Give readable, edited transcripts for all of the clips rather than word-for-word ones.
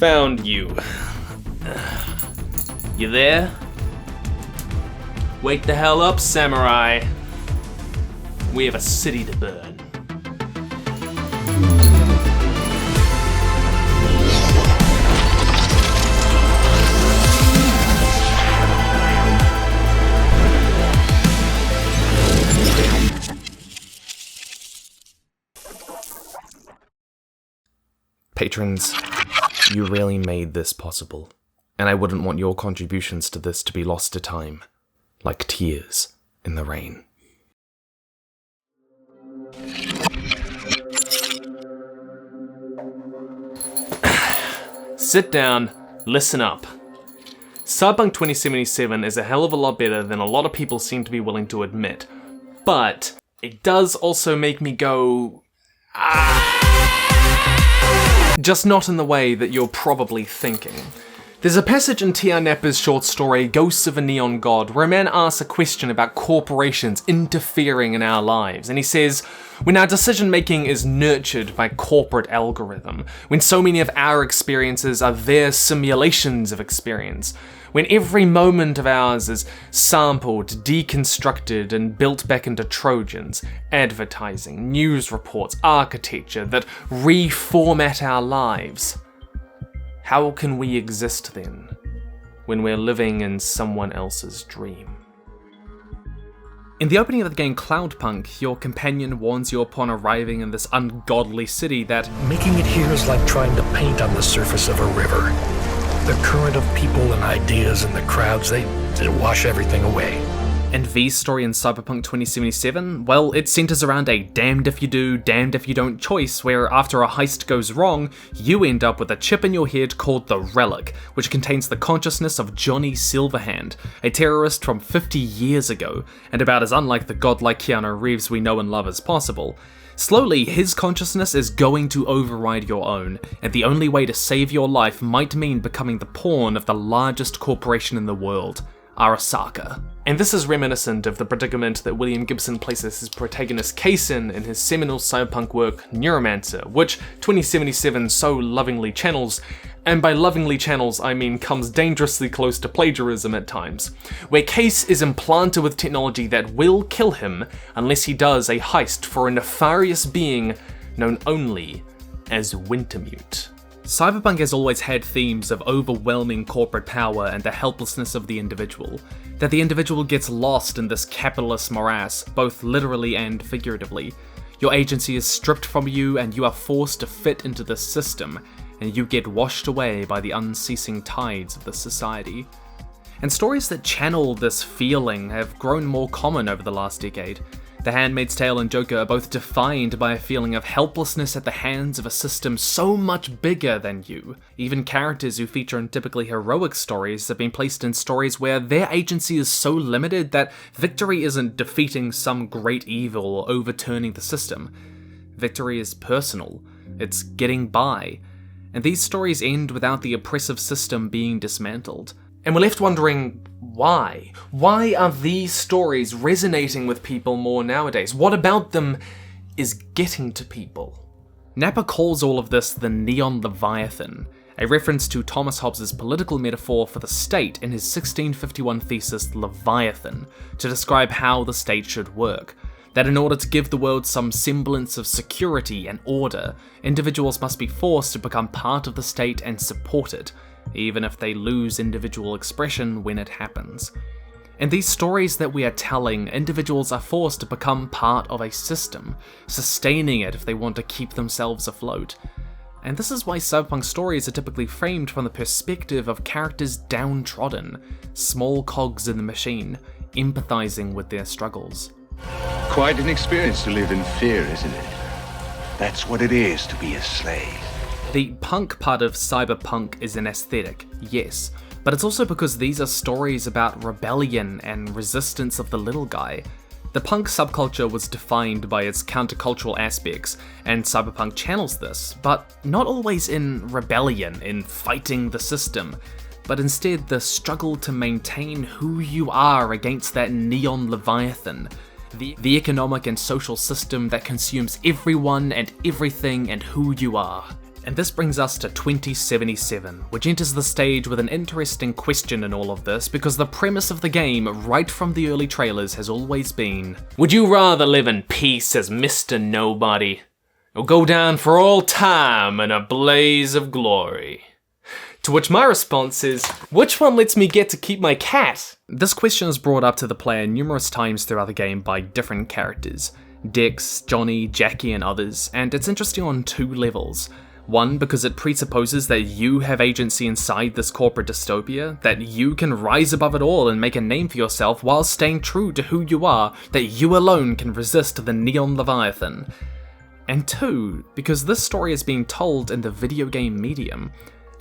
found you. You there? Wake the hell up, samurai. We have a city to burn. Patrons, you really made this possible, and I wouldn't want your contributions to this to be lost to time, like tears in the rain. Sit down, listen up. Cyberpunk 2077 is a hell of a lot better than a lot of people seem to be willing to admit, but it does also make me go, just not in the way that you're probably thinking. There's a passage in T.R. Napper's short story, Ghosts of a Neon God, where a man asks a question about corporations interfering in our lives, and he says, when our decision-making is nurtured by corporate algorithm, when so many of our experiences are their simulations of experience, when every moment of ours is sampled, deconstructed, and built back into Trojans, advertising, news reports, architecture that reformat our lives, how can we exist then, when we're living in someone else's dream? In the opening of the game Cloudpunk, your companion warns you upon arriving in this ungodly city that making it here is like trying to paint on the surface of a river. The current of people and ideas and the crowds, they wash everything away. And V's story in Cyberpunk 2077, well, it centers around a damned if you do, damned if you don't choice, where after a heist goes wrong, you end up with a chip in your head called the Relic, which contains the consciousness of Johnny Silverhand, a terrorist from 50 years ago, and about as unlike the godlike Keanu Reeves we know and love as possible. Slowly, his consciousness is going to override your own, and the only way to save your life might mean becoming the pawn of the largest corporation in the world, Arasaka. And this is reminiscent of the predicament that William Gibson places his protagonist Case in his seminal cyberpunk work Neuromancer, which 2077 so lovingly channels, and by lovingly channels I mean comes dangerously close to plagiarism at times, where Case is implanted with technology that will kill him unless he does a heist for a nefarious being known only as Wintermute. Cyberpunk has always had themes of overwhelming corporate power and the helplessness of the individual, that the individual gets lost in this capitalist morass, both literally and figuratively. Your agency is stripped from you and you are forced to fit into the system, and you get washed away by the unceasing tides of the society. And stories that channel this feeling have grown more common over the last decade. The Handmaid's Tale and Joker are both defined by a feeling of helplessness at the hands of a system so much bigger than you. Even characters who feature in typically heroic stories have been placed in stories where their agency is so limited that victory isn't defeating some great evil or overturning the system. Victory is personal. It's getting by. And these stories end without the oppressive system being dismantled. And we're left wondering, why? Why are these stories resonating with people more nowadays? What about them is getting to people? Napper calls all of this the Neon Leviathan, a reference to Thomas Hobbes's political metaphor for the state in his 1651 thesis Leviathan, to describe how the state should work. That in order to give the world some semblance of security and order, individuals must be forced to become part of the state and support it, even if they lose individual expression when it happens. In these stories that we are telling, individuals are forced to become part of a system, sustaining it if they want to keep themselves afloat. And this is why cyberpunk stories are typically framed from the perspective of characters downtrodden, small cogs in the machine, empathizing with their struggles. Quite an experience to live in fear, isn't it? That's what it is to be a slave. The punk part of cyberpunk is an aesthetic, yes, but it's also because these are stories about rebellion and resistance of the little guy. The punk subculture was defined by its countercultural aspects, and cyberpunk channels this, but not always in rebellion, in fighting the system, but instead the struggle to maintain who you are against that neon leviathan, the economic and social system that consumes everyone and everything and who you are. And this brings us to 2077, which enters the stage with an interesting question in all of this, because the premise of the game, right from the early trailers, has always been, would you rather live in peace as Mr. Nobody, or go down for all time in a blaze of glory? To which my response is, which one lets me get to keep my cat? This question is brought up to the player numerous times throughout the game by different characters, Dex, Johnny, Jackie and others, and it's interesting on two levels. One, because it presupposes that you have agency inside this corporate dystopia, that you can rise above it all and make a name for yourself while staying true to who you are, that you alone can resist the neon Leviathan. And two, because this story is being told in the video game medium.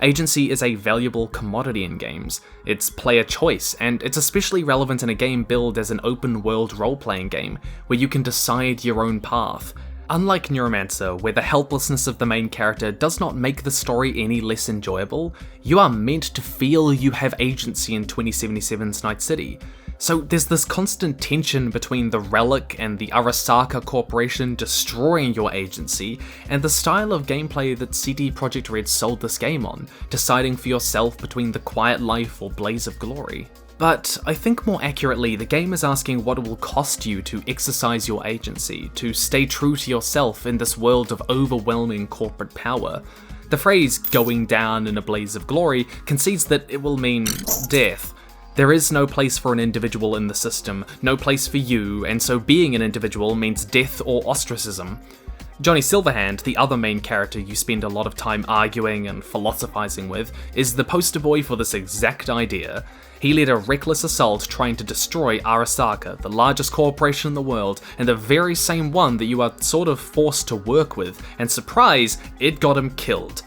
Agency is a valuable commodity in games. It's player choice, and it's especially relevant in a game billed as an open-world role-playing game, where you can decide your own path. Unlike Neuromancer, where the helplessness of the main character does not make the story any less enjoyable, you are meant to feel you have agency in 2077's Night City. So there's this constant tension between the Relic and the Arasaka Corporation destroying your agency, and the style of gameplay that CD Projekt Red sold this game on, deciding for yourself between the quiet life or blaze of glory. But I think more accurately, the game is asking what it will cost you to exercise your agency, to stay true to yourself in this world of overwhelming corporate power. The phrase going down in a blaze of glory concedes that it will mean death. There is no place for an individual in the system, no place for you, and so being an individual means death or ostracism. Johnny Silverhand, the other main character you spend a lot of time arguing and philosophizing with, is the poster boy for this exact idea. He led a reckless assault trying to destroy Arasaka, the largest corporation in the world, and the very same one that you are sort of forced to work with, and surprise, it got him killed.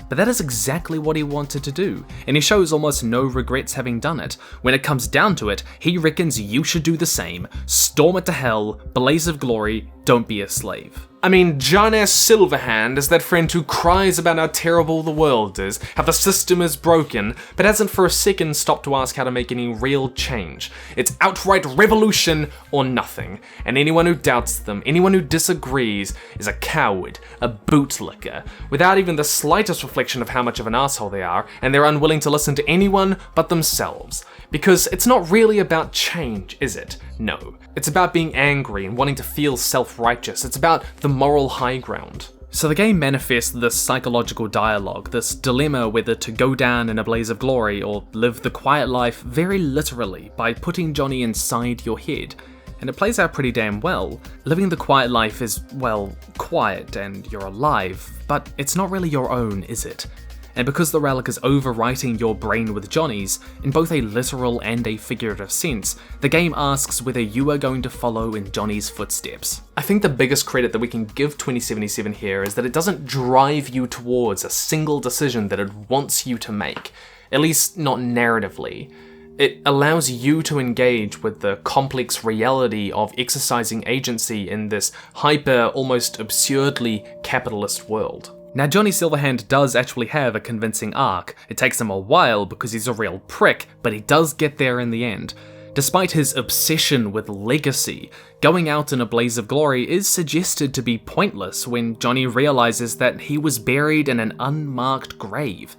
But that is exactly what he wanted to do, and he shows almost no regrets having done it. When it comes down to it, he reckons you should do the same. Storm it to hell, blaze of glory, don't be a slave. I mean, John S. Silverhand is that friend who cries about how terrible the world is, how the system is broken, but hasn't for a second stopped to ask how to make any real change. It's outright revolution or nothing, and anyone who doubts them, anyone who disagrees, is a coward, a bootlicker, without even the slightest reflection of how much of an asshole they are, and they're unwilling to listen to anyone but themselves. Because it's not really about change, is it? No. It's about being angry and wanting to feel self-righteous. It's about the moral high ground. So the game manifests this psychological dialogue, this dilemma whether to go down in a blaze of glory or live the quiet life very literally by putting Johnny inside your head. And it plays out pretty damn well. Living the quiet life is, well, quiet and you're alive, but it's not really your own, is it? And because the relic is overwriting your brain with Johnny's, in both a literal and a figurative sense, the game asks whether you are going to follow in Johnny's footsteps. I think the biggest credit that we can give 2077 here is that it doesn't drive you towards a single decision that it wants you to make, at least not narratively. It allows you to engage with the complex reality of exercising agency in this hyper, almost absurdly capitalist world. Now, Johnny Silverhand does actually have a convincing arc. It takes him a while because he's a real prick, but he does get there in the end. Despite his obsession with legacy, going out in a blaze of glory is suggested to be pointless when Johnny realizes that he was buried in an unmarked grave.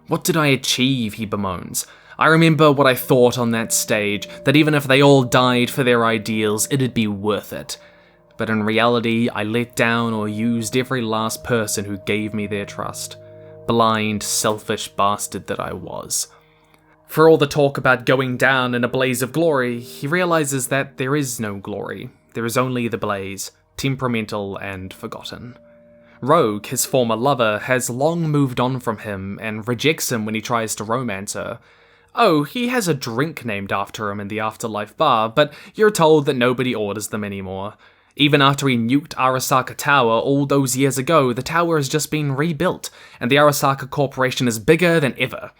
"What did I achieve?" he bemoans. "I remember what I thought on that stage, that even if they all died for their ideals, it'd be worth it. But in reality, I let down or used every last person who gave me their trust. Blind, selfish bastard that I was." For all the talk about going down in a blaze of glory, he realizes that there is no glory. There is only the blaze, temperamental and forgotten. Rogue, his former lover, has long moved on from him and rejects him when he tries to romance her. Oh, he has a drink named after him in the Afterlife bar, but you're told that nobody orders them anymore. Even after he nuked Arasaka Tower all those years ago, the tower has just been rebuilt, and the Arasaka Corporation is bigger than ever.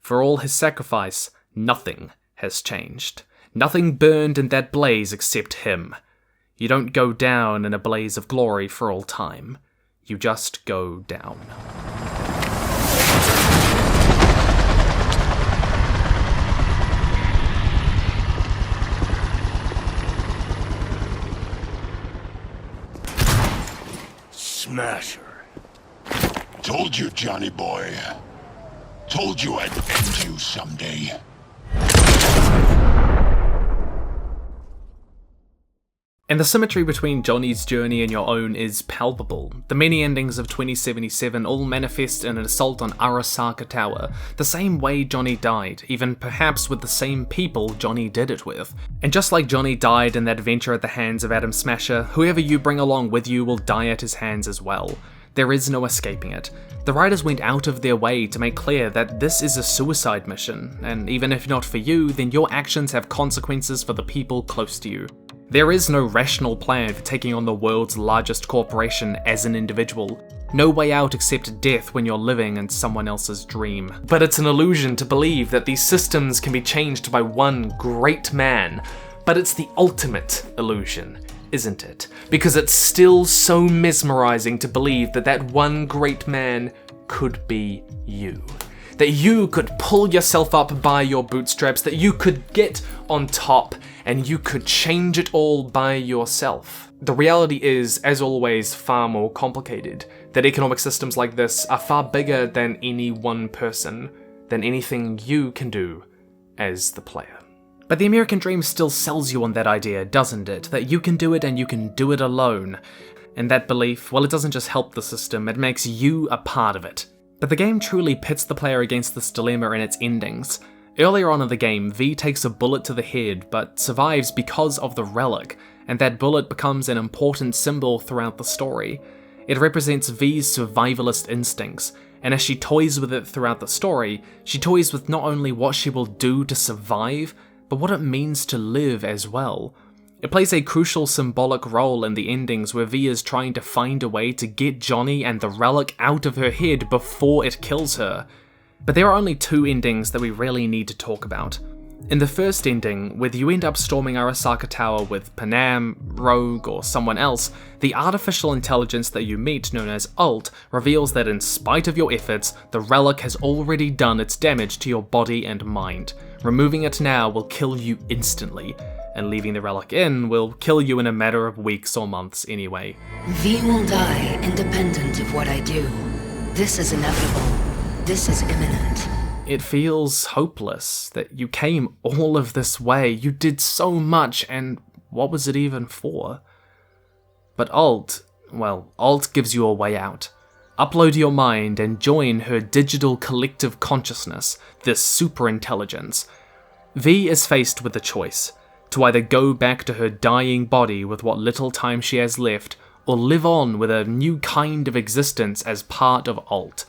For all his sacrifice, nothing has changed. Nothing burned in that blaze except him. You don't go down in a blaze of glory for all time. You just go down. Smash her. Told you, Johnny boy. Told you I'd end you someday. And the symmetry between Johnny's journey and your own is palpable. The many endings of 2077 all manifest in an assault on Arasaka Tower, the same way Johnny died, even perhaps with the same people Johnny did it with. And just like Johnny died in that adventure at the hands of Adam Smasher, whoever you bring along with you will die at his hands as well. There is no escaping it. The writers went out of their way to make clear that this is a suicide mission, and even if not for you, then your actions have consequences for the people close to you. There is no rational plan for taking on the world's largest corporation as an individual. No way out except death when you're living in someone else's dream. But it's an illusion to believe that these systems can be changed by one great man. But it's the ultimate illusion, isn't it? Because it's still so mesmerizing to believe that that one great man could be you. That you could pull yourself up by your bootstraps, that you could get on top, and you could change it all by yourself. The reality is, as always, far more complicated. That economic systems like this are far bigger than any one person, than anything you can do as the player. But the American dream still sells you on that idea, doesn't it? That you can do it and you can do it alone. And that belief, well, it doesn't just help the system, it makes you a part of it. But the game truly pits the player against this dilemma in its endings. Earlier on in the game, V takes a bullet to the head, but survives because of the relic, and that bullet becomes an important symbol throughout the story. It represents V's survivalist instincts, and as she toys with it throughout the story, she toys with not only what she will do to survive, but what it means to live as well. It plays a crucial symbolic role in the endings where V is trying to find a way to get Johnny and the relic out of her head before it kills her. But there are only two endings that we really need to talk about. In the first ending, whether you end up storming Arasaka Tower with Panam, Rogue, or someone else, the artificial intelligence that you meet, known as Alt, reveals that in spite of your efforts, the relic has already done its damage to your body and mind. Removing it now will kill you instantly, and leaving the relic in will kill you in a matter of weeks or months anyway. V will die independent of what I do. This is inevitable. This is imminent. It feels hopeless that you came all of this way, you did so much, and what was it even for? But Alt gives you a way out. Upload your mind and join her digital collective consciousness, this superintelligence. V is faced with a choice, to either go back to her dying body with what little time she has left, or live on with a new kind of existence as part of Alt.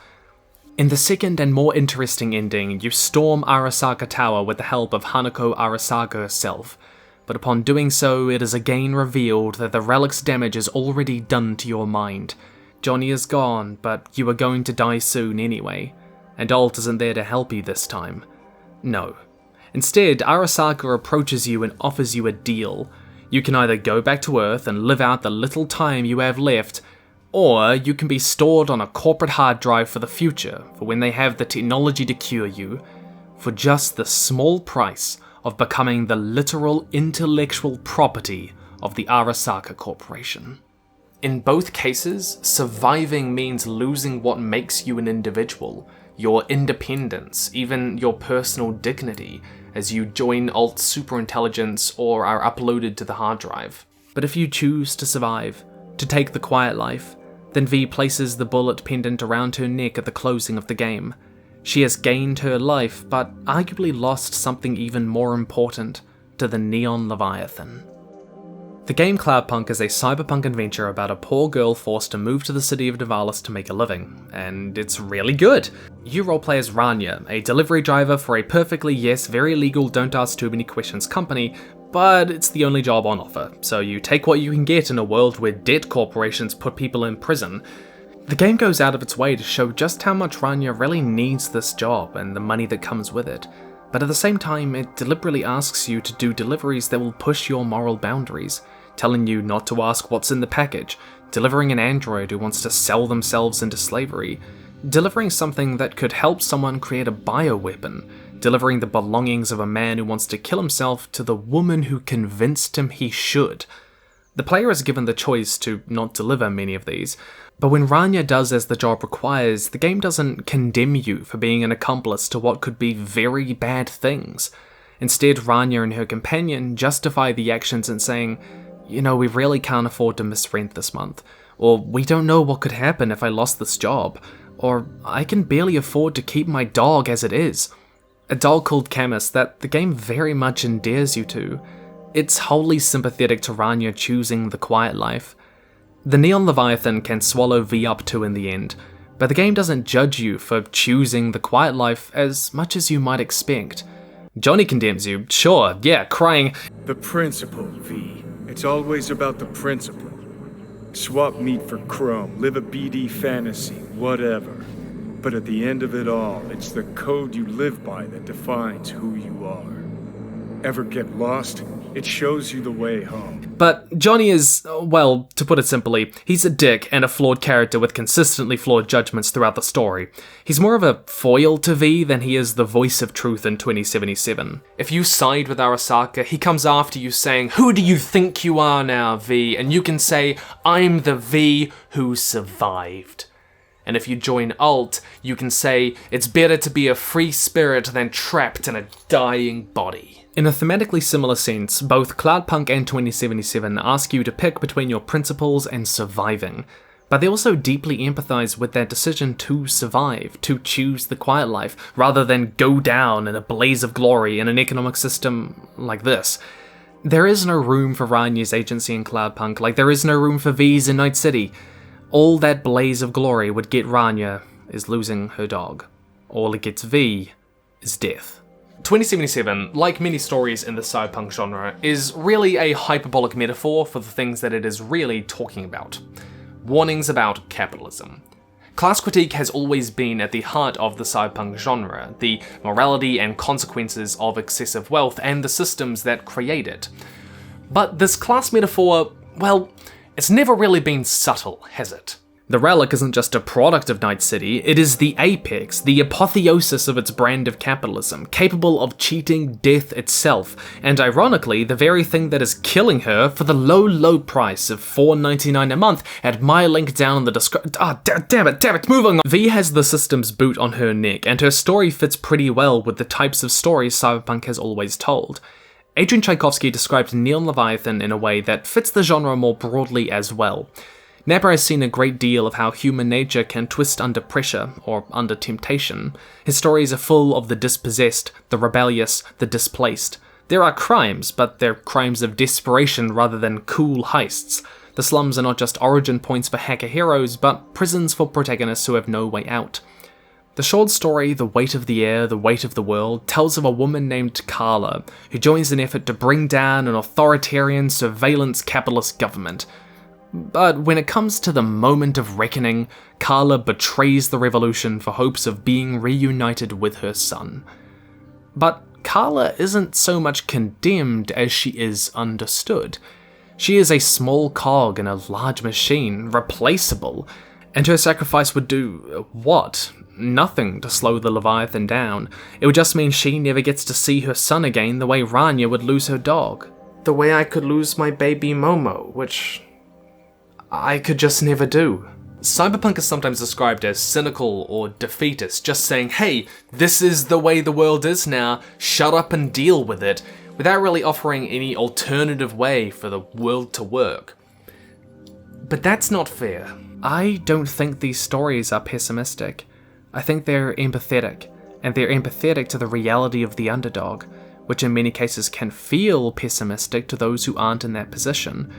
In the second and more interesting ending, you storm Arasaka Tower with the help of Hanako Arasaka herself, but upon doing so, it is again revealed that the relic's damage is already done to your mind. Johnny is gone, but you are going to die soon anyway, and Alt isn't there to help you this time. No. Instead, Arasaka approaches you and offers you a deal. You can either go back to Earth and live out the little time you have left, or you can be stored on a corporate hard drive for the future, for when they have the technology to cure you, for just the small price of becoming the literal intellectual property of the Arasaka Corporation. In both cases, surviving means losing what makes you an individual, your independence, even your personal dignity, as you join Alt's superintelligence or are uploaded to the hard drive. But if you choose to survive, to take the quiet life, then V places the bullet pendant around her neck at the closing of the game. She has gained her life, but arguably lost something even more important, to the Neon Leviathan. The game Cloudpunk is a cyberpunk adventure about a poor girl forced to move to the city of Nivalis to make a living, and it's really good. You roleplay as Rania, a delivery driver for a perfectly very legal don't ask too many questions company, but it's the only job on offer, so you take what you can get in a world where debt corporations put people in prison. The game goes out of its way to show just how much Rania really needs this job and the money that comes with it, but at the same time it deliberately asks you to do deliveries that will push your moral boundaries, telling you not to ask what's in the package, delivering an android who wants to sell themselves into slavery, delivering something that could help someone create a bioweapon, delivering the belongings of a man who wants to kill himself to the woman who convinced him he should. The player is given the choice to not deliver many of these, but when Rania does as the job requires, the game doesn't condemn you for being an accomplice to what could be very bad things. Instead, Rania and her companion justify the actions in saying, you know, we really can't afford to miss rent this month, or we don't know what could happen if I lost this job, or I can barely afford to keep my dog as it is. A dog called Camus that the game very much endears you to. It's wholly sympathetic to Rania choosing the quiet life. The Neon Leviathan can swallow V up to in the end, but the game doesn't judge you for choosing the quiet life as much as you might expect. Johnny condemns you, sure, yeah, crying, "The principle, V. It's always about the principle. Swap meat for chrome, live a BD fantasy, whatever. But at the end of it all, it's the code you live by that defines who you are. Ever get lost? It shows you the way home." But Johnny is, well, to put it simply, he's a dick and a flawed character with consistently flawed judgments throughout the story. He's more of a foil to V than he is the voice of truth in 2077. If you side with Arasaka, he comes after you saying, "Who do you think you are now, V?" And you can say, "I'm the V who survived." And if you join Alt, you can say, "It's better to be a free spirit than trapped in a dying body." In a thematically similar sense, both Cloudpunk and 2077 ask you to pick between your principles and surviving, but they also deeply empathize with that decision to survive, to choose the quiet life, rather than go down in a blaze of glory in an economic system like this. There is no room for Rania's agency in Cloudpunk, like there is no room for V's in Night City. All that blaze of glory would get Rania is losing her dog. All it gets V is death. 2077, like many stories in the cyberpunk genre, is really a hyperbolic metaphor for the things that it is really talking about. Warnings about capitalism. Class critique has always been at the heart of the cyberpunk genre, the morality and consequences of excessive wealth and the systems that create it. But this class metaphor, well, it's never really been subtle, has it? The Relic isn't just a product of Night City, it is the apex, the apotheosis of its brand of capitalism, capable of cheating death itself, and ironically, the very thing that is killing her for the low price of $4.99 a month at my link down in the description. Damn it, moving on. V has the system's boot on her neck, and her story fits pretty well with the types of stories Cyberpunk has always told. Adrian Tchaikovsky described Neon Leviathan in a way that fits the genre more broadly as well. Napper has seen a great deal of how human nature can twist under pressure, or under temptation. His stories are full of the dispossessed, the rebellious, the displaced. There are crimes, but they're crimes of desperation rather than cool heists. The slums are not just origin points for hacker heroes, but prisons for protagonists who have no way out. The short story, The Weight of the Air, The Weight of the World, tells of a woman named Carla, who joins an effort to bring down an authoritarian surveillance capitalist government. But when it comes to the moment of reckoning, Carla betrays the revolution for hopes of being reunited with her son. But Carla isn't so much condemned as she is understood. She is a small cog in a large machine, replaceable, and her sacrifice would do what? Nothing to slow the Leviathan down. It would just mean she never gets to see her son again the way Rania would lose her dog. The way I could lose my baby Momo, which I could just never do. Cyberpunk is sometimes described as cynical or defeatist, just saying, hey, this is the way the world is now, shut up and deal with it, without really offering any alternative way for the world to work. But that's not fair. I don't think these stories are pessimistic. I think they're empathetic, and they're empathetic to the reality of the underdog, which in many cases can feel pessimistic to those who aren't in that position.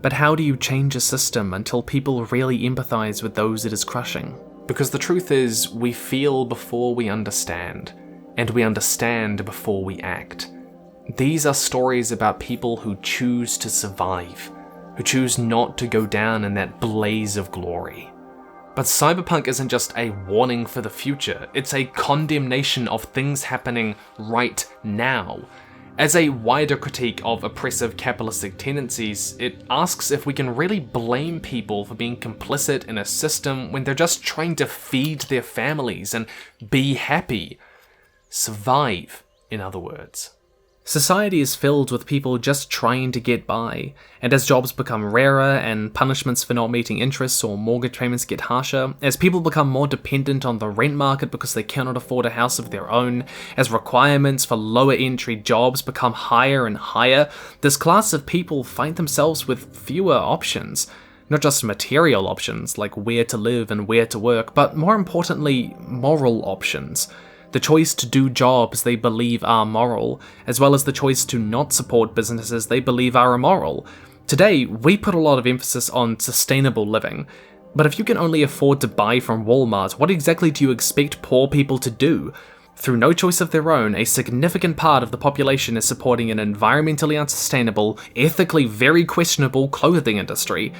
But how do you change a system until people really empathize with those it is crushing? Because the truth is, we feel before we understand, and we understand before we act. These are stories about people who choose to survive, who choose not to go down in that blaze of glory. But Cyberpunk isn't just a warning for the future, it's a condemnation of things happening right now. As a wider critique of oppressive capitalistic tendencies, it asks if we can really blame people for being complicit in a system when they're just trying to feed their families and be happy. Survive, in other words. Society is filled with people just trying to get by, and as jobs become rarer and punishments for not meeting interests or mortgage payments get harsher, as people become more dependent on the rent market because they cannot afford a house of their own, as requirements for lower entry jobs become higher and higher, this class of people find themselves with fewer options. Not just material options, like where to live and where to work, but more importantly, moral options. The choice to do jobs they believe are moral, as well as the choice to not support businesses they believe are immoral. Today, we put a lot of emphasis on sustainable living, but if you can only afford to buy from Walmart, what exactly do you expect poor people to do? Through no choice of their own, a significant part of the population is supporting an environmentally unsustainable, ethically very questionable clothing industry.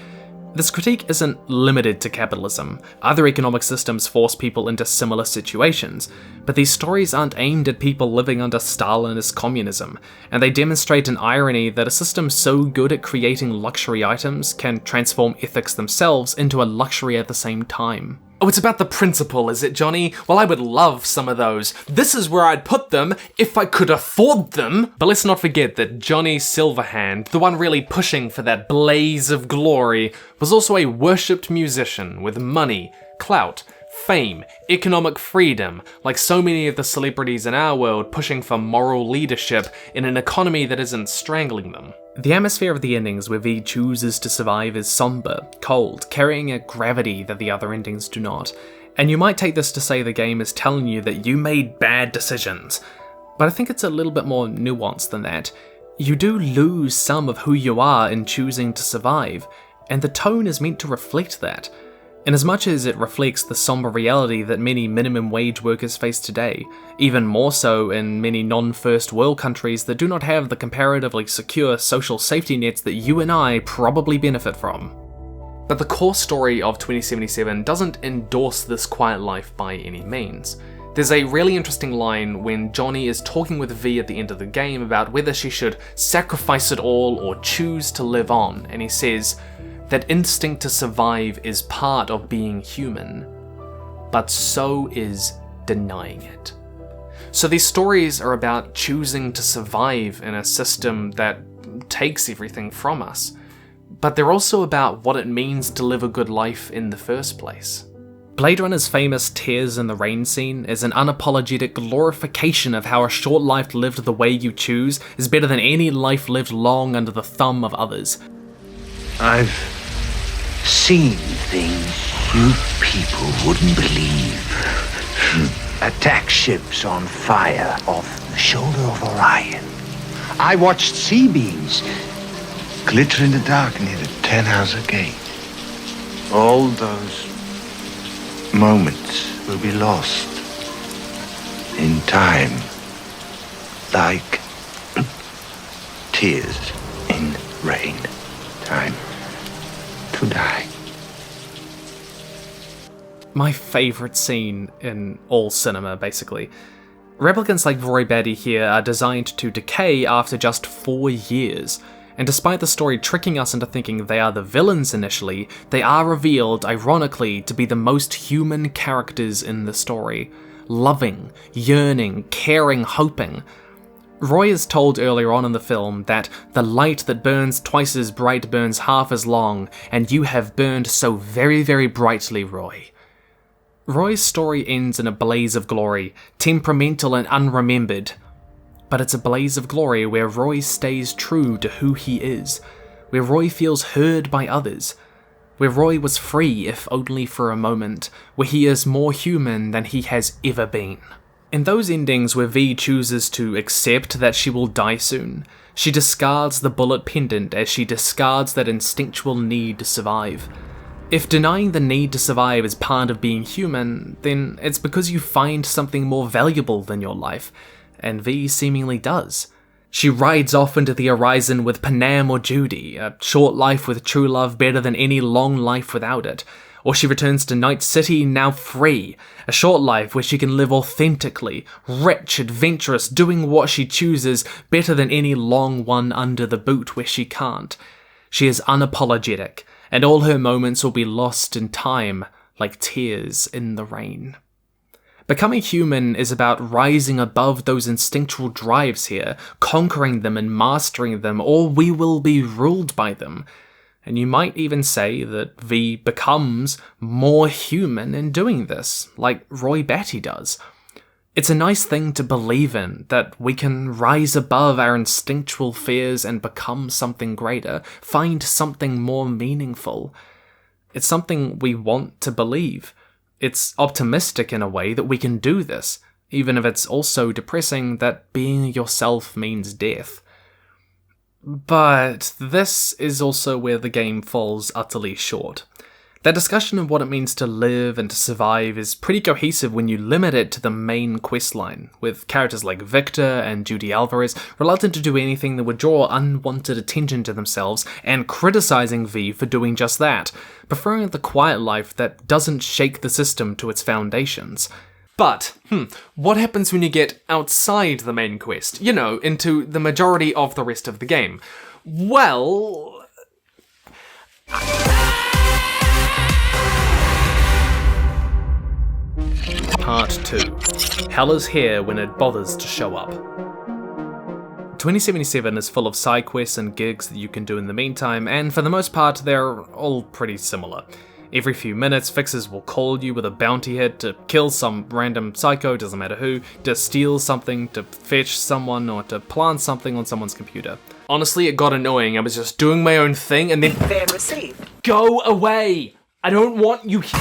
This critique isn't limited to capitalism. Other economic systems force people into similar situations, but these stories aren't aimed at people living under Stalinist communism, and they demonstrate an irony that a system so good at creating luxury items can transform ethics themselves into a luxury at the same time. Oh, it's about the principle, is it, Johnny? Well, I would love some of those. This is where I'd put them if I could afford them. But let's not forget that Johnny Silverhand, the one really pushing for that blaze of glory, was also a worshipped musician with money, clout, fame, economic freedom, like so many of the celebrities in our world pushing for moral leadership in an economy that isn't strangling them. The atmosphere of the endings where V chooses to survive is somber, cold, carrying a gravity that the other endings do not. And you might take this to say the game is telling you that you made bad decisions, but I think it's a little bit more nuanced than that. You do lose some of who you are in choosing to survive, and the tone is meant to reflect that. Inasmuch as it reflects the somber reality that many minimum wage workers face today, even more so in many non-first world countries that do not have the comparatively secure social safety nets that you and I probably benefit from. But the core story of 2077 doesn't endorse this quiet life by any means. There's a really interesting line when Johnny is talking with V at the end of the game about whether she should sacrifice it all or choose to live on, and he says, that instinct to survive is part of being human, but so is denying it. So these stories are about choosing to survive in a system that takes everything from us, but they're also about what it means to live a good life in the first place. Blade Runner's famous Tears in the Rain scene is an unapologetic glorification of how a short life lived the way you choose is better than any life lived long under the thumb of others. I've seen things you people wouldn't believe. Attack ships on fire off the shoulder of Orion. I watched sea beams glitter in the dark near the 10-house gate. All those moments will be lost in time, like tears in rain. Time to die. My favourite scene in all cinema, basically. Replicants like Roy Batty here are designed to decay after just 4 years, and despite the story tricking us into thinking they are the villains initially, they are revealed, ironically, to be the most human characters in the story. Loving, yearning, caring, hoping. Roy is told earlier on in the film that the light that burns twice as bright burns half as long, and you have burned so very, very brightly, Roy. Roy's story ends in a blaze of glory, temperamental and unremembered. But it's a blaze of glory where Roy stays true to who he is, where Roy feels heard by others, where Roy was free if only for a moment, where he is more human than he has ever been. In those endings where V chooses to accept that she will die soon, she discards the bullet pendant as she discards that instinctual need to survive. If denying the need to survive is part of being human, then it's because you find something more valuable than your life, and V seemingly does. She rides off into the horizon with Panam or Judy, a short life with true love better than any long life without it. Or she returns to Night City, now free, a short life where she can live authentically, rich, adventurous, doing what she chooses, better than any long one under the boot where she can't. She is unapologetic, and all her moments will be lost in time, like tears in the rain. Becoming human is about rising above those instinctual drives here, conquering them and mastering them, or we will be ruled by them. And you might even say that V becomes more human in doing this, like Roy Batty does. It's a nice thing to believe in, that we can rise above our instinctual fears and become something greater, find something more meaningful. It's something we want to believe. It's optimistic in a way that we can do this, even if it's also depressing that being yourself means death. But this is also where the game falls utterly short. That discussion of what it means to live and to survive is pretty cohesive when you limit it to the main questline, with characters like Victor and Judy Alvarez reluctant to do anything that would draw unwanted attention to themselves and criticizing V for doing just that, preferring the quiet life that doesn't shake the system to its foundations. But, what happens when you get outside the main quest? You know, into the majority of the rest of the game? Well... Part 2. Hell is here when it bothers to show up. 2077 is full of side quests and gigs that you can do in the meantime, and for the most part they're all pretty similar. Every few minutes, fixers will call you with a bounty hit to kill some random psycho, doesn't matter who, to steal something, to fetch someone, or to plant something on someone's computer. Honestly, it got annoying. I was just doing my own thing and then... Fan received. Go away! I don't want you here!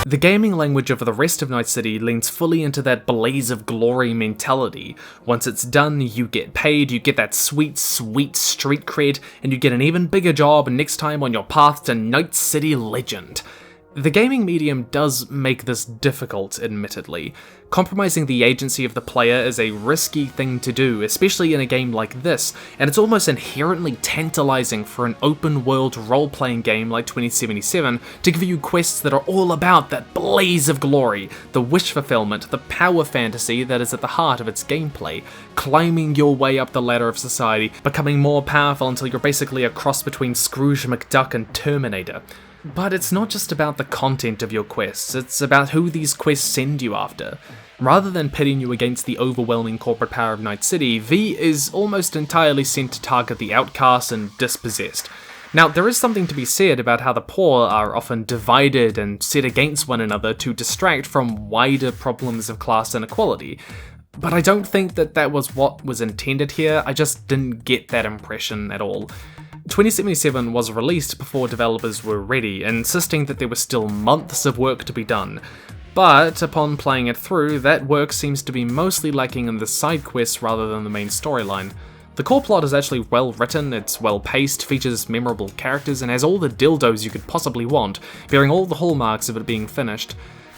The gaming language of the rest of Night City leans fully into that blaze of glory mentality. Once it's done, you get paid, you get that sweet, sweet street cred, and you get an even bigger job next time on your path to Night City legend. The gaming medium does make this difficult, admittedly. Compromising the agency of the player is a risky thing to do, especially in a game like this, and it's almost inherently tantalizing for an open-world role-playing game like 2077 to give you quests that are all about that blaze of glory, the wish fulfillment, the power fantasy that is at the heart of its gameplay, climbing your way up the ladder of society, becoming more powerful until you're basically a cross between Scrooge McDuck and Terminator. But it's not just about the content of your quests, it's about who these quests send you after. Rather than pitting you against the overwhelming corporate power of Night City, V is almost entirely sent to target the outcast and dispossessed. Now, there is something to be said about how the poor are often divided and set against one another to distract from wider problems of class inequality. But I don't think that that was what was intended here, I just didn't get that impression at all. 2077 was released before developers were ready, insisting that there was still months of work to be done. But upon playing it through, that work seems to be mostly lacking in the side quests rather than the main storyline. The core plot is actually well written, it's well paced, features memorable characters, and has all the dildos you could possibly want, bearing all the hallmarks of it being finished.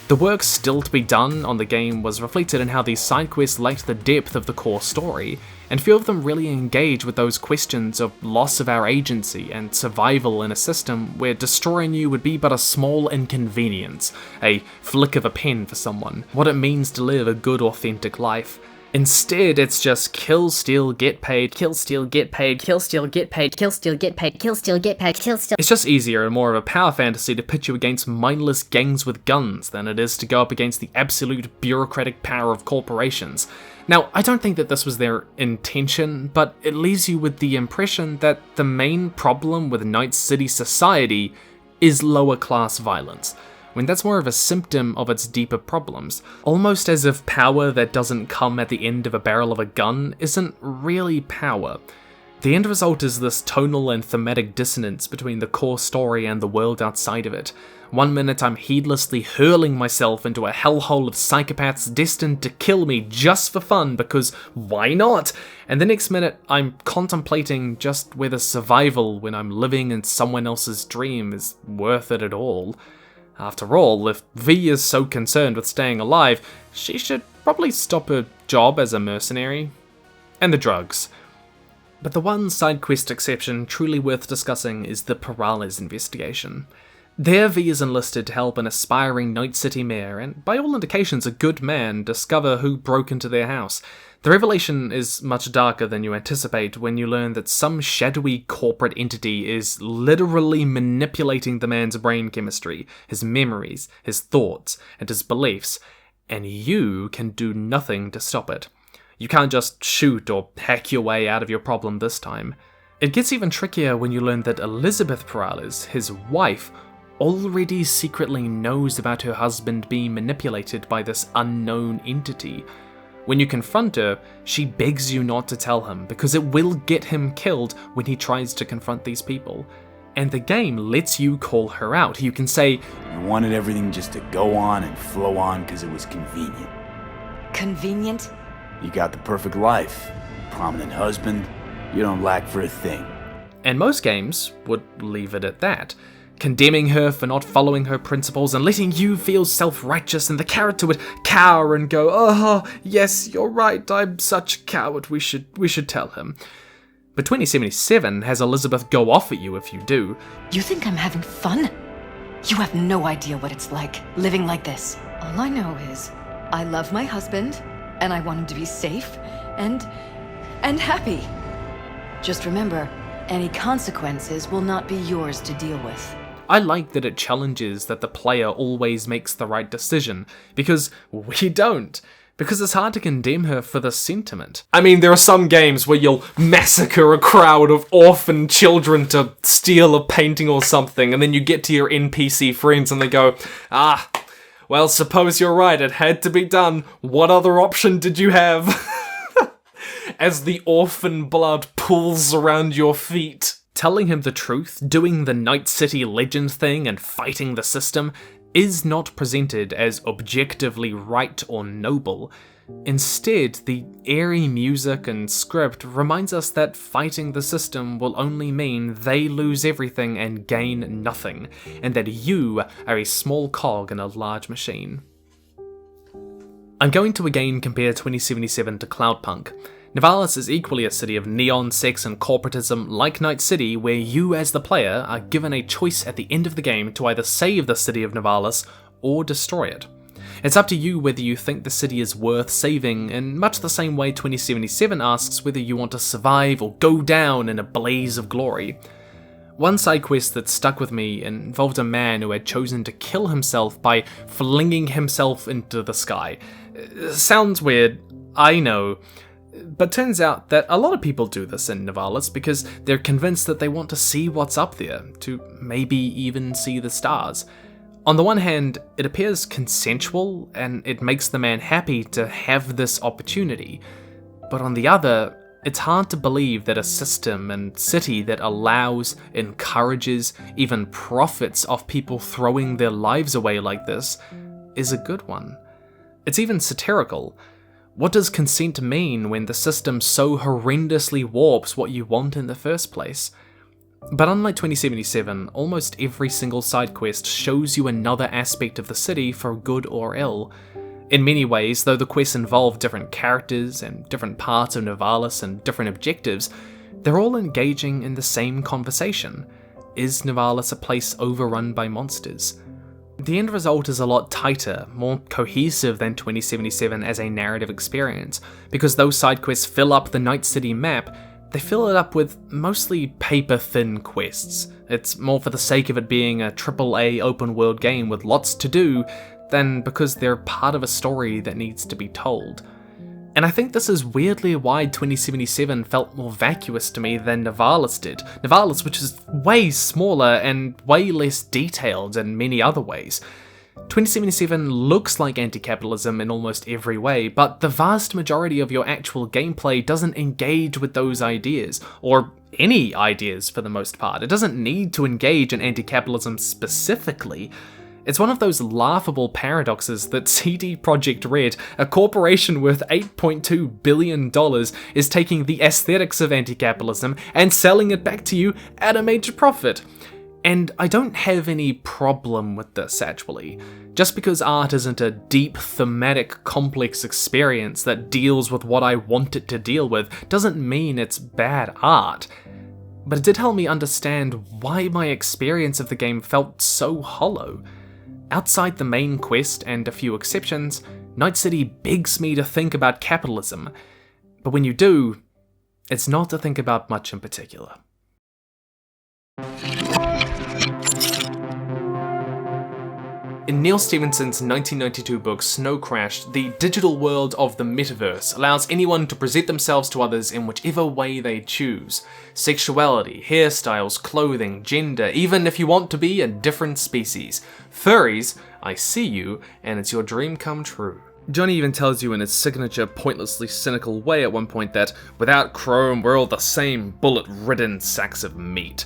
The work still to be done on the game was reflected in how these side quests lacked the depth of the core story, and few of them really engage with those questions of loss of our agency and survival in a system where destroying you would be but a small inconvenience, a flick of a pen for someone, what it means to live a good authentic life. Instead, it's just kill, steal, get paid, Kill, steal, get paid. Kill, steal, get paid. Kill, steal, get paid. Kill, steal, get paid. Kill, steal. It's just easier and more of a power fantasy to pit you against mindless gangs with guns than it is to go up against the absolute bureaucratic power of corporations. Now, I don't think that this was their intention, but it leaves you with the impression that the main problem with Night City society is lower class violence, when that's more of a symptom of its deeper problems, almost as if power that doesn't come at the end of a barrel of a gun isn't really power. The end result is this tonal and thematic dissonance between the core story and the world outside of it. One minute I'm heedlessly hurling myself into a hellhole of psychopaths destined to kill me just for fun because why not? And the next minute I'm contemplating just whether survival when I'm living in someone else's dream is worth it at all. After all, if V is so concerned with staying alive, she should probably stop her job as a mercenary. And the drugs. But the one side quest exception truly worth discussing is the Perales investigation. There V is enlisted to help an aspiring Night City mayor, and by all indications a good man, discover who broke into their house. The revelation is much darker than you anticipate when you learn that some shadowy corporate entity is literally manipulating the man's brain chemistry, his memories, his thoughts, and his beliefs, and you can do nothing to stop it. You can't just shoot or hack your way out of your problem this time. It gets even trickier when you learn that Elizabeth Perales, his wife, already secretly knows about her husband being manipulated by this unknown entity. When you confront her, she begs you not to tell him because it will get him killed when he tries to confront these people. And the game lets you call her out. You can say, "You wanted everything just to go on and flow on because it was convenient. Convenient? You got the perfect life, prominent husband, you don't lack for a thing." And most games would leave it at that, condemning her for not following her principles and letting you feel self-righteous, and the character would cower and go, "Oh, yes, you're right, I'm such a coward, we should tell him." But 2077 has Elizabeth go off at you if you do. You think I'm having fun? You have no idea what it's like, living like this. All I know is, I love my husband, and I want him to be safe, and happy. Just remember, any consequences will not be yours to deal with. I like that it challenges that the player always makes the right decision, because we don't. Because it's hard to condemn her for this sentiment. I mean, there are some games where you'll massacre a crowd of orphan children to steal a painting or something, and then you get to your NPC friends and they go, "Ah, well, suppose you're right, it had to be done. What other option did you have?" As the orphan blood pools around your feet. Telling him the truth, doing the Night City legend thing, and fighting the system is not presented as objectively right or noble. Instead, the airy music and script reminds us that fighting the system will only mean they lose everything and gain nothing, and that you are a small cog in a large machine. I'm going to again compare 2077 to Cloudpunk. Nivalis is equally a city of neon, sex, and corporatism like Night City, where you as the player are given a choice at the end of the game to either save the city of Nivalis or destroy it. It's up to you whether you think the city is worth saving, in much the same way 2077 asks whether you want to survive or go down in a blaze of glory. One side quest that stuck with me involved a man who had chosen to kill himself by flinging himself into the sky. Sounds weird, I know. But turns out that a lot of people do this in Nivalis because they're convinced that they want to see what's up there, to maybe even see the stars. On the one hand, it appears consensual, and it makes the man happy to have this opportunity. But on the other, it's hard to believe that a system and city that allows, encourages, even profits off people throwing their lives away like this is a good one. It's even satirical. What does consent mean when the system so horrendously warps what you want in the first place? But unlike 2077, almost every single side quest shows you another aspect of the city for good or ill. In many ways, though the quests involve different characters and different parts of Nivalis and different objectives, they're all engaging in the same conversation. Is Nivalis a place overrun by monsters? The end result is a lot tighter, more cohesive than 2077 as a narrative experience, because those side quests fill up the Night City map, they fill it up with mostly paper-thin quests. It's more for the sake of it being a AAA open-world game with lots to do, than because they're part of a story that needs to be told. And I think this is weirdly why 2077 felt more vacuous to me than Nivalis did. Nivalis, which is way smaller and way less detailed in many other ways. 2077 looks like anti-capitalism in almost every way, but the vast majority of your actual gameplay doesn't engage with those ideas, or any ideas for the most part. It doesn't need to engage in anti-capitalism specifically. It's one of those laughable paradoxes that CD Projekt Red, a corporation worth $8.2 billion, is taking the aesthetics of anti-capitalism and selling it back to you at a major profit. And I don't have any problem with this, actually. Just because art isn't a deep, thematic, complex experience that deals with what I want it to deal with, doesn't mean it's bad art. but it did help me understand why my experience of the game felt so hollow. Outside the main quest and a few exceptions, Night City begs me to think about capitalism, but when you do, it's not to think about much in particular. In Neal Stephenson's 1992 book Snow Crash, the digital world of the metaverse allows anyone to present themselves to others in whichever way they choose. Sexuality, hairstyles, clothing, gender, even if you want to be a different species. Furries, I see you, and it's your dream come true. Johnny even tells you in his signature pointlessly cynical way at one point that, without Chrome, we're all the same bullet-ridden sacks of meat.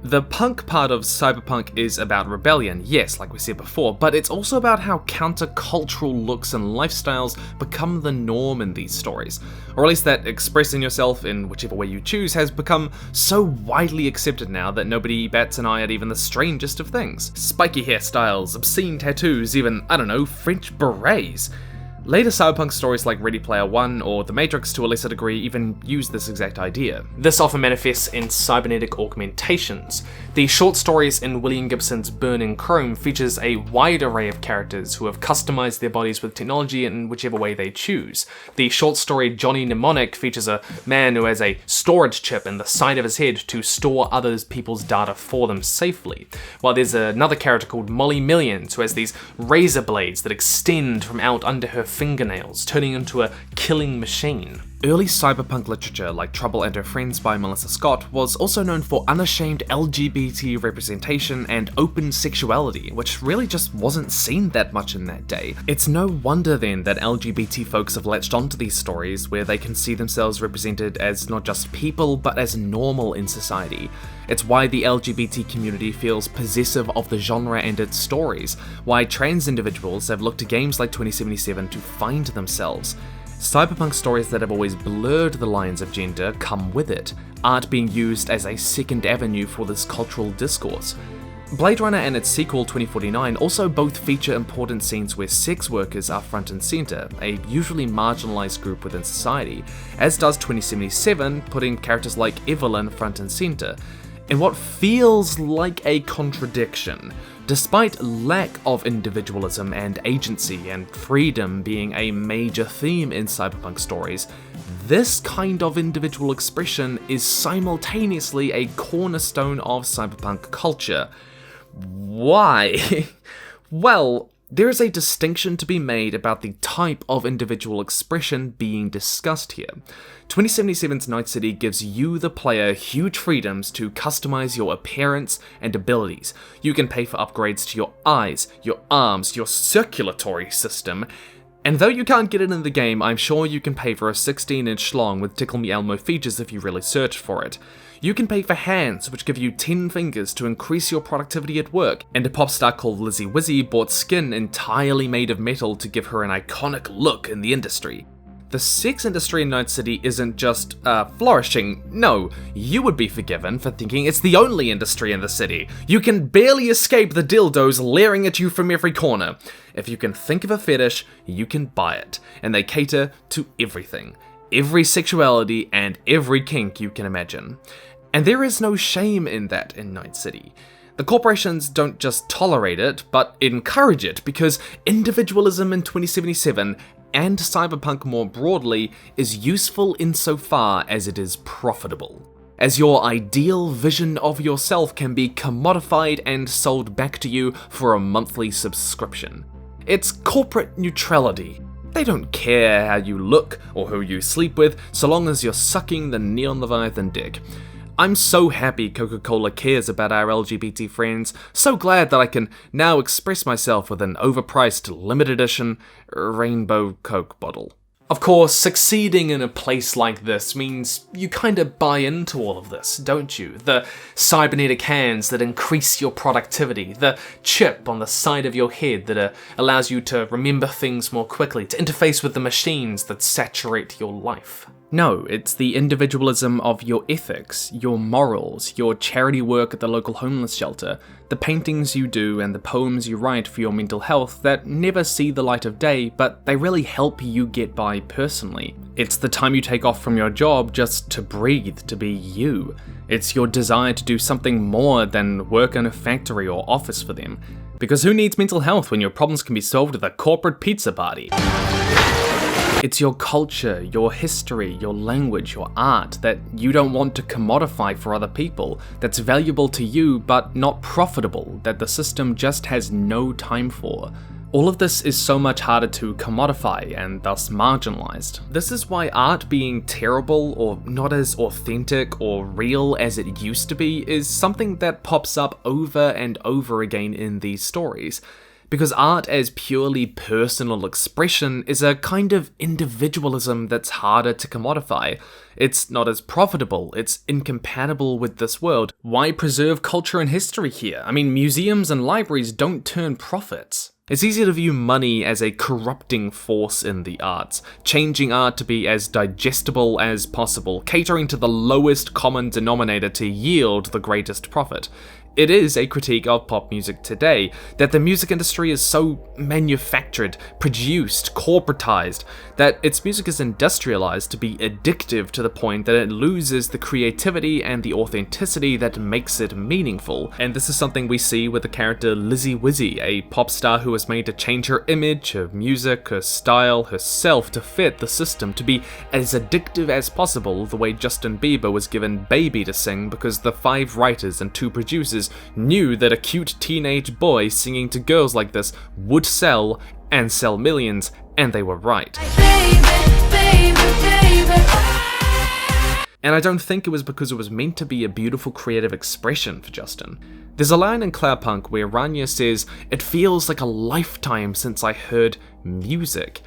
The punk part of Cyberpunk is about rebellion, yes, like we said before, but it's also about how countercultural looks and lifestyles become the norm in these stories. Or at least that expressing yourself in whichever way you choose has become so widely accepted now that nobody bats an eye at even the strangest of things. Spiky hairstyles, obscene tattoos, even, I don't know, French berets. Later Cyberpunk stories like Ready Player One or The Matrix to a lesser degree even use this exact idea. This often manifests in cybernetic augmentations. The short stories in William Gibson's Burning Chrome features a wide array of characters who have customized their bodies with technology in whichever way they choose. The short story Johnny Mnemonic features a man who has a storage chip in the side of his head to store other people's data for them safely, while there's another character called Molly Millions who has these razor blades that extend from out under her fingernails, turning into a killing machine. Early cyberpunk literature, like Trouble and Her Friends by Melissa Scott, was also known for unashamed LGBT representation and open sexuality, which really just wasn't seen that much in that day. It's no wonder then that LGBT folks have latched onto these stories where they can see themselves represented as not just people, but as normal in society. It's why the LGBT community feels possessive of the genre and its stories, why trans individuals have looked to games like 2077 to find themselves. Cyberpunk stories that have always blurred the lines of gender come with it, art being used as a second avenue for this cultural discourse. Blade Runner and its sequel 2049 also both feature important scenes where sex workers are front and center, a usually marginalized group within society, as does 2077, putting characters like Evelyn front and center. In what feels like a contradiction, despite lack of individualism and agency and freedom being a major theme in cyberpunk stories, this kind of individual expression is simultaneously a cornerstone of cyberpunk culture. Why? Well, there is a distinction to be made about the type of individual expression being discussed here. 2077's Night City gives you, the player, huge freedoms to customize your appearance and abilities. You can pay for upgrades to your eyes, your arms, your circulatory system, and though you can't get it in the game, I'm sure you can pay for a 16-inch schlong with Tickle Me Elmo features if you really search for it. You can pay for hands, which give you 10 fingers to increase your productivity at work, and a pop star called Lizzie Wizzy bought skin entirely made of metal to give her an iconic look in the industry. The sex industry in Night City isn't just, flourishing. No, you would be forgiven for thinking it's the only industry in the city. You can barely escape the dildos leering at you from every corner. If you can think of a fetish, you can buy it, and they cater to everything. Every sexuality and every kink you can imagine. And there is no shame in that in Night City. The corporations don't just tolerate it, but encourage it, because individualism in 2077 and cyberpunk more broadly is useful insofar as it is profitable, as your ideal vision of yourself can be commodified and sold back to you for a monthly subscription. It's corporate neutrality. They don't care how you look or who you sleep with, so long as you're sucking the neon Leviathan dick. I'm so happy Coca-Cola cares about our LGBT friends, so glad that I can now express myself with an overpriced limited edition Rainbow Coke bottle. Of course, succeeding in a place like this means you kinda buy into all of this, don't you? The cybernetic hands that increase your productivity, the chip on the side of your head that allows you to remember things more quickly, to interface with the machines that saturate your life. No, it's the individualism of your ethics, your morals, your charity work at the local homeless shelter, the paintings you do and the poems you write for your mental health that never see the light of day, but they really help you get by personally. It's the time you take off from your job just to breathe, to be you. It's your desire to do something more than work in a factory or office for them. Because who needs mental health when your problems can be solved at a corporate pizza party? It's your culture, your history, your language, your art that you don't want to commodify for other people, that's valuable to you but not profitable, that the system just has no time for. All of this is so much harder to commodify and thus marginalized. This is why art being terrible or not as authentic or real as it used to be is something that pops up over and over again in these stories. Because art as purely personal expression is a kind of individualism that's harder to commodify. It's not as profitable, it's incompatible with this world. Why preserve culture and history here? I mean, museums and libraries don't turn profits. It's easy to view money as a corrupting force in the arts, changing art to be as digestible as possible, catering to the lowest common denominator to yield the greatest profit. It is a critique of pop music today, that the music industry is so manufactured, produced, corporatized, that its music is industrialized to be addictive to the point that it loses the creativity and the authenticity that makes it meaningful. And this is something we see with the character Lizzie Wizzy, a pop star who was made to change her image, her music, her style, herself to fit the system, to be as addictive as possible, the way Justin Bieber was given Baby to sing because the 5 writers and 2 producers knew that a cute teenage boy singing to girls like this would sell, and sell millions, and they were right. And I don't think it was because it was meant to be a beautiful creative expression for Justin. There's a line in Cloudpunk where Rania says, "It feels like a lifetime since I heard music."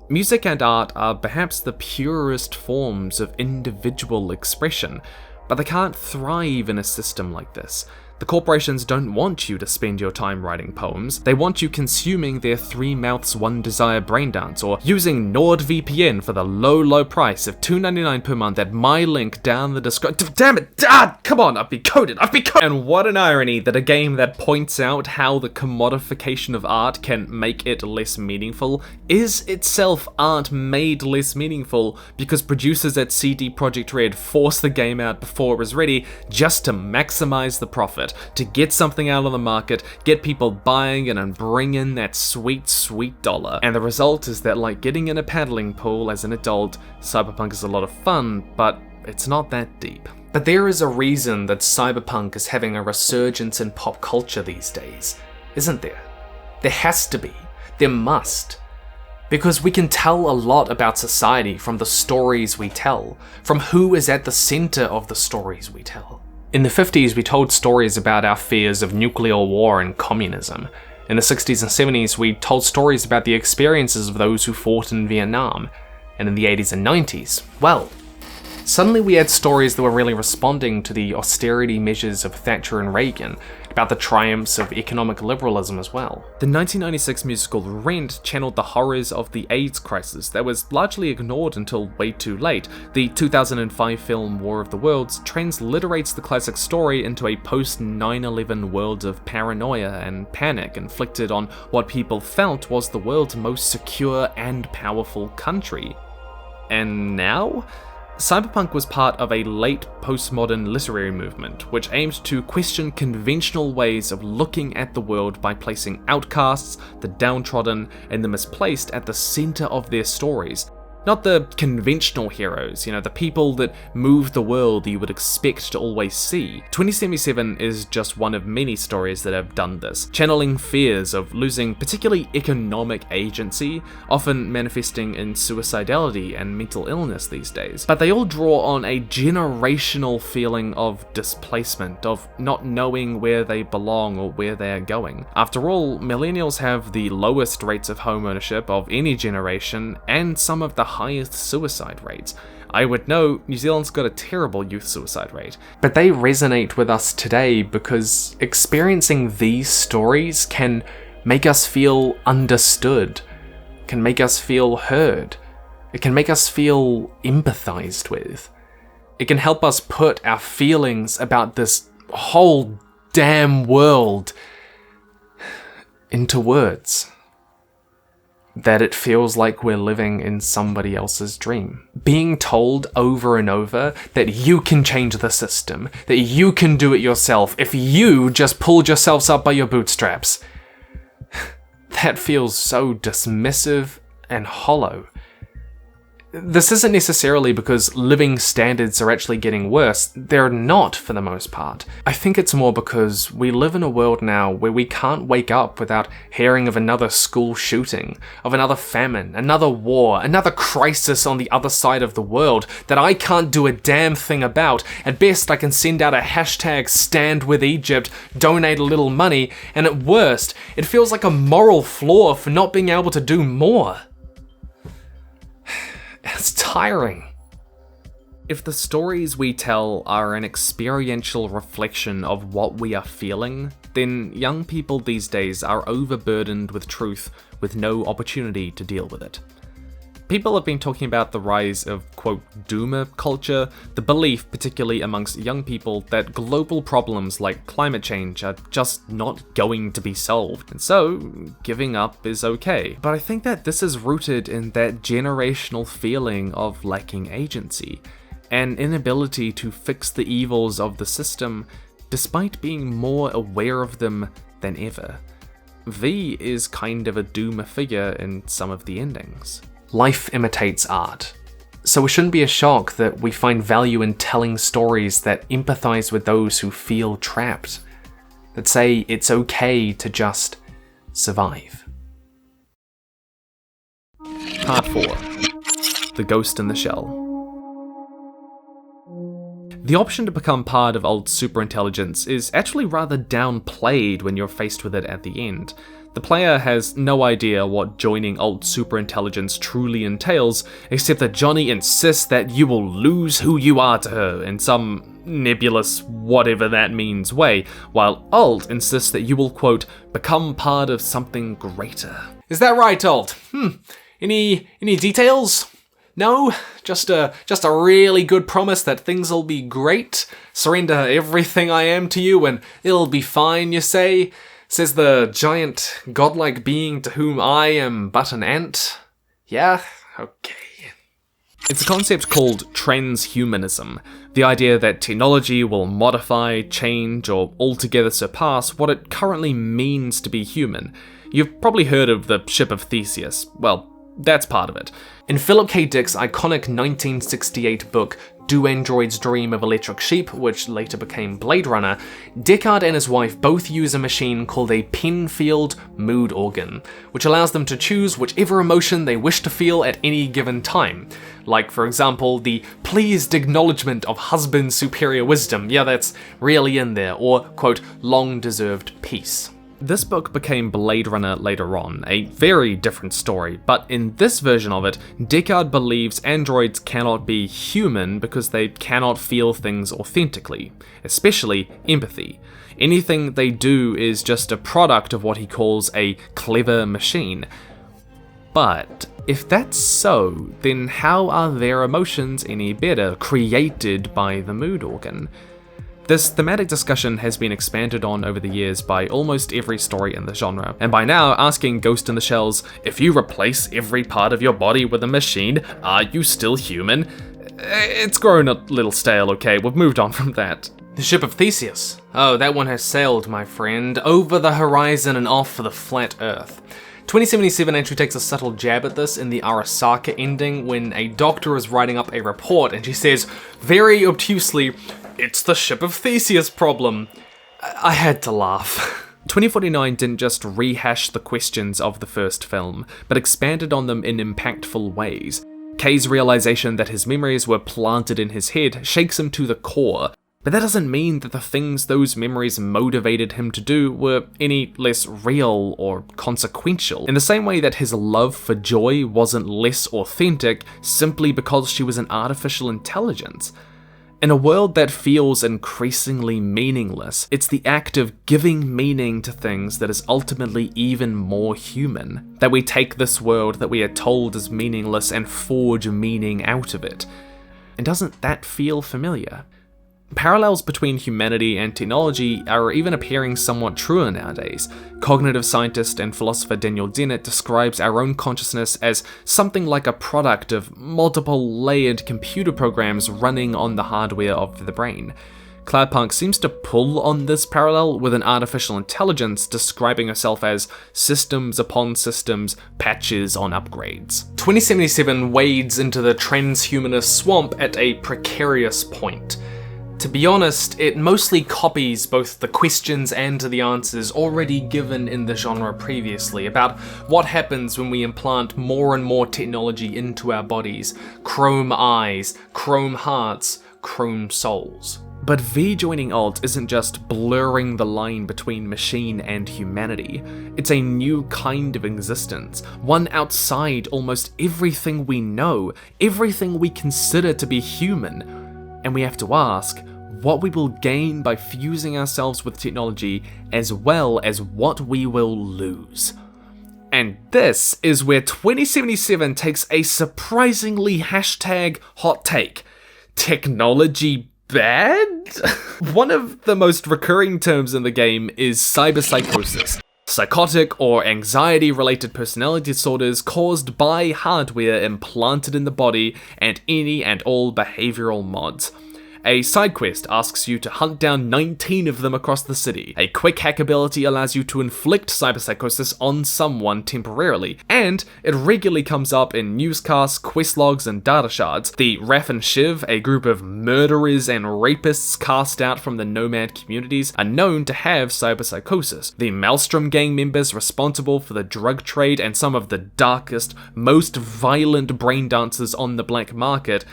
Music and art are perhaps the purest forms of individual expression, but they can't thrive in a system like this. The corporations don't want you to spend your time writing poems, they want you consuming their 3 mouths 1 desire brain dance, or using NordVPN for the low price of $2.99 per month at my link down the description. Damn it! Come on, I've been coded! And what an irony that a game that points out how the commodification of art can make it less meaningful is itself art made less meaningful because producers at CD Projekt Red forced the game out before it was ready just to maximize the profit. To get something out on the market, get people buying it and bring in that sweet, sweet dollar. And the result is that, like getting in a paddling pool as an adult, Cyberpunk is a lot of fun, but it's not that deep. But there is a reason that Cyberpunk is having a resurgence in pop culture these days, isn't there? There has to be. There must. Because we can tell a lot about society from the stories we tell, from who is at the center of the stories we tell. In the 50s, we told stories about our fears of nuclear war and communism. In the 60s and 70s, we told stories about the experiences of those who fought in Vietnam. And in the 80s and 90s, well, suddenly we had stories that were really responding to the austerity measures of Thatcher and Reagan, about the triumphs of economic liberalism as well. The 1996 musical Rent channeled the horrors of the AIDS crisis that was largely ignored until way too late. The 2005 film War of the Worlds transliterates the classic story into a post-9/11 world of paranoia and panic inflicted on what people felt was the world's most secure and powerful country. And now? Cyberpunk was part of a late postmodern literary movement, which aimed to question conventional ways of looking at the world by placing outcasts, the downtrodden, and the misplaced at the center of their stories. Not the conventional heroes, the people that move the world that you would expect to always see. 2077 is just one of many stories that have done this, channeling fears of losing particularly economic agency, often manifesting in suicidality and mental illness these days. But they all draw on a generational feeling of displacement, of not knowing where they belong or where they are going. After all, millennials have the lowest rates of home ownership of any generation, and some of the highest suicide rates. I would know New Zealand's got a terrible youth suicide rate. But they resonate with us today because experiencing these stories can make us feel understood, can make us feel heard, It can make us feel empathized with. It can help us put our feelings about this whole damn world into words. That it feels like we're living in somebody else's dream. Being told over and over that you can change the system, that you can do it yourself if you just pulled yourselves up by your bootstraps. That feels so dismissive and hollow. This isn't necessarily because living standards are actually getting worse. They're not, for the most part. I think it's more because we live in a world now where we can't wake up without hearing of another school shooting, of another famine, another war, another crisis on the other side of the world that I can't do a damn thing about. At best, I can send out a hashtag stand with Egypt, donate a little money, and at worst, it feels like a moral flaw for not being able to do more. It's tiring. If the stories we tell are an experiential reflection of what we are feeling, then young people these days are overburdened with truth with no opportunity to deal with it. People have been talking about the rise of, quote, doomer culture, the belief, particularly amongst young people, that global problems like climate change are just not going to be solved, and so giving up is okay. But I think that this is rooted in that generational feeling of lacking agency, an inability to fix the evils of the system, despite being more aware of them than ever. V is kind of a doomer figure in some of the endings. Life imitates art. So it shouldn't be a shock that we find value in telling stories that empathize with those who feel trapped, that say it's okay to just survive. Part 4. The Ghost in the Shell. The option to become part of old superintelligence is actually rather downplayed when you're faced with it at the end. The player has no idea what joining old superintelligence truly entails, except that Johnny insists that you will lose who you are to her in some nebulous whatever that means way, while Alt insists that you will, quote, become part of something greater. Is that right, Alt? Any details? No? Just a really good promise that things'll be great? Surrender everything I am to you and it'll be fine, you say? Says the giant, godlike being to whom I am but an ant? Yeah? Okay. It's a concept called transhumanism, the idea that technology will modify, change, or altogether surpass what it currently means to be human. You've probably heard of the Ship of Theseus. Well, that's part of it. In Philip K. Dick's iconic 1968 book, Do Androids Dream of Electric Sheep, which later became Blade Runner, Deckard and his wife both use a machine called a Penfield mood organ, which allows them to choose whichever emotion they wish to feel at any given time. Like, for example, the pleased acknowledgement of husband's superior wisdom, yeah, that's really in there, or, quote, long-deserved peace. This book became Blade Runner later on, a very different story, but in this version of it, Deckard believes androids cannot be human because they cannot feel things authentically, especially empathy. Anything they do is just a product of what he calls a clever machine. But if that's so, then how are their emotions any better, created by the mood organ? This thematic discussion has been expanded on over the years by almost every story in the genre, and by now asking Ghost in the Shells, if you replace every part of your body with a machine, are you still human? It's grown a little stale, okay, we've moved on from that. The Ship of Theseus. Oh, that one has sailed, my friend, over the horizon and off for the flat Earth. 2077 actually takes a subtle jab at this in the Arasaka ending when a doctor is writing up a report and she says, very obtusely, it's the Ship of Theseus problem. I had to laugh. 2049 didn't just rehash the questions of the first film, but expanded on them in impactful ways. Kay's realization that his memories were planted in his head shakes him to the core, but that doesn't mean that the things those memories motivated him to do were any less real or consequential, in the same way that his love for Joy wasn't less authentic simply because she was an artificial intelligence. In a world that feels increasingly meaningless, it's the act of giving meaning to things that is ultimately even more human. That we take this world that we are told is meaningless and forge meaning out of it. And doesn't that feel familiar? Parallels between humanity and technology are even appearing somewhat truer nowadays. Cognitive scientist and philosopher Daniel Dennett describes our own consciousness as something like a product of multiple layered computer programs running on the hardware of the brain. Cloudpunk seems to pull on this parallel with an artificial intelligence describing herself as systems upon systems, patches on upgrades. 2077 wades into the transhumanist swamp at a precarious point. To be honest, it mostly copies both the questions and the answers already given in the genre previously about what happens when we implant more and more technology into our bodies. Chrome eyes, chrome hearts, chrome souls. But V joining Alt isn't just blurring the line between machine and humanity. It's a new kind of existence, one outside almost everything we know, everything we consider to be human. And we have to ask, what we will gain by fusing ourselves with technology, as well as what we will lose. And this is where 2077 takes a surprisingly #hot take. Technology bad? One of the most recurring terms in the game is cyberpsychosis. Psychotic or anxiety-related personality disorders caused by hardware implanted in the body and any and all behavioral mods. A side quest asks you to hunt down 19 of them across the city. A quick hack ability allows you to inflict cyberpsychosis on someone temporarily, and it regularly comes up in newscasts, quest logs, and data shards. The Raph and Shiv, a group of murderers and rapists cast out from the nomad communities, are known to have cyberpsychosis. The Maelstrom gang members responsible for the drug trade and some of the darkest, most violent brain dancers on the black market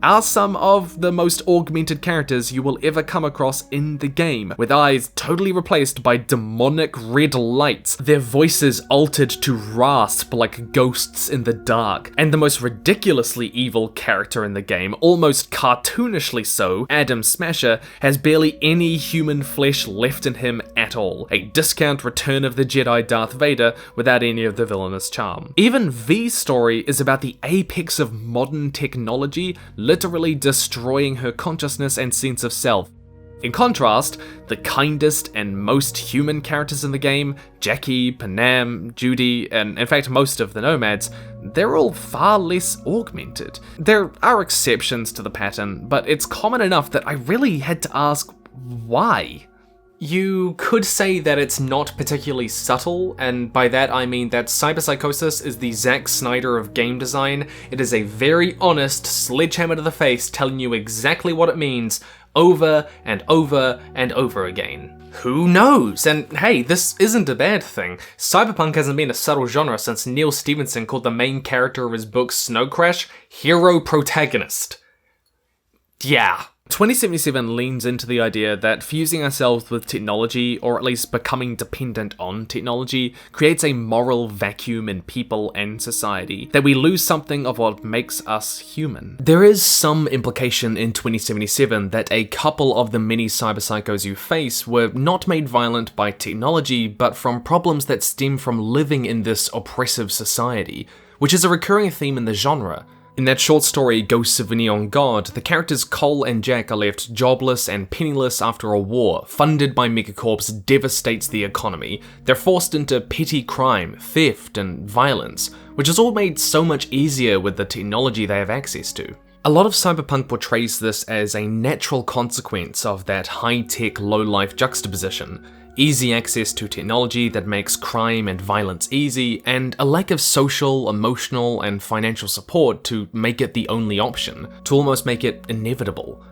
are some of the most augmented characters you will ever come across in the game, with eyes totally replaced by demonic red lights, their voices altered to rasp like ghosts in the dark, and the most ridiculously evil character in the game, almost cartoonishly so, Adam Smasher, has barely any human flesh left in him at all, a discount Return of the Jedi Darth Vader without any of the villainous charm. Even V's story is about the apex of modern technology, literally destroying her consciousness and sense of self. In contrast, the kindest and most human characters in the game, Jackie, Panam, Judy, and in fact most of the nomads, they're all far less augmented. There are exceptions to the pattern, but it's common enough that I really had to ask, why? You could say that it's not particularly subtle, and by that I mean that cyberpsychosis is the Zack Snyder of game design. It is a very honest sledgehammer to the face telling you exactly what it means over and over and over again. Who knows? And hey, this isn't a bad thing. Cyberpunk hasn't been a subtle genre since Neal Stephenson called the main character of his book Snow Crash hero protagonist. Yeah. 2077 leans into the idea that fusing ourselves with technology, or at least becoming dependent on technology, creates a moral vacuum in people and society, that we lose something of what makes us human. There is some implication in 2077 that a couple of the many cyberpsychos you face were not made violent by technology, but from problems that stem from living in this oppressive society, which is a recurring theme in the genre. In that short story, Ghosts of a Neon God, the characters Cole and Jack are left jobless and penniless after a war funded by megacorps devastates the economy. They're forced into petty crime, theft, and violence, which is all made so much easier with the technology they have access to. A lot of Cyberpunk portrays this as a natural consequence of that high-tech, low-life juxtaposition. Easy access to technology that makes crime and violence easy, and a lack of social, emotional, and financial support to make it the only option, to almost make it inevitable.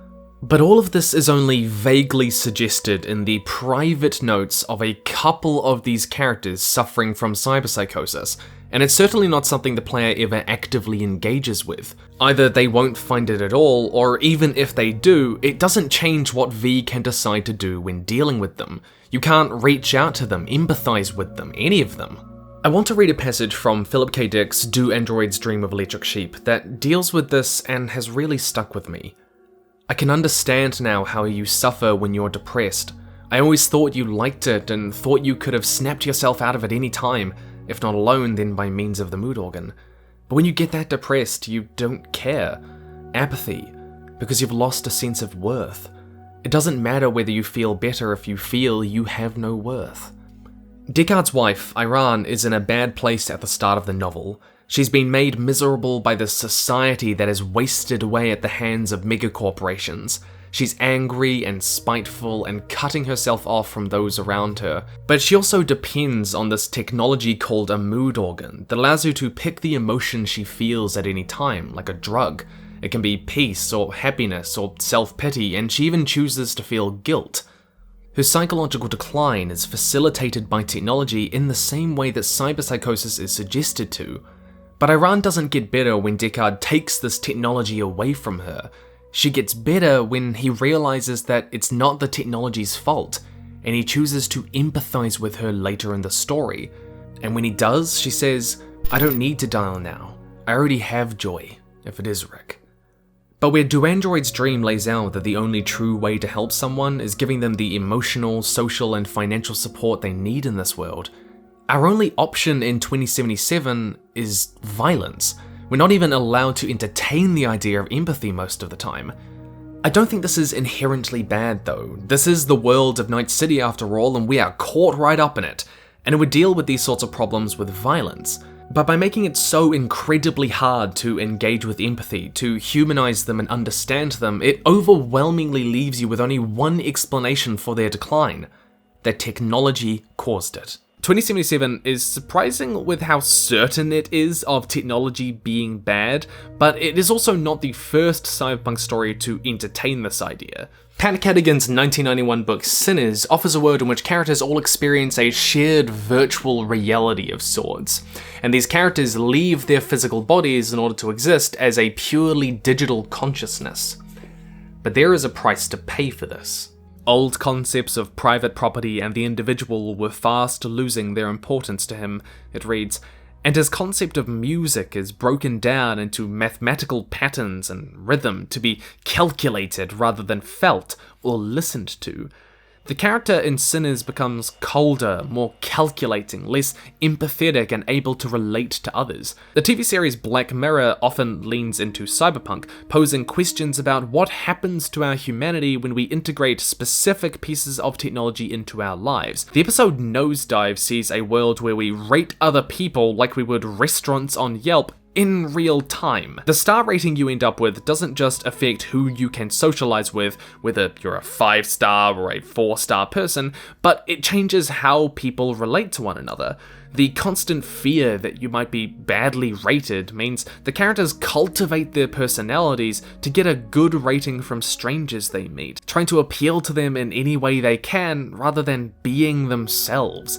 But all of this is only vaguely suggested in the private notes of a couple of these characters suffering from cyberpsychosis, and it's certainly not something the player ever actively engages with. Either they won't find it at all, or even if they do, it doesn't change what V can decide to do when dealing with them. You can't reach out to them, empathize with them, any of them. I want to read a passage from Philip K. Dick's Do Androids Dream of Electric Sheep that deals with this and has really stuck with me. I can understand now how you suffer when you're depressed. I always thought you liked it and thought you could have snapped yourself out of it any time, if not alone then by means of the mood organ. But when you get that depressed, you don't care. Apathy, because you've lost a sense of worth. It doesn't matter whether you feel better if you feel you have no worth. Deckard's wife, Iran, is in a bad place at the start of the novel. She's been made miserable by the society that is wasted away at the hands of megacorporations. She's angry and spiteful and cutting herself off from those around her. But she also depends on this technology called a mood organ that allows her to pick the emotion she feels at any time, like a drug. It can be peace or happiness or self-pity, and she even chooses to feel guilt. Her psychological decline is facilitated by technology in the same way that cyberpsychosis is suggested to. But Iran doesn't get better when Deckard takes this technology away from her. She gets better when he realizes that it's not the technology's fault, and he chooses to empathize with her later in the story. And when he does, she says, "I don't need to dial now. I already have joy, if it is Rick." But where Do Android's dream lays out that the only true way to help someone is giving them the emotional, social, and financial support they need in this world, our only option in 2077 is violence. We're not even allowed to entertain the idea of empathy most of the time. I don't think this is inherently bad though. This is the world of Night City after all, and we are caught right up in it. And it would deal with these sorts of problems with violence. But by making it so incredibly hard to engage with empathy, to humanize them and understand them, it overwhelmingly leaves you with only one explanation for their decline: that technology caused it. 2077 is surprising with how certain it is of technology being bad, but it is also not the first cyberpunk story to entertain this idea. Pat Cadigan's 1991 book Sinners offers a world in which characters all experience a shared virtual reality of sorts, and these characters leave their physical bodies in order to exist as a purely digital consciousness. But there is a price to pay for this. Old concepts of private property and the individual were fast losing their importance to him, it reads, and his concept of music is broken down into mathematical patterns and rhythm to be calculated rather than felt or listened to. The character in Sinners becomes colder, more calculating, less empathetic and able to relate to others. The TV series Black Mirror often leans into cyberpunk, posing questions about what happens to our humanity when we integrate specific pieces of technology into our lives. The episode Nosedive sees a world where we rate other people like we would restaurants on Yelp in real time. The star rating you end up with doesn't just affect who you can socialize with, whether you're a 5-star or a 4-star person, but it changes how people relate to one another. The constant fear that you might be badly rated means the characters cultivate their personalities to get a good rating from strangers they meet, trying to appeal to them in any way they can rather than being themselves.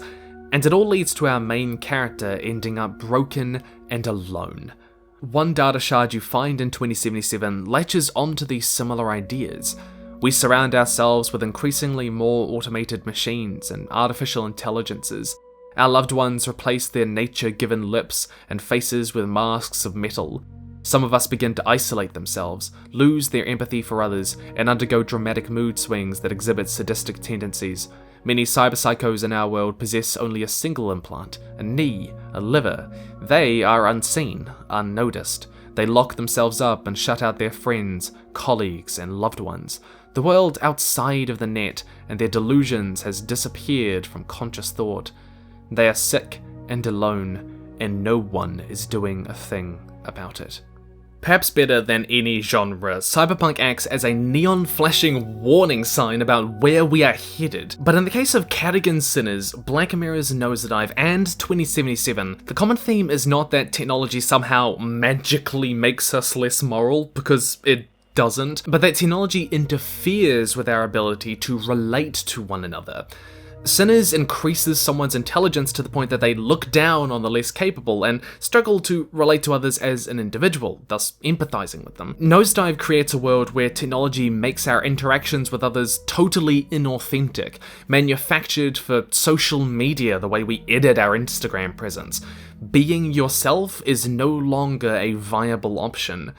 And it all leads to our main character ending up broken and alone. One data shard you find in 2077 latches onto these similar ideas. We surround ourselves with increasingly more automated machines and artificial intelligences. Our loved ones replace their nature-given lips and faces with masks of metal. Some of us begin to isolate themselves, lose their empathy for others, and undergo dramatic mood swings that exhibit sadistic tendencies. Many cyberpsychos in our world possess only a single implant, a knee, a liver. They are unseen, unnoticed. They lock themselves up and shut out their friends, colleagues, and loved ones. The world outside of the net and their delusions has disappeared from conscious thought. They are sick and alone, and no one is doing a thing about it. Perhaps better than any genre, cyberpunk acts as a neon-flashing warning sign about where we are headed. But in the case of Cadigan's Sinners, Black Mirror's Nosedive, and 2077, the common theme is not that technology somehow magically makes us less moral, because it doesn't, but that technology interferes with our ability to relate to one another. Sinners increases someone's intelligence to the point that they look down on the less capable and struggle to relate to others as an individual, thus empathizing with them. Nosedive creates a world where technology makes our interactions with others totally inauthentic, manufactured for social media the way we edit our Instagram presence. Being yourself is no longer a viable option.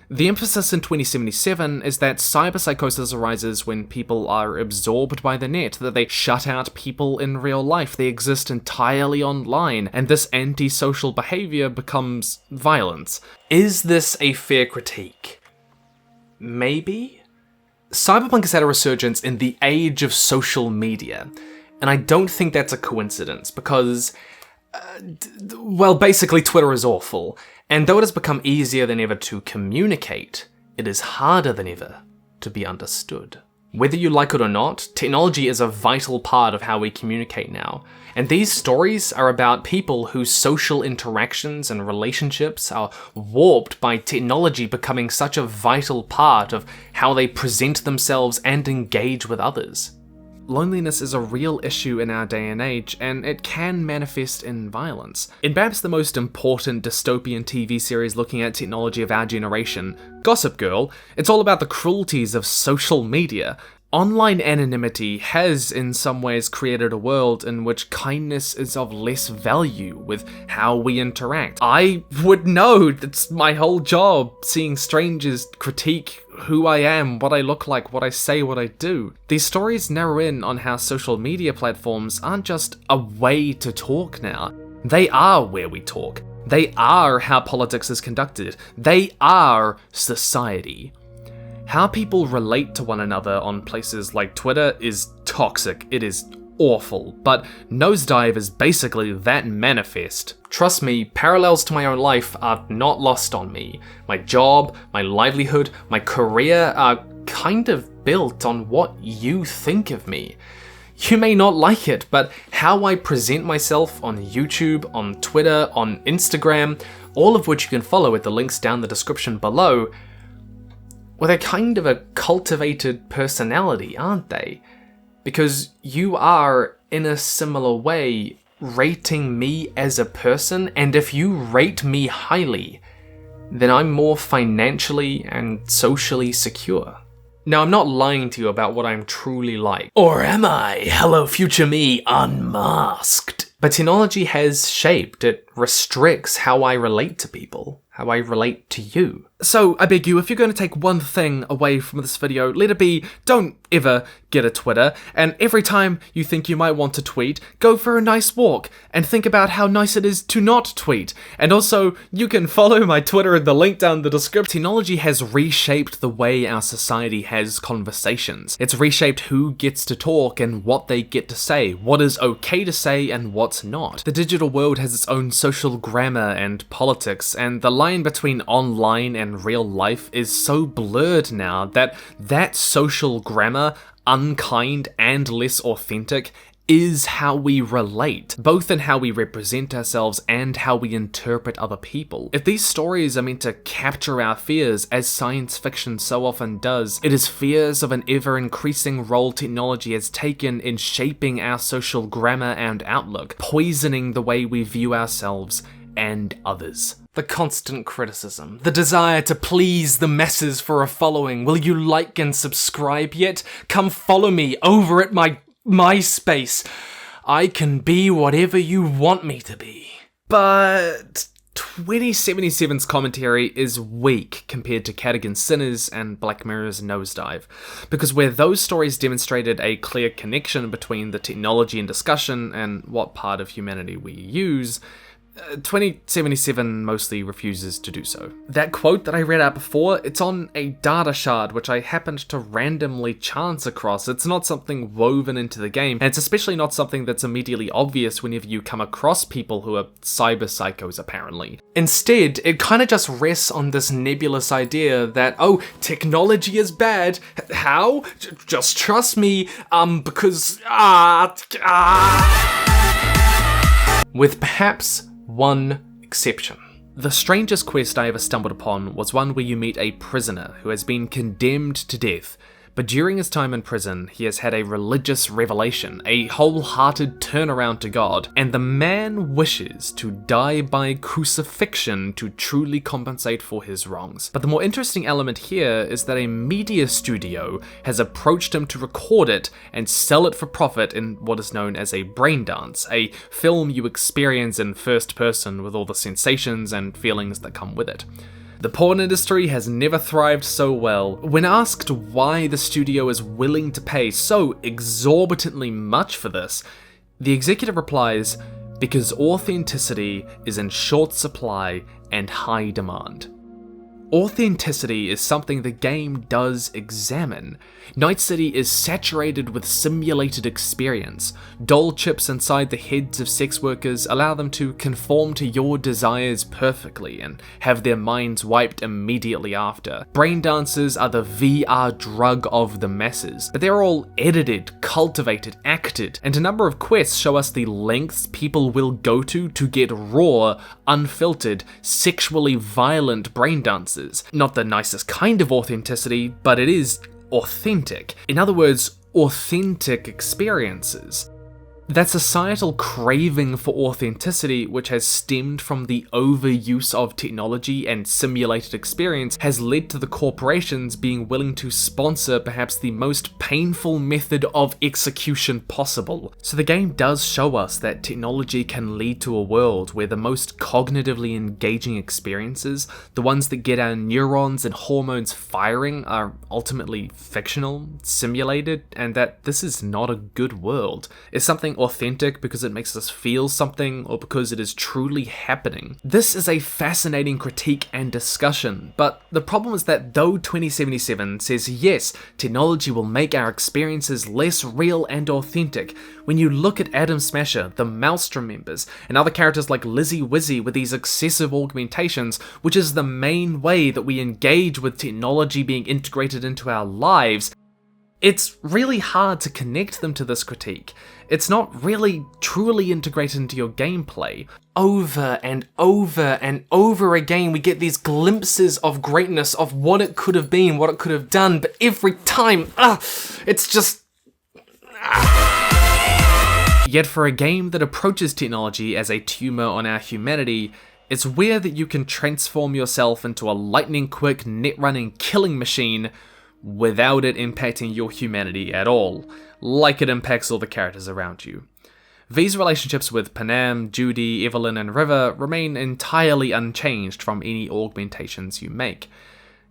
The emphasis in 2077 is that cyberpsychosis arises when people are absorbed by the net, that they shut out people in real life, they exist entirely online, and this antisocial behavior becomes violence. Is this a fair critique? Maybe? Cyberpunk has had a resurgence in the age of social media, and I don't think that's a coincidence, because, well, basically Twitter is awful. And though it has become easier than ever to communicate, it is harder than ever to be understood. Whether you like it or not, technology is a vital part of how we communicate now. And these stories are about people whose social interactions and relationships are warped by technology becoming such a vital part of how they present themselves and engage with others. Loneliness is a real issue in our day and age, and it can manifest in violence. In perhaps the most important dystopian TV series looking at technology of our generation, Gossip Girl, it's all about the cruelties of social media. Online anonymity has, in some ways, created a world in which kindness is of less value with how we interact. I would know, that's my whole job, seeing strangers critique who I am, what I look like, what I say, what I do. These stories narrow in on how social media platforms aren't just a way to talk now. They are where we talk. They are how politics is conducted. They are society. How people relate to one another on places like Twitter is toxic, it is awful, but Nosedive is basically that manifest. Trust me, parallels to my own life are not lost on me. My job, my livelihood, my career are kind of built on what you think of me. You may not like it, but how I present myself on YouTube, on Twitter, on Instagram, all of which you can follow at the links down the description below, well, they're kind of a cultivated personality, aren't they? Because you are, in a similar way, rating me as a person, and if you rate me highly, then I'm more financially and socially secure. Now, I'm not lying to you about what I'm truly like. Or am I? Hello, future me, unmasked. But technology has shaped, it restricts how I relate to people, how I relate to you. So, I beg you, if you're going to take one thing away from this video, let it be, don't ever get a Twitter, and every time you think you might want to tweet, go for a nice walk, and think about how nice it is to not tweet. And also, you can follow my Twitter in the link down the description. Technology has reshaped the way our society has conversations. It's reshaped who gets to talk and what they get to say, what is okay to say and what's not. The digital world has its own social grammar and politics, and the line between online and real life is so blurred now that social grammar, unkind and less authentic, is how we relate, both in how we represent ourselves and how we interpret other people. If these stories are meant to capture our fears, as science fiction so often does, it is fears of an ever-increasing role technology has taken in shaping our social grammar and outlook, poisoning the way we view ourselves and others. The constant criticism, the desire to please the masses for a following. Will you like and subscribe yet? Come follow me over at my MySpace. I can be whatever you want me to be. But 2077's commentary is weak compared to Cadigan's Sinners and Black Mirror's Nosedive, because where those stories demonstrated a clear connection between the technology in discussion and what part of humanity we use, 2077 mostly refuses to do so. That quote that I read out before, it's on a data shard which I happened to randomly chance across. It's not something woven into the game, and it's especially not something that's immediately obvious whenever you come across people who are cyber psychos, apparently. Instead, it kind of just rests on this nebulous idea that, oh, technology is bad. How? Just trust me, because, with perhaps one exception. The strangest quest I ever stumbled upon was one where you meet a prisoner who has been condemned to death, but during his time in prison, he has had a religious revelation, a wholehearted turnaround to God, and the man wishes to die by crucifixion to truly compensate for his wrongs. But the more interesting element here is that a media studio has approached him to record it and sell it for profit in what is known as a brain dance, a film you experience in first person with all the sensations and feelings that come with it. The porn industry has never thrived so well. When asked why the studio is willing to pay so exorbitantly much for this, the executive replies, because authenticity is in short supply and high demand. Authenticity is something the game does examine. Night City is saturated with simulated experience. Doll chips inside the heads of sex workers allow them to conform to your desires perfectly and have their minds wiped immediately after. Brain dancers are the VR drug of the masses, but they're all edited, cultivated, acted, and a number of quests show us the lengths people will go to get raw, unfiltered, sexually violent brain dances. Not the nicest kind of authenticity, but it is authentic. In other words, authentic experiences. That societal craving for authenticity, which has stemmed from the overuse of technology and simulated experience, has led to the corporations being willing to sponsor perhaps the most painful method of execution possible. So the game does show us that technology can lead to a world where the most cognitively engaging experiences, the ones that get our neurons and hormones firing, are ultimately fictional, simulated, and that this is not a good world. It's something authentic because it makes us feel something or because it is truly happening. This is a fascinating critique and discussion, but the problem is that though 2077 says yes, technology will make our experiences less real and authentic, when you look at Adam Smasher, the Maelstrom members, and other characters like Lizzie Wizzy with these excessive augmentations, which is the main way that we engage with technology being integrated into our lives, it's really hard to connect them to this critique. It's not really truly integrated into your gameplay. Over and over and over again, we get these glimpses of greatness, of what it could have been, what it could have done, but every time, it's just... Yet for a game that approaches technology as a tumor on our humanity, it's weird that you can transform yourself into a lightning-quick, net-running killing machine without it impacting your humanity at all, like it impacts all the characters around you. V's relationships with Panam, Judy, Evelyn, and River remain entirely unchanged from any augmentations you make.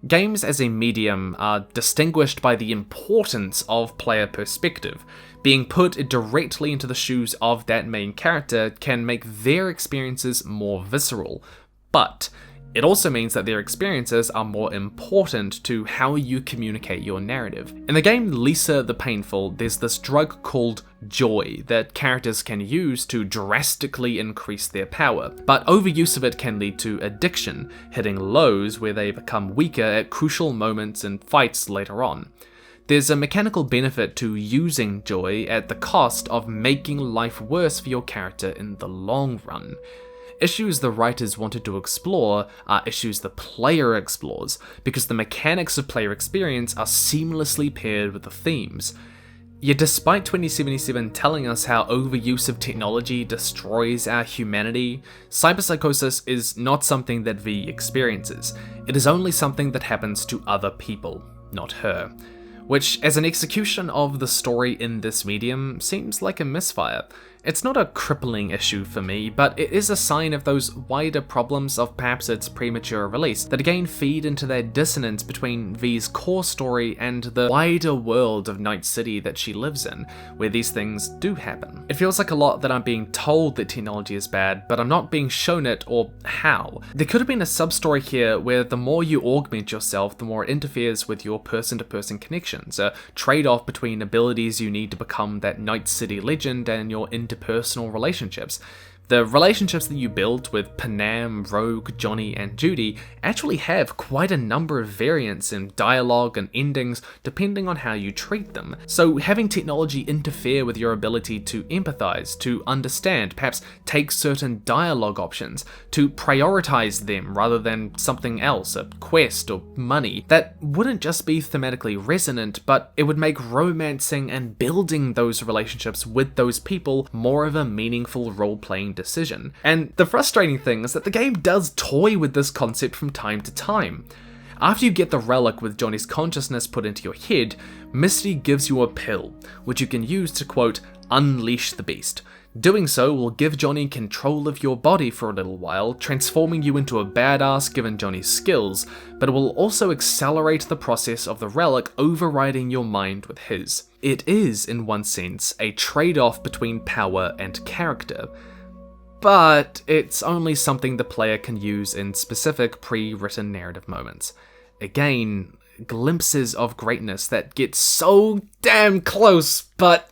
Games as a medium are distinguished by the importance of player perspective. Being put directly into the shoes of that main character can make their experiences more visceral, but it also means that their experiences are more important to how you communicate your narrative. In the game Lisa the Painful, there's this drug called joy that characters can use to drastically increase their power, but overuse of it can lead to addiction, hitting lows where they become weaker at crucial moments in fights later on. There's a mechanical benefit to using joy at the cost of making life worse for your character in the long run. Issues the writers wanted to explore are issues the player explores, because the mechanics of player experience are seamlessly paired with the themes. Yet despite 2077 telling us how overuse of technology destroys our humanity, cyberpsychosis is not something that V experiences. It is only something that happens to other people, not her. Which, as an execution of the story in this medium, seems like a misfire. It's not a crippling issue for me, but it is a sign of those wider problems of perhaps its premature release, that again feed into that dissonance between V's core story and the wider world of Night City that she lives in, where these things do happen. It feels like a lot that I'm being told that technology is bad, but I'm not being shown it or how. There could have been a sub-story here where the more you augment yourself, the more it interferes with your person-to-person connections, a trade-off between abilities you need to become that Night City legend and your interpersonal relationships. The relationships that you build with Panam, Rogue, Johnny, and Judy actually have quite a number of variants in dialogue and endings depending on how you treat them. So having technology interfere with your ability to empathize, to understand, perhaps take certain dialogue options, to prioritize them rather than something else, a quest or money, that wouldn't just be thematically resonant, but it would make romancing and building those relationships with those people more of a meaningful role-playing decision. And the frustrating thing is that the game does toy with this concept from time to time. After you get the relic with Johnny's consciousness put into your head, Misty gives you a pill, which you can use to, quote, unleash the beast. Doing so will give Johnny control of your body for a little while, transforming you into a badass given Johnny's skills, but it will also accelerate the process of the relic overriding your mind with his. It is, in one sense, a trade-off between power and character, but it's only something the player can use in specific pre-written narrative moments. Again, glimpses of greatness that get so damn close, but...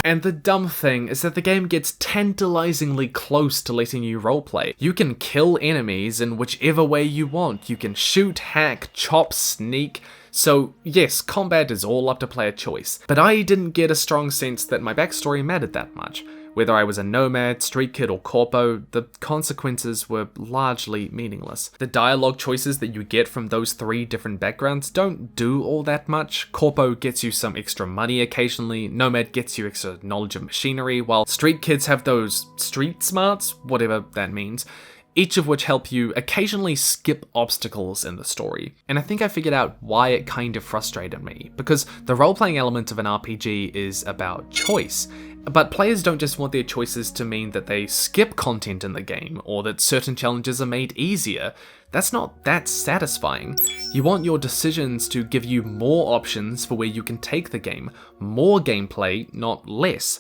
And the dumb thing is that the game gets tantalizingly close to letting you roleplay. You can kill enemies in whichever way you want. You can shoot, hack, chop, sneak. So yes, combat is all up to player choice. But I didn't get a strong sense that my backstory mattered that much. Whether I was a nomad, street kid, or corpo, the consequences were largely meaningless. The dialogue choices that you get from those 3 different backgrounds don't do all that much. Corpo gets you some extra money occasionally, nomad gets you extra knowledge of machinery, while street kids have those street smarts, whatever that means, each of which help you occasionally skip obstacles in the story. And I think I figured out why it kind of frustrated me, because the role-playing element of an RPG is about choice. But players don't just want their choices to mean that they skip content in the game, or that certain challenges are made easier. That's not that satisfying. You want your decisions to give you more options for where you can take the game, more gameplay, not less.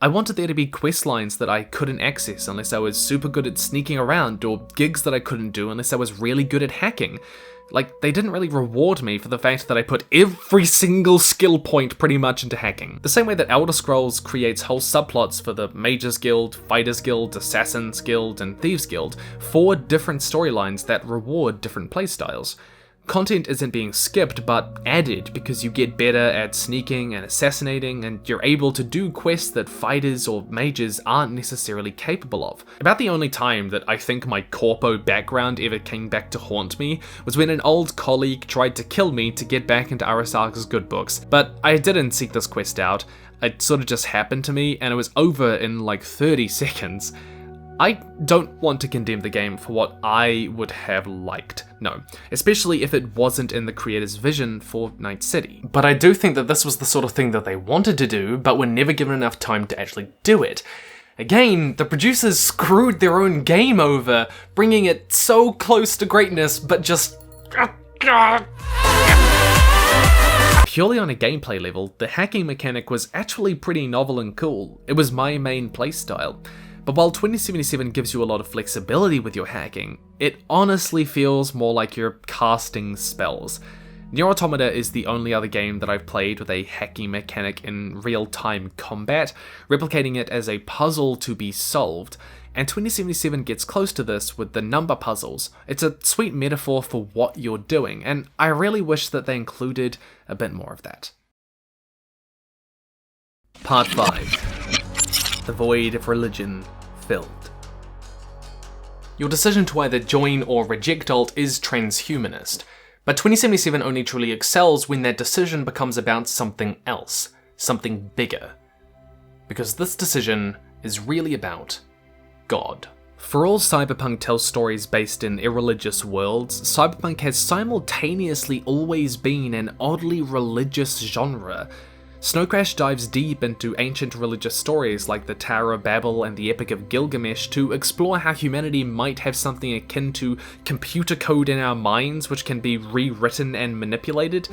I wanted there to be quest lines that I couldn't access unless I was super good at sneaking around, or gigs that I couldn't do unless I was really good at hacking. Like, they didn't really reward me for the fact that I put every single skill point pretty much into hacking. The same way that Elder Scrolls creates whole subplots for the Mages Guild, Fighters Guild, Assassins Guild, and Thieves Guild, 4 different storylines that reward different playstyles. Content isn't being skipped, but added because you get better at sneaking and assassinating, and you're able to do quests that fighters or mages aren't necessarily capable of. About the only time that I think my corpo background ever came back to haunt me was when an old colleague tried to kill me to get back into Arasaka's good books, but I didn't seek this quest out. It sort of just happened to me, and it was over in like 30 seconds. I don't want to condemn the game for what I would have liked, no, especially if it wasn't in the creator's vision for Night City. But I do think that this was the sort of thing that they wanted to do, but were never given enough time to actually do it. Again, the producers screwed their own game over, bringing it so close to greatness, but just... Purely on a gameplay level, the hacking mechanic was actually pretty novel and cool. It was my main playstyle. But while 2077 gives you a lot of flexibility with your hacking, it honestly feels more like you're casting spells. Nier Automata is the only other game that I've played with a hacking mechanic in real-time combat, replicating it as a puzzle to be solved, and 2077 gets close to this with the number puzzles. It's a sweet metaphor for what you're doing, and I really wish that they included a bit more of that. Part 5. The void of religion filled. Your decision to either join or reject alt is transhumanist, but 2077 only truly excels when that decision becomes about something else, something bigger. Because this decision is really about God. For all Cyberpunk tells stories based in irreligious worlds, Cyberpunk has simultaneously always been an oddly religious genre. Snow Crash dives deep into ancient religious stories like the Tower of Babel and the Epic of Gilgamesh to explore how humanity might have something akin to computer code in our minds which can be rewritten and manipulated.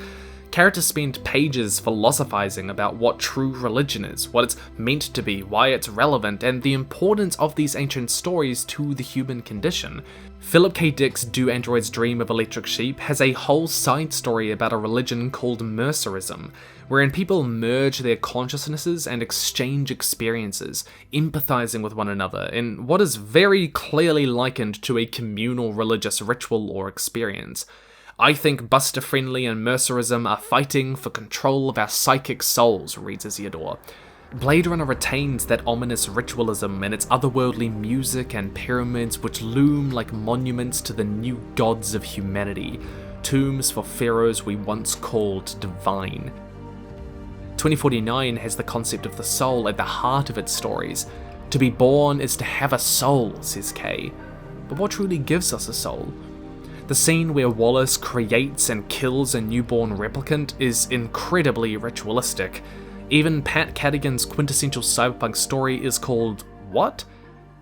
Characters spend pages philosophizing about what true religion is, what it's meant to be, why it's relevant, and the importance of these ancient stories to the human condition. Philip K. Dick's Do Androids Dream of Electric Sheep has a whole side story about a religion called Mercerism, wherein people merge their consciousnesses and exchange experiences, empathizing with one another in what is very clearly likened to a communal religious ritual or experience. I think Buster Friendly and Mercerism are fighting for control of our psychic souls, reads Isidore. Blade Runner retains that ominous ritualism in its otherworldly music and pyramids which loom like monuments to the new gods of humanity, tombs for pharaohs we once called divine. 2049 has the concept of the soul at the heart of its stories. To be born is to have a soul, says Kay. But what truly gives us a soul? The scene where Wallace creates and kills a newborn replicant is incredibly ritualistic. Even Pat Cadigan's quintessential cyberpunk story is called, what?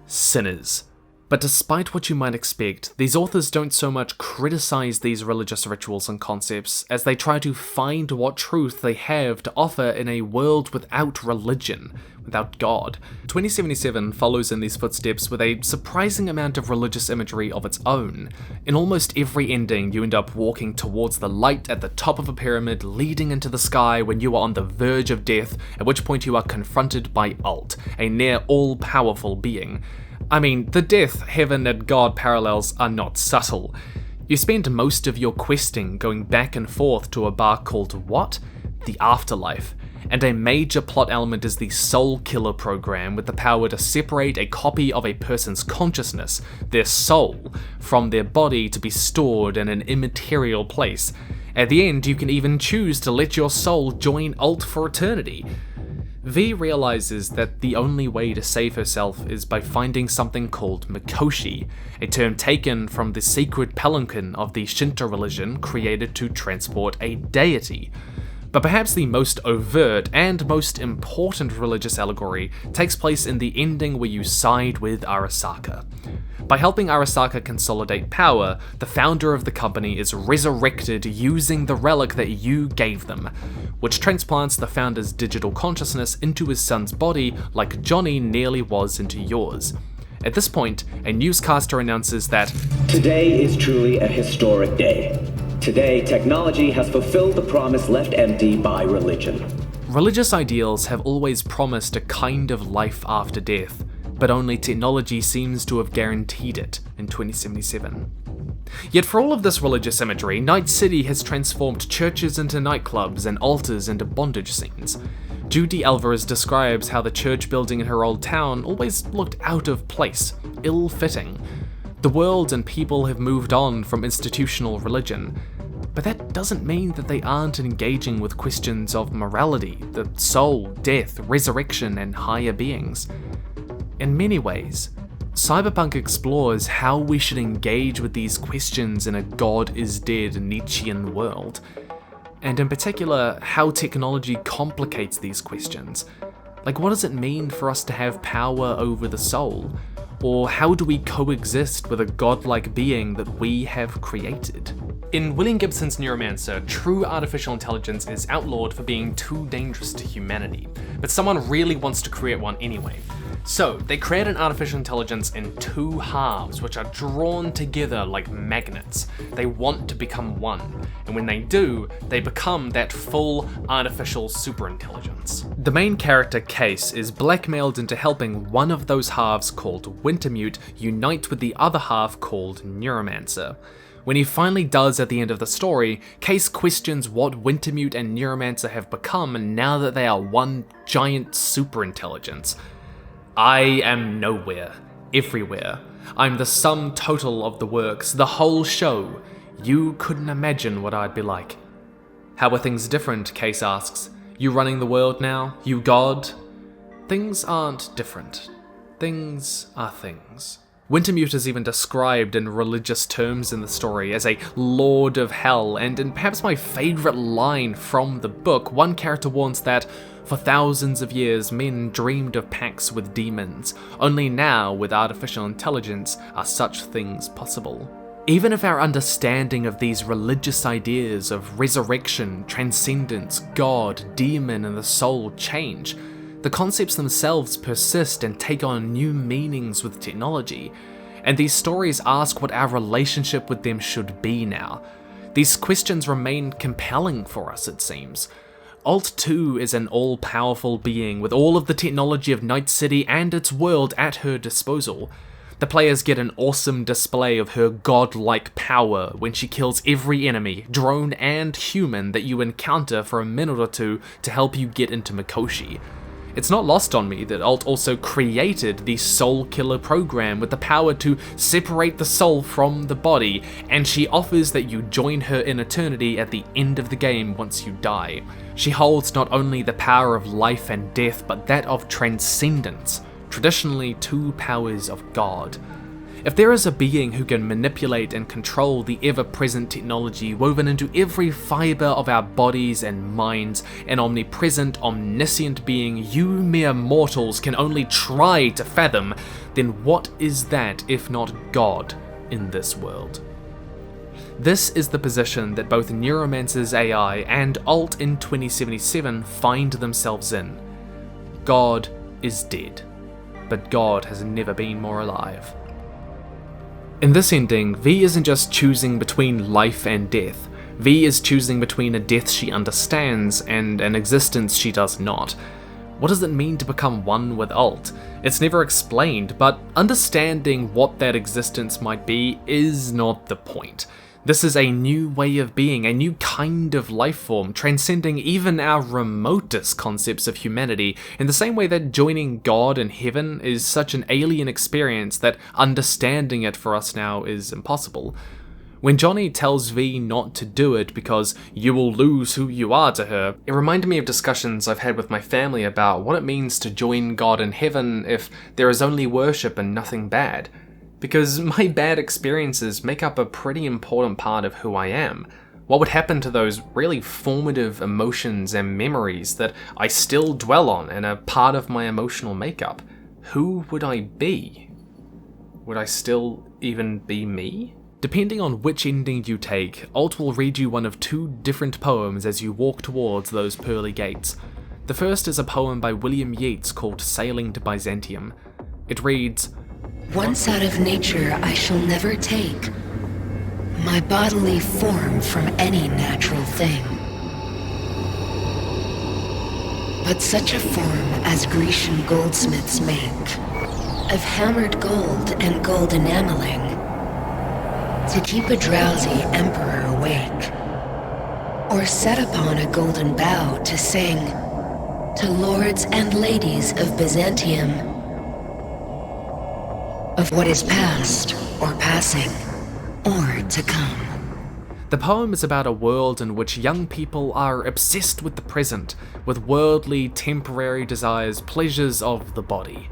Sinners. But despite what you might expect, these authors don't so much criticize these religious rituals and concepts as they try to find what truth they have to offer in a world without religion, without God. 2077 follows in these footsteps with a surprising amount of religious imagery of its own. In almost every ending, you end up walking towards the light at the top of a pyramid leading into the sky when you are on the verge of death, at which point you are confronted by Alt, a near all-powerful being. I mean, the death, heaven, and God parallels are not subtle. You spend most of your questing going back and forth to a bar called what? The Afterlife. And a major plot element is the Soul Killer program with the power to separate a copy of a person's consciousness, their soul, from their body to be stored in an immaterial place. At the end, you can even choose to let your soul join Alt for eternity. V realizes that the only way to save herself is by finding something called Mikoshi, a term taken from the secret palanquin of the Shinto religion created to transport a deity. But perhaps the most overt and most important religious allegory takes place in the ending where you side with Arasaka. By helping Arasaka consolidate power, the founder of the company is resurrected using the relic that you gave them, which transplants the founder's digital consciousness into his son's body like Johnny nearly was into yours. At this point, a newscaster announces that today is truly a historic day. Today, technology has fulfilled the promise left empty by religion. Religious ideals have always promised a kind of life after death, but only technology seems to have guaranteed it in 2077. Yet for all of this religious imagery, Night City has transformed churches into nightclubs and altars into bondage scenes. Judy Alvarez describes how the church building in her old town always looked out of place, ill-fitting. The world and people have moved on from institutional religion, but that doesn't mean that they aren't engaging with questions of morality, the soul, death, resurrection, and higher beings. In many ways, Cyberpunk explores how we should engage with these questions in a God is dead Nietzschean world, and in particular, how technology complicates these questions. Like, what does it mean for us to have power over the soul? Or how do we coexist with a godlike being that we have created? In William Gibson's Neuromancer, true artificial intelligence is outlawed for being too dangerous to humanity, but someone really wants to create one anyway. So, they create an artificial intelligence in two halves, which are drawn together like magnets. They want to become one, and when they do, they become that full artificial superintelligence. The main character, Case, is blackmailed into helping one of those halves, called Wintermute, unite with the other half, called Neuromancer. When he finally does at the end of the story, Case questions what Wintermute and Neuromancer have become now that they are one giant superintelligence. I am nowhere, everywhere. I'm the sum total of the works, the whole show. You couldn't imagine what I'd be like. How are things different, Case asks. You running the world now? You God? Things aren't different. Things are things. Wintermute is even described in religious terms in the story as a lord of hell, and in perhaps my favourite line from the book, one character warns that for thousands of years men dreamed of pacts with demons. Only now, with artificial intelligence, are such things possible. Even if our understanding of these religious ideas of resurrection, transcendence, God, demon, and the soul change, the concepts themselves persist and take on new meanings with technology, and these stories ask what our relationship with them should be now. These questions remain compelling for us, it seems. Alt 2 is an all-powerful being with all of the technology of Night City and its world at her disposal. The players get an awesome display of her godlike power when she kills every enemy, drone and human, that you encounter for a minute or two to help you get into Mikoshi. It's not lost on me that Alt also created the Soul Killer program with the power to separate the soul from the body, and she offers that you join her in eternity at the end of the game once you die. She holds not only the power of life and death, but that of transcendence, traditionally two powers of God. If there is a being who can manipulate and control the ever-present technology woven into every fibre of our bodies and minds, an omnipresent, omniscient being you mere mortals can only try to fathom, then what is that if not God in this world? This is the position that both Neuromancer's AI and Alt in 2077 find themselves in. God is dead, but God has never been more alive. In this ending, V isn't just choosing between life and death. V is choosing between a death she understands and an existence she does not. What does it mean to become one with Alt? It's never explained, but understanding what that existence might be is not the point. This is a new way of being, a new kind of life form, transcending even our remotest concepts of humanity, in the same way that joining God in heaven is such an alien experience that understanding it for us now is impossible. When Johnny tells V not to do it because you will lose who you are to her, it reminded me of discussions I've had with my family about what it means to join God in heaven if there is only worship and nothing bad. Because my bad experiences make up a pretty important part of who I am. What would happen to those really formative emotions and memories that I still dwell on and are part of my emotional makeup? Who would I be? Would I still even be me? Depending on which ending you take, Alt will read you one of two different poems as you walk towards those pearly gates. The first is a poem by William Yeats called Sailing to Byzantium. It reads, "Once out of nature I shall never take my bodily form from any natural thing, but such a form as Grecian goldsmiths make, of hammered gold and gold enameling, to keep a drowsy emperor awake, or set upon a golden bough to sing to lords and ladies of Byzantium of what is past, or passing, or to come." The poem is about a world in which young people are obsessed with the present, with worldly, temporary desires, pleasures of the body,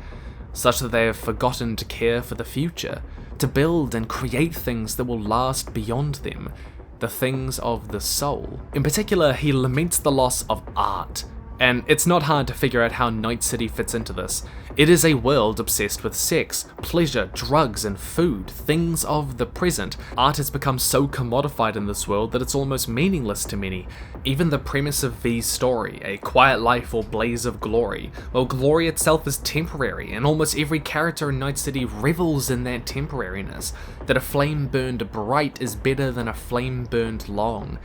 such that they have forgotten to care for the future, to build and create things that will last beyond them, the things of the soul. In particular, he laments the loss of art. And it's not hard to figure out how Night City fits into this. It is a world obsessed with sex, pleasure, drugs, and food, things of the present. Art has become so commodified in this world that it's almost meaningless to many. Even the premise of V's story, a quiet life or blaze of glory, well, glory itself is temporary, and almost every character in Night City revels in that temporariness. That a flame burned bright is better than a flame burned long.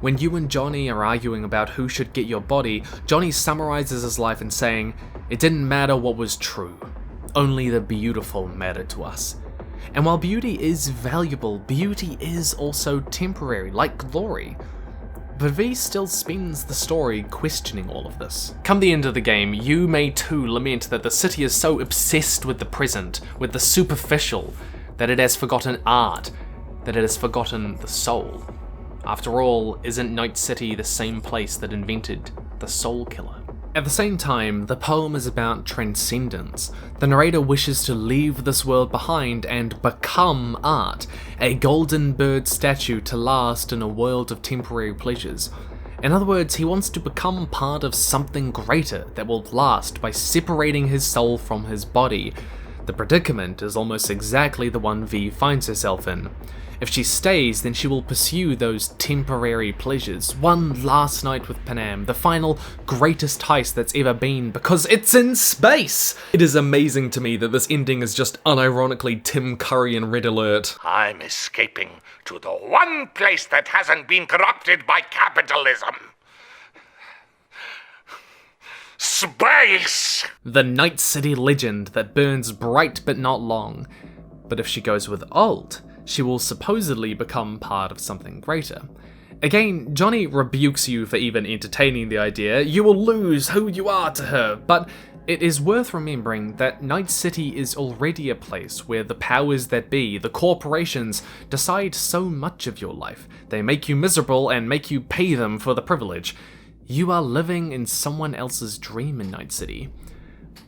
When you and Johnny are arguing about who should get your body, Johnny summarizes his life in saying, "It didn't matter what was true, only the beautiful mattered to us." And while beauty is valuable, beauty is also temporary, like glory. But V still spends the story questioning all of this. Come the end of the game, you may too lament that the city is so obsessed with the present, with the superficial, that it has forgotten art, that it has forgotten the soul. After all, isn't Night City the same place that invented the Soul Killer? At the same time, the poem is about transcendence. The narrator wishes to leave this world behind and become art, a golden bird statue to last in a world of temporary pleasures. In other words, he wants to become part of something greater that will last by separating his soul from his body. The predicament is almost exactly the one V finds herself in. If she stays, then she will pursue those temporary pleasures. One last night with Panam, the final greatest heist that's ever been, because it's in space! It is amazing to me that this ending is just unironically Tim Curry in Red Alert. I'm escaping to the one place that hasn't been corrupted by capitalism. Space! The Night City legend that burns bright but not long. But if she goes with Alt, she will supposedly become part of something greater. Again, Johnny rebukes you for even entertaining the idea. You will lose who you are to her, but it is worth remembering that Night City is already a place where the powers that be, the corporations, decide so much of your life. They make you miserable and make you pay them for the privilege. You are living in someone else's dream in Night City.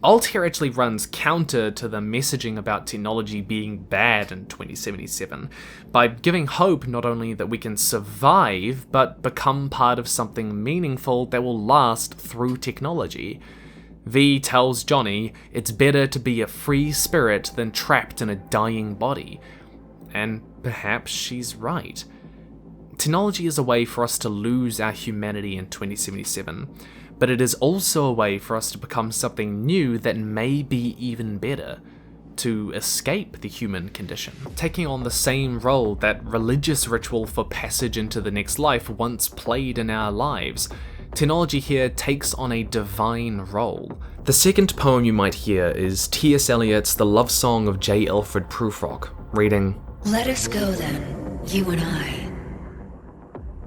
Alt here actually runs counter to the messaging about technology being bad in 2077 by giving hope not only that we can survive, but become part of something meaningful that will last through technology. V tells Johnny it's better to be a free spirit than trapped in a dying body. And perhaps she's right. Technology is a way for us to lose our humanity in 2077, but it is also a way for us to become something new that may be even better, to escape the human condition, taking on the same role that religious ritual for passage into the next life once played in our lives. Technology here takes on a divine role. The second poem you might hear is T.S. Eliot's The Lovesong of J. Alfred Prufrock, reading, Let us go then, you and I,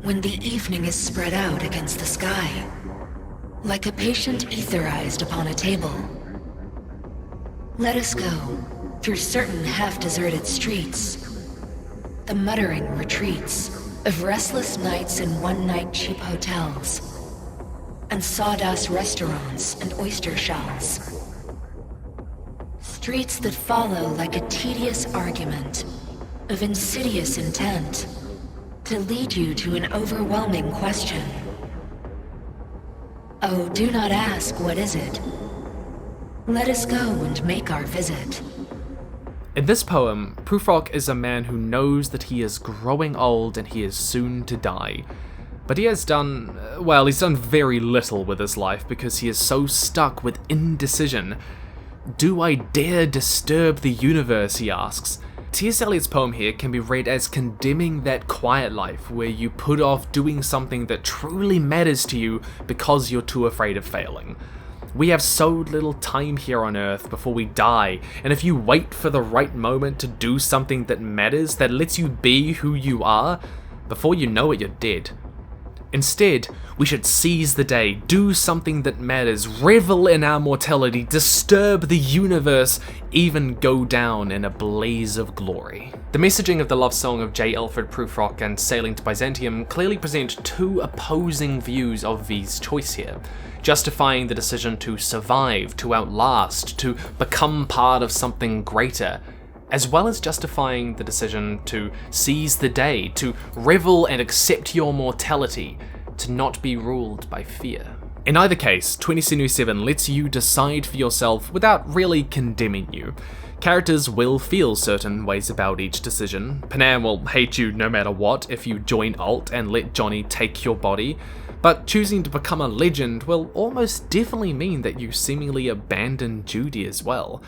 when the evening is spread out against the sky, like a patient etherized upon a table. Let us go through certain half-deserted streets, the muttering retreats of restless nights in one-night cheap hotels, and sawdust restaurants and oyster shells. Streets that follow like a tedious argument of insidious intent to lead you to an overwhelming question. Oh, do not ask, what is it? Let us go and make our visit. In this poem, Prufrock is a man who knows that he is growing old and he is soon to die. But he has done, he's done very little with his life because he is so stuck with indecision. Do I dare disturb the universe, he asks. T.S. Eliot's poem here can be read as condemning that quiet life where you put off doing something that truly matters to you because you're too afraid of failing. We have so little time here on Earth before we die, and if you wait for the right moment to do something that matters, that lets you be who you are, before you know it, you're dead. Instead, we should seize the day, do something that matters, revel in our mortality, disturb the universe, even go down in a blaze of glory. The messaging of the Lovesong of J. Alfred Prufrock and Sailing to Byzantium clearly present two opposing views of V's choice here, justifying the decision to survive, to outlast, to become part of something greater, as well as justifying the decision to seize the day, to revel and accept your mortality, to not be ruled by fear. In either case, 2077 lets you decide for yourself without really condemning you. Characters will feel certain ways about each decision. Panam will hate you no matter what if you join Alt and let Johnny take your body, but choosing to become a legend will almost definitely mean that you seemingly abandon Judy as well.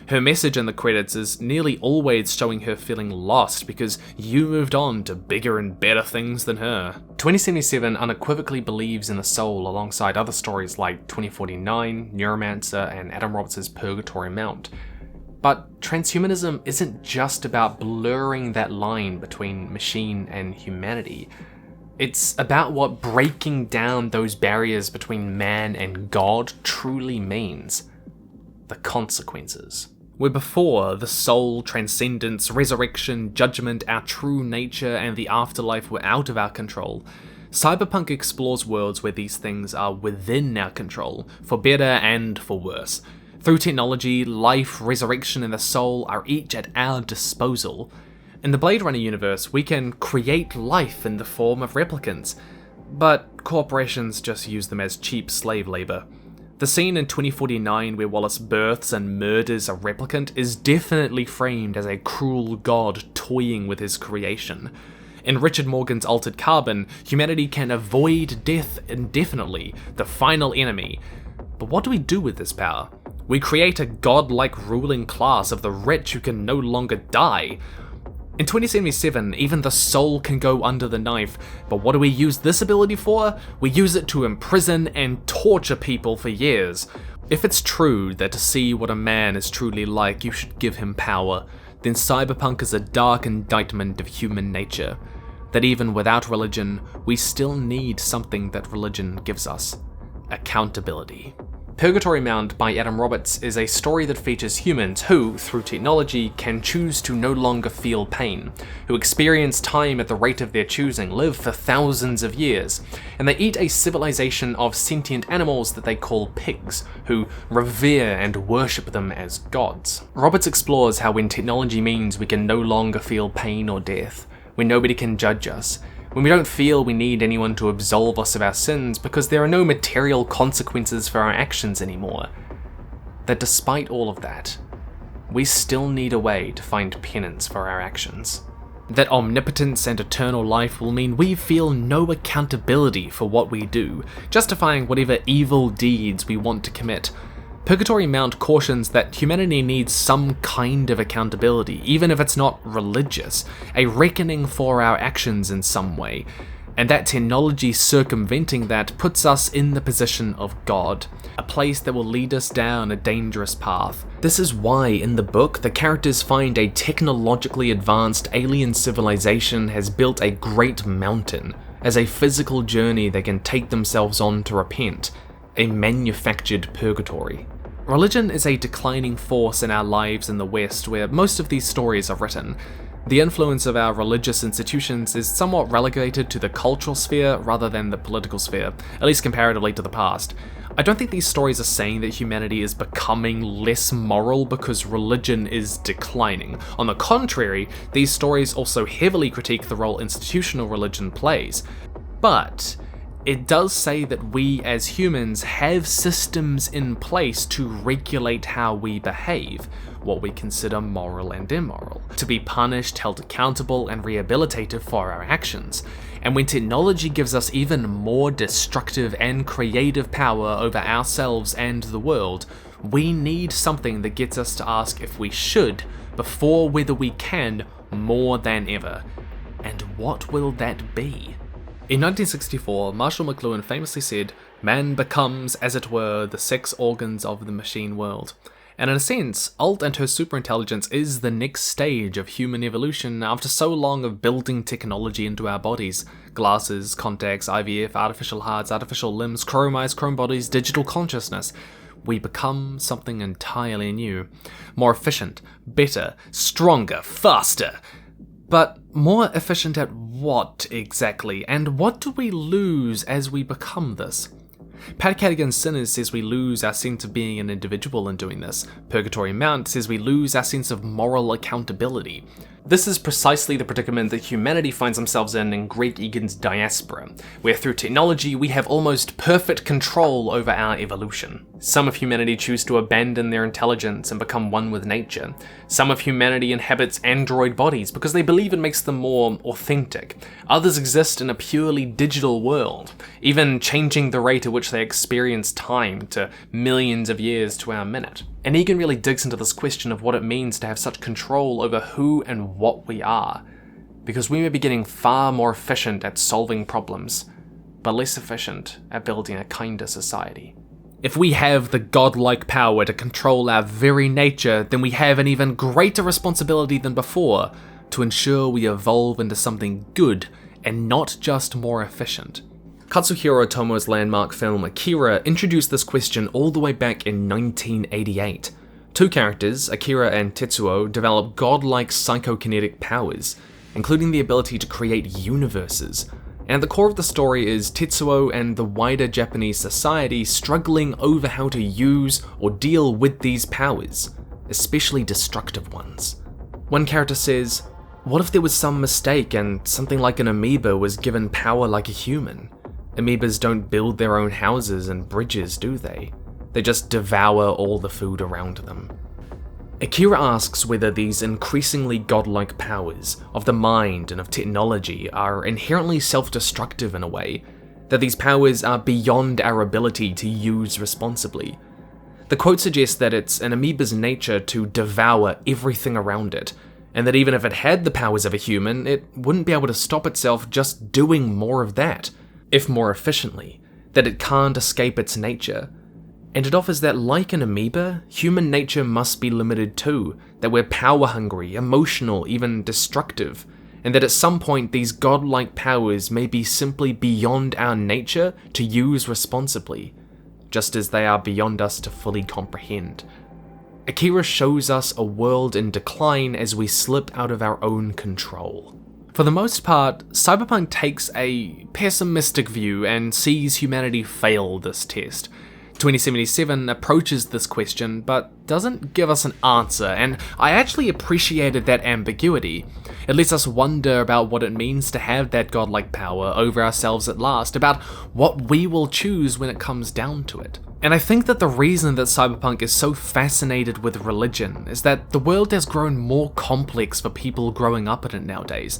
Her message in the credits is nearly always showing her feeling lost because you moved on to bigger and better things than her. 2077 unequivocally believes in the soul alongside other stories like 2049, Neuromancer, and Adam Roberts' Purgatory Mount. But transhumanism isn't just about blurring that line between machine and humanity. It's about what breaking down those barriers between man and God truly means. The consequences. Where before, the soul, transcendence, resurrection, judgment, our true nature, and the afterlife were out of our control, Cyberpunk explores worlds where these things are within our control, for better and for worse. Through technology, life, resurrection, and the soul are each at our disposal. In the Blade Runner universe, we can create life in the form of replicants, but corporations just use them as cheap slave labor. The scene in 2049 where Wallace births and murders a replicant is definitely framed as a cruel god toying with his creation. In Richard Morgan's Altered Carbon, humanity can avoid death indefinitely, the final enemy. But what do we do with this power? We create a godlike ruling class of the rich who can no longer die. In 2077, even the soul can go under the knife, but what do we use this ability for? We use it to imprison and torture people for years. If it's true that to see what a man is truly like you should give him power, then Cyberpunk is a dark indictment of human nature. That even without religion, we still need something that religion gives us. Accountability. Purgatory Mount by Adam Roberts is a story that features humans who, through technology, can choose to no longer feel pain, who experience time at the rate of their choosing, live for thousands of years, and they eat a civilization of sentient animals that they call pigs, who revere and worship them as gods. Roberts explores how when technology means we can no longer feel pain or death, when nobody can judge us, when we don't feel we need anyone to absolve us of our sins because there are no material consequences for our actions anymore, that despite all of that, we still need a way to find penance for our actions. That omnipotence and eternal life will mean we feel no accountability for what we do, justifying whatever evil deeds we want to commit. Purgatory Mount cautions that humanity needs some kind of accountability, even if it's not religious, a reckoning for our actions in some way, and that technology circumventing that puts us in the position of God, a place that will lead us down a dangerous path. This is why, in the book, the characters find a technologically advanced alien civilization has built a great mountain as a physical journey they can take themselves on to repent, a manufactured purgatory. Religion is a declining force in our lives in the West, where most of these stories are written. The influence of our religious institutions is somewhat relegated to the cultural sphere rather than the political sphere, at least comparatively to the past. I don't think these stories are saying that humanity is becoming less moral because religion is declining. On the contrary, these stories also heavily critique the role institutional religion plays. But it does say that we as humans have systems in place to regulate how we behave, what we consider moral and immoral, to be punished, held accountable, and rehabilitated for our actions. And when technology gives us even more destructive and creative power over ourselves and the world, we need something that gets us to ask if we should, before whether we can, more than ever. And what will that be? In 1964, Marshall McLuhan famously said, "Man becomes, as it were, the sex organs of the machine world." And in a sense, Alt and her superintelligence is the next stage of human evolution after so long of building technology into our bodies. Glasses, contacts, IVF, artificial hearts, artificial limbs, chrome eyes, chrome bodies, digital consciousness. We become something entirely new. More efficient, better, stronger, faster. But more efficient at what exactly, and what do we lose as we become this? Pat Cadigan's Sinners says we lose our sense of being an individual in doing this. Purgatory Mount says we lose our sense of moral accountability. This is precisely the predicament that humanity finds themselves in Greg Egan's Diaspora, where through technology we have almost perfect control over our evolution. Some of humanity choose to abandon their intelligence and become one with nature. Some of humanity inhabits android bodies because they believe it makes them more authentic. Others exist in a purely digital world, even changing the rate at which they experience time to millions of years to our minute. And Egan really digs into this question of what it means to have such control over who and what we are, because we may be getting far more efficient at solving problems, but less efficient at building a kinder society. If we have the godlike power to control our very nature, then we have an even greater responsibility than before to ensure we evolve into something good and not just more efficient. Katsuhiro Otomo's landmark film Akira introduced this question all the way back in 1988. Two characters, Akira and Tetsuo, develop godlike psychokinetic powers, including the ability to create universes. And at the core of the story is Tetsuo and the wider Japanese society struggling over how to use or deal with these powers, especially destructive ones. One character says, "What if there was some mistake and something like an amoeba was given power like a human? Amoebas don't build their own houses and bridges, do they? They just devour all the food around them." Akira asks whether these increasingly godlike powers of the mind and of technology are inherently self-destructive in a way, that these powers are beyond our ability to use responsibly. The quote suggests that it's an amoeba's nature to devour everything around it, and that even if it had the powers of a human, it wouldn't be able to stop itself just doing more of that, if more efficiently, that it can't escape its nature. And it offers that, like an amoeba, human nature must be limited too, that we're power-hungry, emotional, even destructive, and that at some point these godlike powers may be simply beyond our nature to use responsibly. just as they are beyond us to fully comprehend. Akira shows us a world in decline as we slip out of our own control. For the most part, Cyberpunk takes a pessimistic view and sees humanity fail this test. 2077 approaches this question, but doesn't give us an answer, and I actually appreciated that ambiguity. It lets us wonder about what it means to have that godlike power over ourselves at last, about what we will choose when it comes down to it. And I think that the reason that Cyberpunk is so fascinated with religion is that the world has grown more complex for people growing up in it nowadays.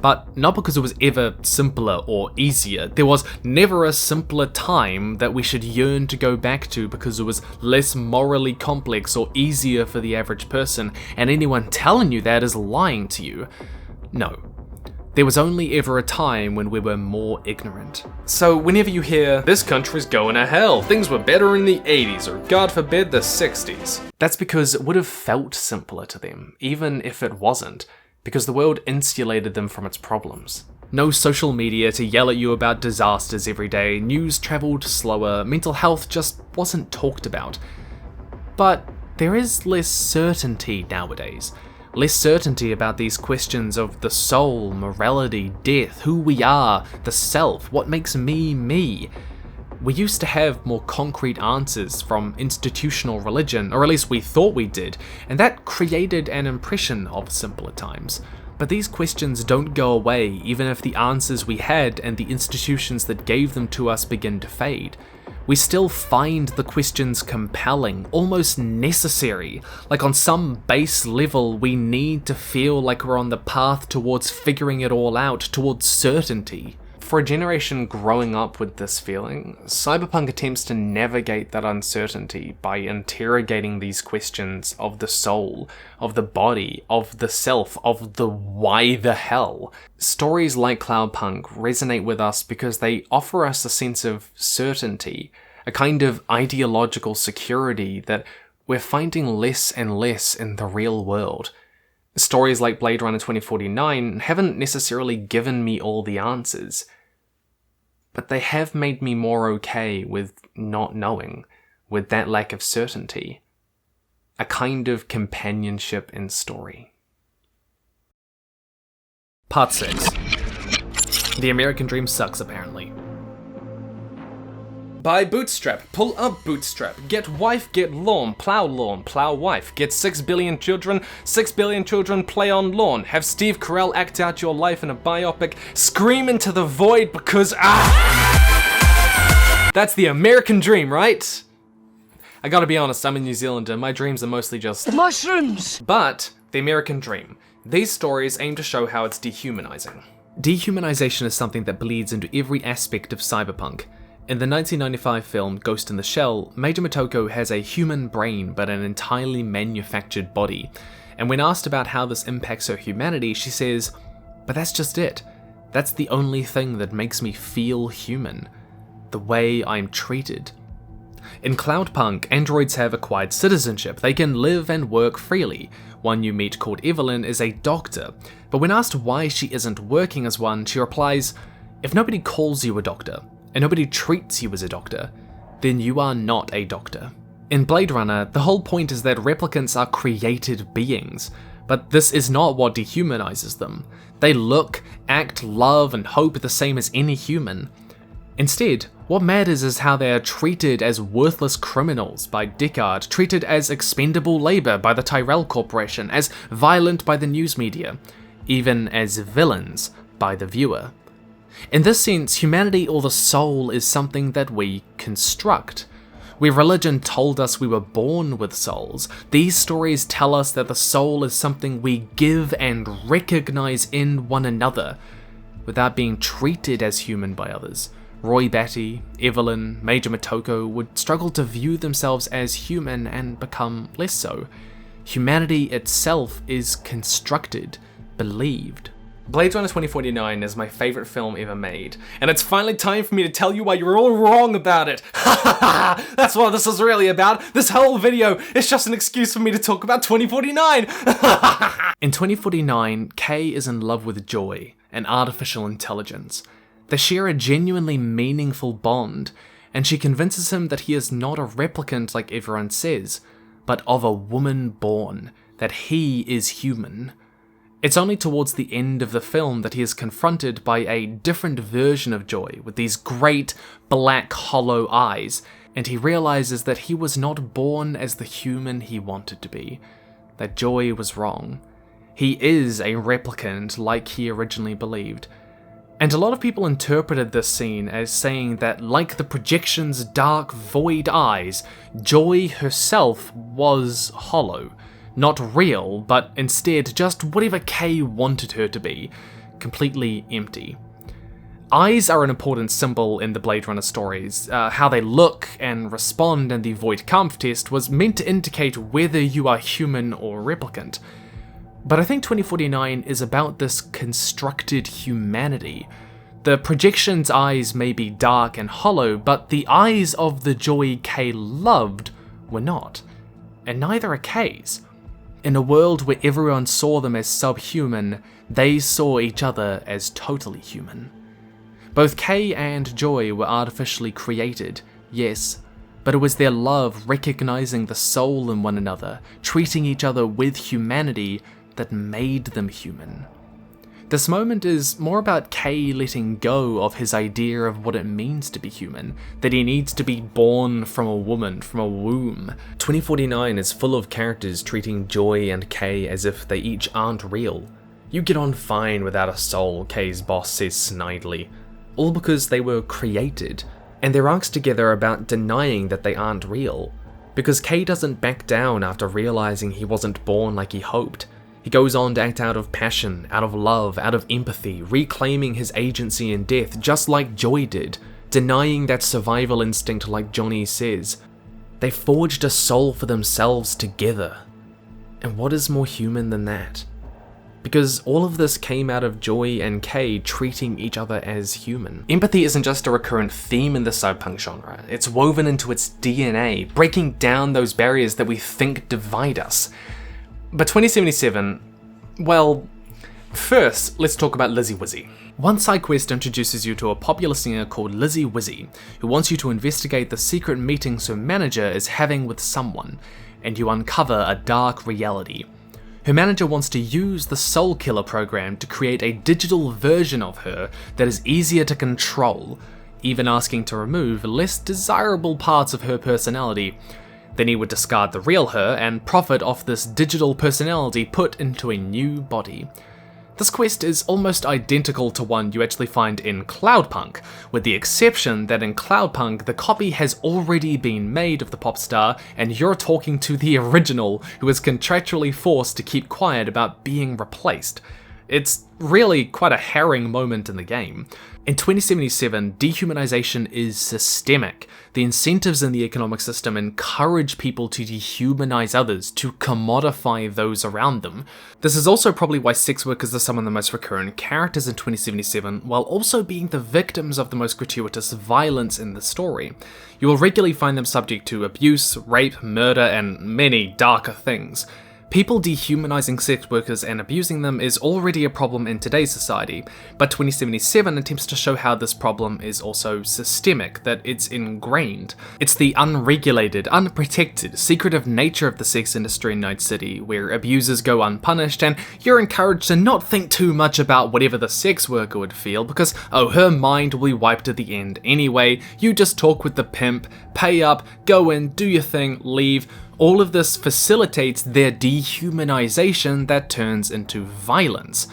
But not because it was ever simpler or easier. There was never a simpler time that we should yearn to go back to because it was less morally complex or easier for the average person, and anyone telling you that is lying to you. No. There was only ever a time when we were more ignorant. So whenever you hear, this country's going to hell, things were better in the 80s, or God forbid the 60s. That's because it would have felt simpler to them, even if it wasn't, because the world insulated them from its problems. No social media to yell at you about disasters every day, news travelled slower, mental health just wasn't talked about. But there is less certainty nowadays. Less certainty about these questions of the soul, morality, death, who we are, the self, what makes me me. We used to have more concrete answers from institutional religion, or at least we thought we did, and that created an impression of simpler times. But these questions don't go away even if the answers we had and the institutions that gave them to us begin to fade. We still find the questions compelling, almost necessary, like on some base level we need to feel like we're on the path towards figuring it all out, towards certainty. For a generation growing up with this feeling, Cyberpunk attempts to navigate that uncertainty by interrogating these questions of the soul, of the body, of the self, of the why the hell. Stories like Cloudpunk resonate with us because they offer us a sense of certainty, a kind of ideological security that we're finding less and less in the real world. Stories like Blade Runner 2049 haven't necessarily given me all the answers, but they have made me more okay with not knowing, with that lack of certainty. A kind of companionship in story. Part 6. The American dream sucks, apparently. Buy Bootstrap, pull up Bootstrap, get wife, get lawn, plow wife, get 6 billion children play on lawn, have Steve Carell act out your life in a biopic, scream into the void because That's the American dream, right? I gotta be honest, I'm a New Zealander, my dreams are mostly just mushrooms! But, the American dream. These stories aim to show how it's dehumanizing. Dehumanization is something that bleeds into every aspect of cyberpunk. In the 1995 film Ghost in the Shell, Major Motoko has a human brain but an entirely manufactured body, and when asked about how this impacts her humanity, she says, "But that's just it. That's the only thing that makes me feel human. The way I'm treated." In Cloudpunk, androids have acquired citizenship. They can live and work freely. One you meet called Evelyn is a doctor, but when asked why she isn't working as one, she replies, "If nobody calls you a doctor, and nobody treats you as a doctor, then you are not a doctor." In Blade Runner, the whole point is that replicants are created beings, but this is not what dehumanizes them. They look, act, love, and hope the same as any human. Instead, what matters is how they are treated as worthless criminals by Deckard, treated as expendable labor by the Tyrell Corporation, as violent by the news media, even as villains by the viewer. In this sense, humanity or the soul is something that we construct. Where religion told us we were born with souls, these stories tell us that the soul is something we give and recognize in one another, without being treated as human by others. Roy Batty, Evelyn, Major Motoko would struggle to view themselves as human and become less so. Humanity itself is constructed, believed. Blade Runner 2049 is my favourite film ever made, and it's finally time for me to tell you why you were all wrong about it. That's what this is really about. This whole video is just an excuse for me to talk about 2049. In 2049, Kay is in love with Joy, an artificial intelligence. They share a genuinely meaningful bond, and she convinces him that he is not a replicant like everyone says, but of a woman born, that he is human. It's only towards the end of the film that he is confronted by a different version of Joy with these great black hollow eyes, and he realizes that he was not born as the human he wanted to be, that Joy was wrong. He is a replicant like he originally believed. And a lot of people interpreted this scene as saying that, like the projection's dark void eyes, Joy herself was hollow. Not real, but instead just whatever Kay wanted her to be, completely empty. Eyes are an important symbol in the Blade Runner stories. How they look and respond in the Void Kampf test was meant to indicate whether you are human or replicant. But I think 2049 is about this constructed humanity. The projection's eyes may be dark and hollow, but the eyes of the Joy Kay loved were not. And neither are Kay's. In a world where everyone saw them as subhuman, they saw each other as totally human. Both Kay and Joy were artificially created, yes, but it was their love recognizing the soul in one another, treating each other with humanity, that made them human. This moment is more about Kay letting go of his idea of what it means to be human, that he needs to be born from a woman, from a womb. 2049 is full of characters treating Joy and Kay as if they each aren't real. You get on fine without a soul, Kay's boss says snidely, all because they were created, and their arcs together are about denying that they aren't real, because Kay doesn't back down after realizing he wasn't born like he hoped. He goes on to act out of passion, out of love, out of empathy, reclaiming his agency in death just like Joy did, denying that survival instinct like Johnny says. They forged a soul for themselves together. And what is more human than that? Because all of this came out of Joy and Kay treating each other as human. Empathy isn't just a recurrent theme in the cyberpunk genre, it's woven into its DNA, breaking down those barriers that we think divide us. But 2077, well, first, let's talk about Lizzie Wizzy. One side quest introduces you to a popular singer called Lizzie Wizzy, who wants you to investigate the secret meetings her manager is having with someone, and you uncover a dark reality. Her manager wants to use the Soul Killer program to create a digital version of her that is easier to control, even asking to remove less desirable parts of her personality. Then he would discard the real her and profit off this digital personality put into a new body. This quest is almost identical to one you actually find in Cloudpunk, with the exception that in Cloudpunk the copy has already been made of the pop star and you're talking to the original who is contractually forced to keep quiet about being replaced. It's really quite a harrowing moment in the game. In 2077, dehumanization is systemic. The incentives in the economic system encourage people to dehumanize others, to commodify those around them. This is also probably why sex workers are some of the most recurrent characters in 2077, while also being the victims of the most gratuitous violence in the story. You will regularly find them subject to abuse, rape, murder, and many darker things. People dehumanizing sex workers and abusing them is already a problem in today's society, but 2077 attempts to show how this problem is also systemic, that it's ingrained. It's the unregulated, unprotected, secretive nature of the sex industry in Night City, where abusers go unpunished and you're encouraged to not think too much about whatever the sex worker would feel because, oh, her mind will be wiped at the end anyway. You just talk with the pimp, pay up, go in, do your thing, leave. All of this facilitates their dehumanization that turns into violence.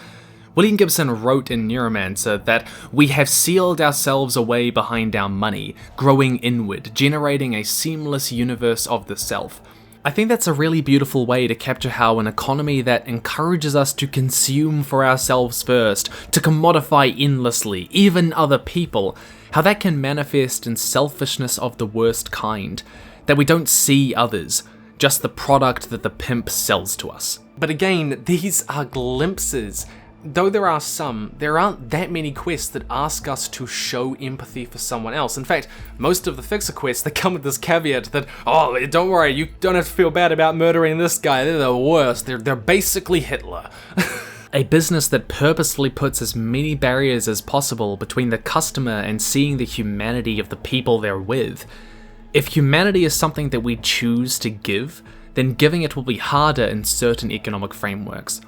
William Gibson wrote in Neuromancer that we have sealed ourselves away behind our money, growing inward, generating a seamless universe of the self. I think that's a really beautiful way to capture how an economy that encourages us to consume for ourselves first, to commodify endlessly, even other people, how that can manifest in selfishness of the worst kind, that we don't see others, just the product that the pimp sells to us. But again, these are glimpses. Though there are some, there aren't that many quests that ask us to show empathy for someone else. In fact, most of the fixer quests, they come with this caveat that, oh, don't worry, you don't have to feel bad about murdering this guy, they're the worst, they're basically Hitler. A business that purposefully puts as many barriers as possible between the customer and seeing the humanity of the people they're with. If humanity is something that we choose to give, then giving it will be harder in certain economic frameworks.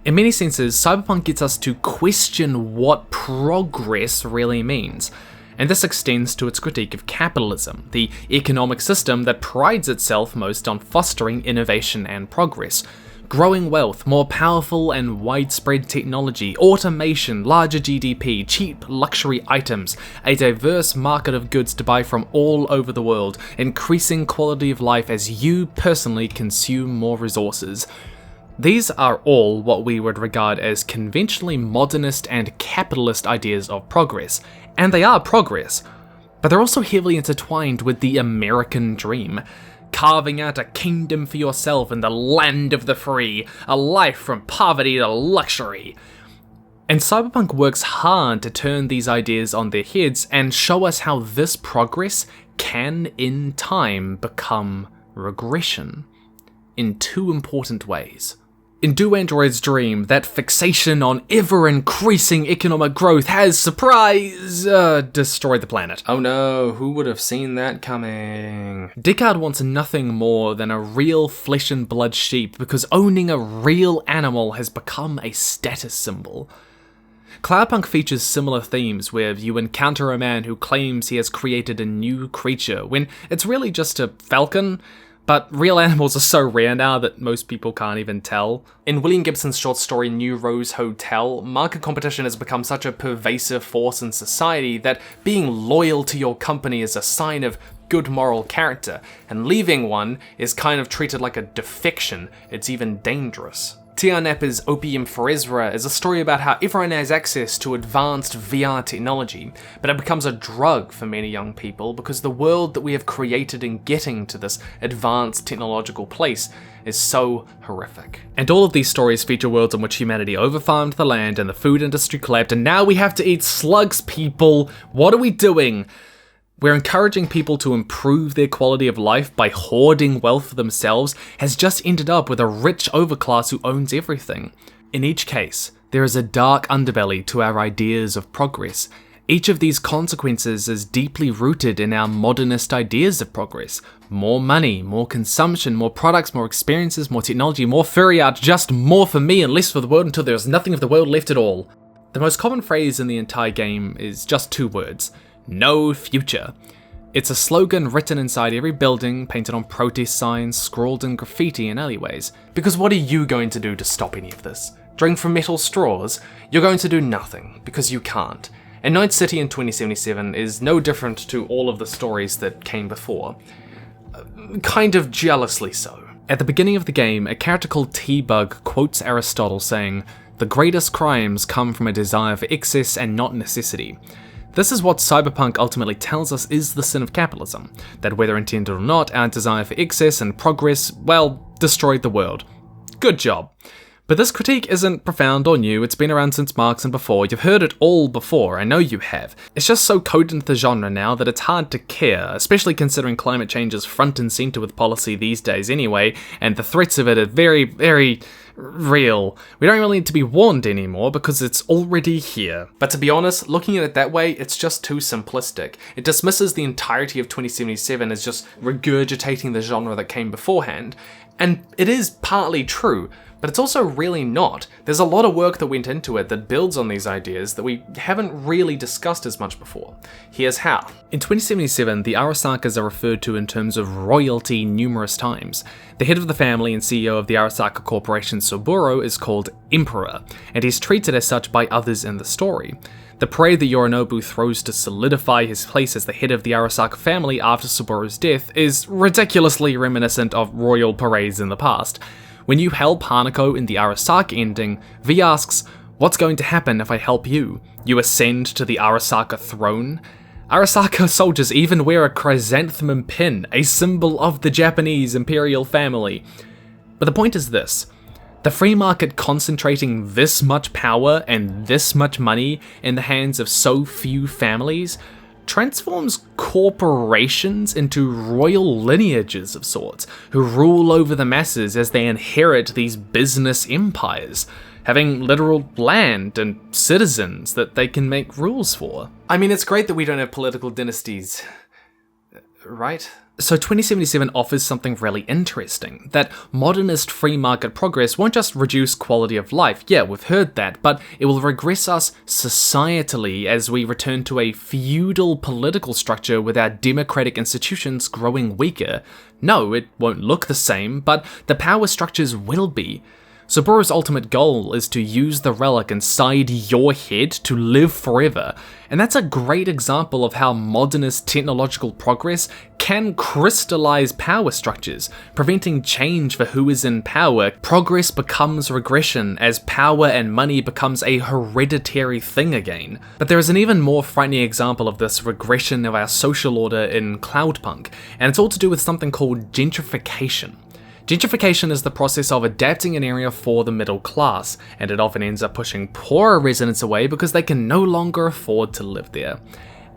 In many senses, Cyberpunk gets us to question what progress really means, and this extends to its critique of capitalism, the economic system that prides itself most on fostering innovation and progress. Growing wealth, more powerful and widespread technology, automation, larger GDP, cheap luxury items, a diverse market of goods to buy from all over the world, increasing quality of life as you personally consume more resources. These are all what we would regard as conventionally modernist and capitalist ideas of progress, and they are progress, but they're also heavily intertwined with the American dream. Carving out a kingdom for yourself in the land of the free, a life from poverty to luxury. And Cyberpunk works hard to turn these ideas on their heads and show us how this progress can, in time, become regression. In two important ways. In Do Androids Dream, that fixation on ever-increasing economic growth has, surprise, destroyed the planet. Oh no, who would have seen that coming? Deckard wants nothing more than a real flesh and blood sheep because owning a real animal has become a status symbol. Cloudpunk features similar themes where you encounter a man who claims he has created a new creature when it's really just a falcon. But real animals are so rare now that most people can't even tell. In William Gibson's short story New Rose Hotel, market competition has become such a pervasive force in society that being loyal to your company is a sign of good moral character, and leaving one is kind of treated like a defection. It's even dangerous. TR Napper's Opium for Ezra is a story about how everyone has access to advanced VR technology, but it becomes a drug for many young people because the world that we have created in getting to this advanced technological place is so horrific. And all of these stories feature worlds in which humanity overfarmed the land and the food industry collapsed, and now we have to eat slugs, people! What are we doing? We're encouraging people to improve their quality of life by hoarding wealth for themselves has just ended up with a rich overclass who owns everything. In each case, there is a dark underbelly to our ideas of progress. Each of these consequences is deeply rooted in our modernist ideas of progress. More money, more consumption, more products, more experiences, more technology, more furry art, just more for me and less for the world until there is nothing of the world left at all. The most common phrase in the entire game is just two words. No future. It's a slogan written inside every building, painted on protest signs, scrawled in graffiti in alleyways. Because what are you going to do to stop any of this? Drink from metal straws? You're going to do nothing, because you can't. And Night City in 2077 is no different to all of the stories that came before. Kind of jealously so. At the beginning of the game, a character called T-Bug quotes Aristotle saying, "The greatest crimes come from a desire for excess and not necessity." This is what Cyberpunk ultimately tells us is the sin of capitalism, that whether intended or not, our desire for excess and progress, well, destroyed the world. Good job. But this critique isn't profound or new, it's been around since Marx and before, you've heard it all before, I know you have. It's just so coded into the genre now that it's hard to care, especially considering climate change is front and centre with policy these days anyway, and the threats of it are very, very real. We don't really need to be warned anymore because it's already here. But to be honest, looking at it that way, it's just too simplistic. It dismisses the entirety of 2077 as just regurgitating the genre that came beforehand, and it is partly true, but it's also really not. There's a lot of work that went into it that builds on these ideas that we haven't really discussed as much before. Here's how. In 2077, the Arasakas are referred to in terms of royalty numerous times. The head of the family and CEO of the Arasaka Corporation, Saburo, is called Emperor, and he's treated as such by others in the story. The parade that Yorinobu throws to solidify his place as the head of the Arasaka family after Saburo's death is ridiculously reminiscent of royal parades in the past. When you help Hanako in the Arasaka ending, V asks, "What's going to happen if I help you? You ascend to the Arasaka throne?" Arasaka soldiers even wear a chrysanthemum pin, a symbol of the Japanese imperial family. But the point is this. The free market concentrating this much power and this much money in the hands of so few families transforms corporations into royal lineages of sorts, who rule over the masses as they inherit these business empires. having literal land and citizens that they can make rules for. I mean, it's great that we don't have political dynasties, right? So 2077 offers something really interesting, that modernist free market progress won't just reduce quality of life, yeah, we've heard that, but it will regress us societally as we return to a feudal political structure with our democratic institutions growing weaker. No, it won't look the same, but the power structures will be. Sabura's ultimate goal is to use the relic inside your head to live forever, and that's a great example of how modernist technological progress can crystallize power structures, preventing change for who is in power. Progress becomes regression as power and money becomes a hereditary thing again. But there is an even more frightening example of this regression of our social order in Cloudpunk, and it's all to do with something called gentrification. Gentrification is the process of adapting an area for the middle class, and it often ends up pushing poorer residents away because they can no longer afford to live there.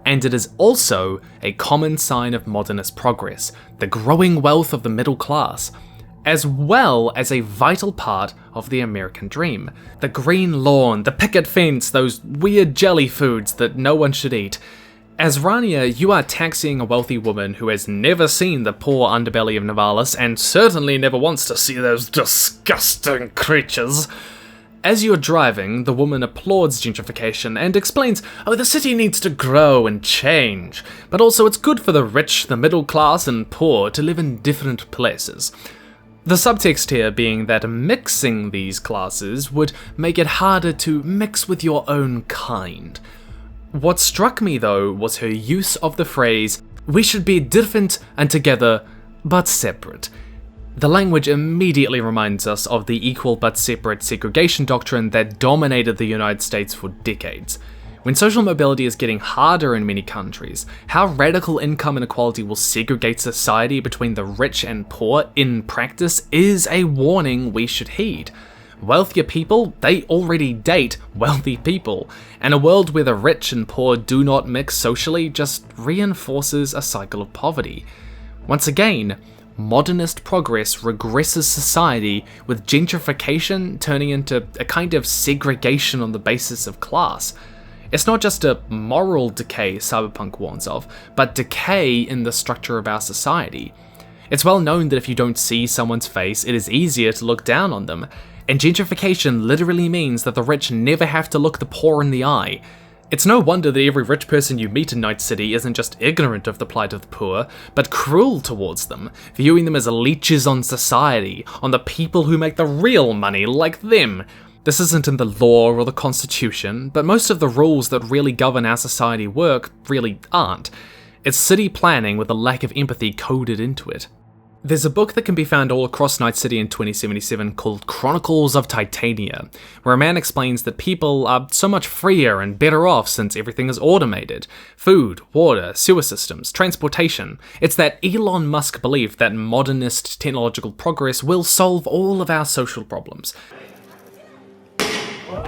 And it is also a common sign of modernist progress, the growing wealth of the middle class, as well as a vital part of the American dream. The green lawn, the picket fence, those weird jelly foods that no one should eat. As Rania, you are taxiing a wealthy woman who has never seen the poor underbelly of Nivalis and certainly never wants to see those disgusting creatures. As you're driving, the woman applauds gentrification and explains, oh, the city needs to grow and change, but also it's good for the rich, the middle class, and poor to live in different places. The subtext here being that mixing these classes would make it harder to mix with your own kind. What struck me though was her use of the phrase, we should be different and together, but separate. The language immediately reminds us of the equal but separate segregation doctrine that dominated the United States for decades. When social mobility is getting harder in many countries, how radical income inequality will segregate society between the rich and poor in practice is a warning we should heed. Wealthier people, they already date wealthy people, and a world where the rich and poor do not mix socially just reinforces a cycle of poverty. Once again, modernist progress regresses society, with gentrification turning into a kind of segregation on the basis of class. It's not just a moral decay Cyberpunk warns of, but decay in the structure of our society. It's well known that if you don't see someone's face, it is easier to look down on them. And gentrification literally means that the rich never have to look the poor in the eye. It's no wonder that every rich person you meet in Night City isn't just ignorant of the plight of the poor, but cruel towards them, viewing them as leeches on society, on the people who make the real money like them. This isn't in the law or the constitution, but most of the rules that really govern our society work really aren't. It's city planning with a lack of empathy coded into it. There's a book that can be found all across Night City in 2077 called Chronicles of Titania, where a man explains that people are so much freer and better off since everything is automated. Food, water, sewer systems, transportation. It's that Elon Musk belief that modernist technological progress will solve all of our social problems.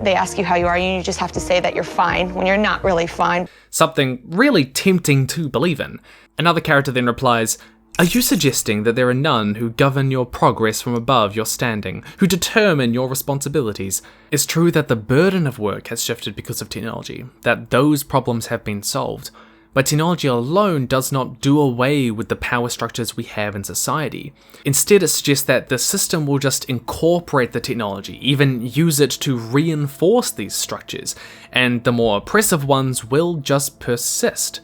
They ask you how you are, and you just have to say that you're fine when you're not really fine. Something really tempting to believe in. Another character then replies, are you suggesting that there are none who govern your progress from above your standing, who determine your responsibilities? It's true that the burden of work has shifted because of technology, that those problems have been solved, but technology alone does not do away with the power structures we have in society. Instead, it suggests that the system will just incorporate the technology, even use it to reinforce these structures, and the more oppressive ones will just persist.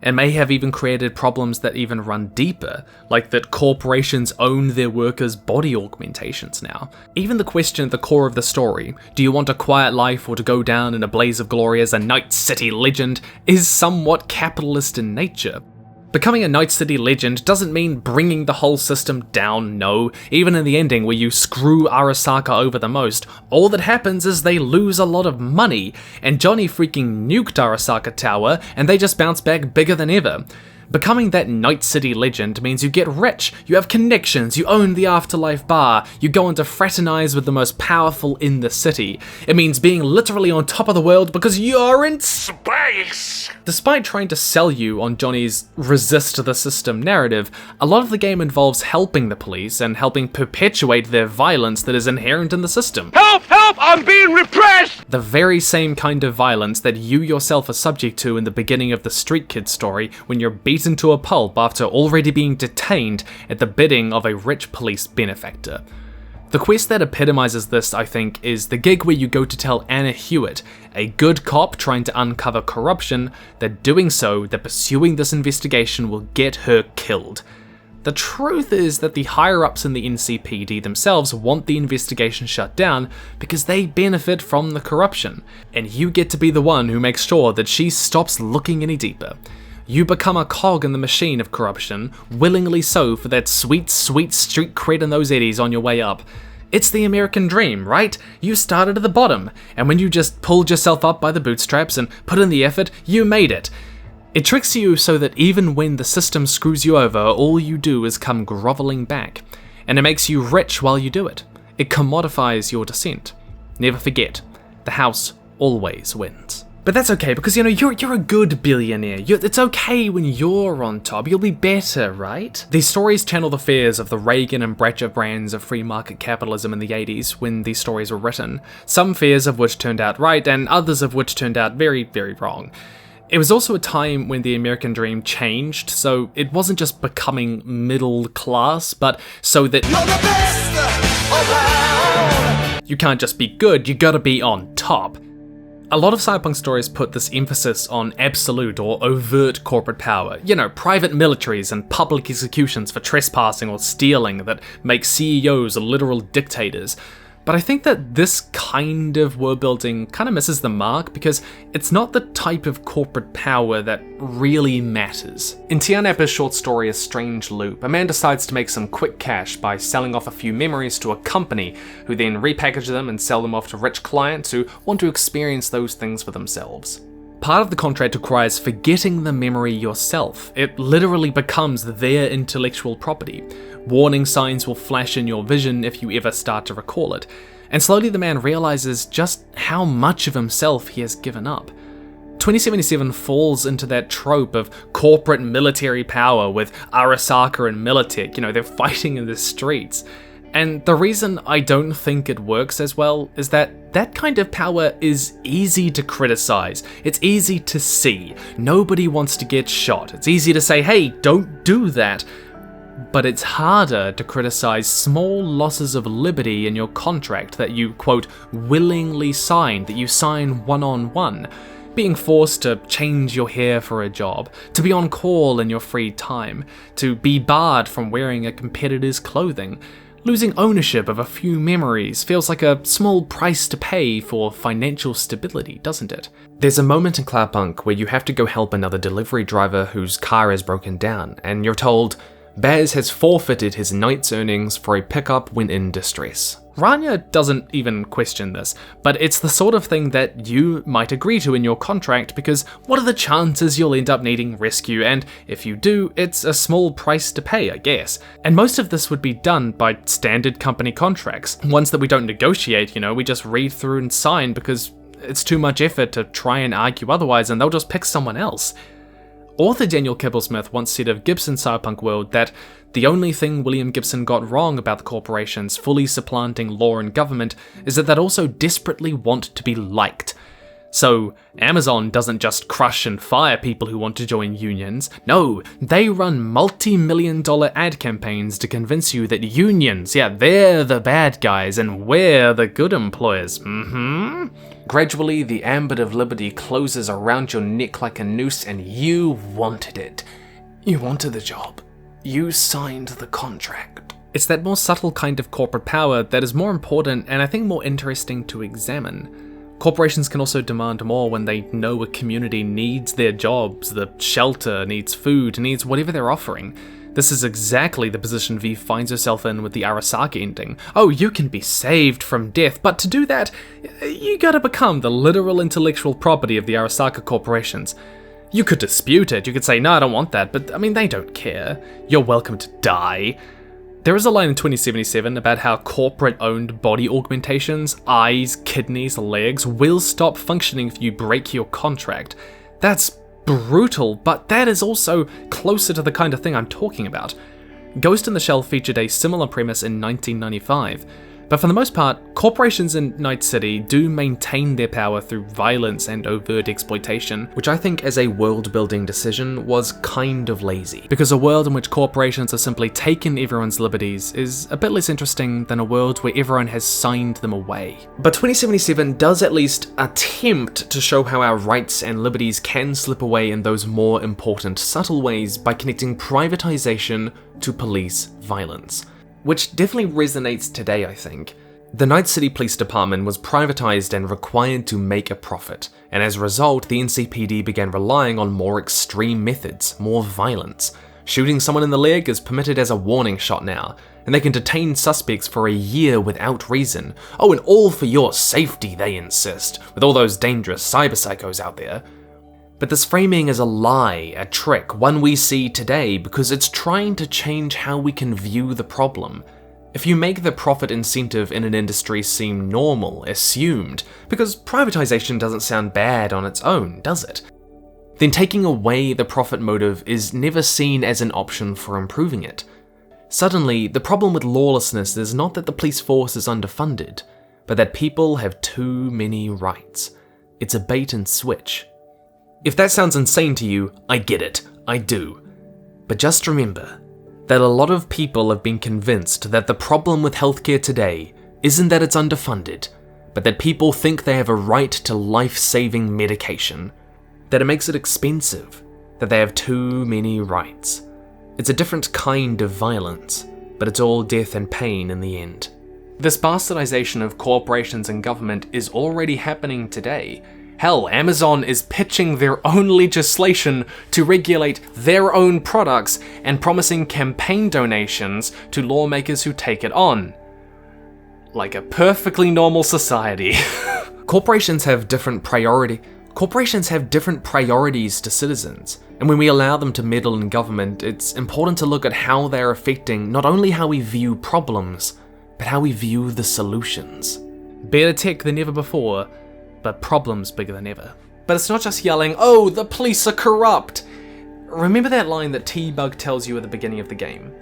And may have even created problems that even run deeper, like that corporations own their workers' body augmentations now. Even the question at the core of the story, do you want a quiet life or to go down in a blaze of glory as a Night City legend, is somewhat capitalist in nature. Becoming a Night City legend doesn't mean bringing the whole system down, no. Even in the ending where you screw Arasaka over the most, all that happens is they lose a lot of money, and Johnny freaking nuked Arasaka Tower, and they just bounce back bigger than ever. Becoming that Night City legend means you get rich, you have connections, you own the Afterlife bar, you go on to fraternize with the most powerful in the city. It means being literally on top of the world because you're in space! Despite trying to sell you on Johnny's resist the system narrative, a lot of the game involves helping the police and helping perpetuate their violence that is inherent in the system. Help! Help! I'm being repressed! The very same kind of violence that you yourself are subject to in the beginning of the Street Kid story when you're beaten to a pulp after already being detained at the bidding of a rich police benefactor. The quest that epitomizes this, I think, is the gig where you go to tell Anna Hewitt, a good cop trying to uncover corruption, that pursuing this investigation will get her killed. The truth is that the higher-ups in the NCPD themselves want the investigation shut down because they benefit from the corruption, and you get to be the one who makes sure that she stops looking any deeper. You become a cog in the machine of corruption, willingly so for that sweet, sweet street cred and those eddies on your way up. It's the American dream, right? You started at the bottom, and when you just pulled yourself up by the bootstraps and put in the effort, you made it. It tricks you so that even when the system screws you over, all you do is come groveling back. And it makes you rich while you do it. It commodifies your descent. Never forget, the house always wins. But that's okay, because you're a good billionaire. It's okay when you're on top, you'll be better, right? These stories channel the fears of the Reagan and Bratcher brands of free market capitalism in the 80s when these stories were written. Some fears of which turned out right, and others of which turned out very, very wrong. It was also a time when the American dream changed, so it wasn't just becoming middle class, but so that you can't just be good, you gotta be on top. A lot of Cyberpunk stories put this emphasis on absolute or overt corporate power, private militaries and public executions for trespassing or stealing that make CEOs literal dictators. But I think that this kind of world building kind of misses the mark because it's not the type of corporate power that really matters. In Tianappa's short story A Strange Loop, a man decides to make some quick cash by selling off a few memories to a company who then repackage them and sell them off to rich clients who want to experience those things for themselves. Part of the contract requires forgetting the memory yourself. It literally becomes their intellectual property. Warning signs will flash in your vision if you ever start to recall it. And slowly the man realizes just how much of himself he has given up. 2077 falls into that trope of corporate military power with Arasaka and Militech, they're fighting in the streets. And the reason I don't think it works as well is that that kind of power is easy to criticize. It's easy to see. Nobody wants to get shot. It's easy to say, hey, don't do that. But it's harder to criticize small losses of liberty in your contract that you, quote, willingly signed, that you sign one-on-one. Being forced to change your hair for a job, to be on call in your free time, to be barred from wearing a competitor's clothing. Losing ownership of a few memories feels like a small price to pay for financial stability, doesn't it? There's a moment in Cloudpunk where you have to go help another delivery driver whose car is broken down, and you're told, Baz has forfeited his night's earnings for a pickup when in distress. Rania doesn't even question this, but it's the sort of thing that you might agree to in your contract because what are the chances you'll end up needing rescue, and if you do, it's a small price to pay, I guess. And most of this would be done by standard company contracts, ones that we don't negotiate, we just read through and sign because it's too much effort to try and argue otherwise and they'll just pick someone else. Author Daniel Kibblesmith once said of Gibson's Cyberpunk world that the only thing William Gibson got wrong about the corporations fully supplanting law and government is that they'd also desperately want to be liked. So Amazon doesn't just crush and fire people who want to join unions. No, they run multi-million-dollar ad campaigns to convince you that unions, they're the bad guys and we're the good employers. Gradually, the ambit of liberty closes around your neck like a noose and you wanted it. You wanted the job. You signed the contract. It's that more subtle kind of corporate power that is more important and I think more interesting to examine. Corporations can also demand more when they know a community needs their jobs, the shelter, needs food, needs whatever they're offering. This is exactly the position V finds herself in with the Arasaka ending. Oh, you can be saved from death, but to do that, you gotta become the literal intellectual property of the Arasaka corporations. You could dispute it, you could say, no, I don't want that, but I mean, they don't care. You're welcome to die. There is a line in 2077 about how corporate-owned body augmentations, eyes, kidneys, legs, will stop functioning if you break your contract. That's brutal, but that is also closer to the kind of thing I'm talking about. Ghost in the Shell featured a similar premise in 1995, but for the most part, corporations in Night City do maintain their power through violence and overt exploitation, which I think as a world-building decision was kind of lazy, because a world in which corporations are simply taking everyone's liberties is a bit less interesting than a world where everyone has signed them away. But 2077 does at least attempt to show how our rights and liberties can slip away in those more important, subtle ways by connecting privatization to police violence. Which definitely resonates today, I think. The Night City Police Department was privatized and required to make a profit, and as a result, the NCPD began relying on more extreme methods, more violence. Shooting someone in the leg is permitted as a warning shot now, and they can detain suspects for a year without reason. Oh, and all for your safety, they insist, with all those dangerous cyber psychos out there. But this framing is a lie, a trick, one we see today because it's trying to change how we can view the problem. If you make the profit incentive in an industry seem normal, assumed, because privatization doesn't sound bad on its own, does it? Then taking away the profit motive is never seen as an option for improving it. Suddenly, the problem with lawlessness is not that the police force is underfunded, but that people have too many rights. It's a bait and switch. If that sounds insane to you, I get it, I do. But just remember that a lot of people have been convinced that the problem with healthcare today isn't that it's underfunded, but that people think they have a right to life-saving medication, that it makes it expensive, that they have too many rights. It's a different kind of violence, but it's all death and pain in the end. This bastardization of corporations and government is already happening today. Hell, Amazon is pitching their own legislation to regulate their own products and promising campaign donations to lawmakers who take it on. Like a perfectly normal society. Corporations have different priorities to citizens, and when we allow them to meddle in government, it's important to look at how they're affecting not only how we view problems, but how we view the solutions. Better tech than ever before, but problems bigger than ever. But it's not just yelling, oh, the police are corrupt! Remember that line that T-Bug tells you at the beginning of the game?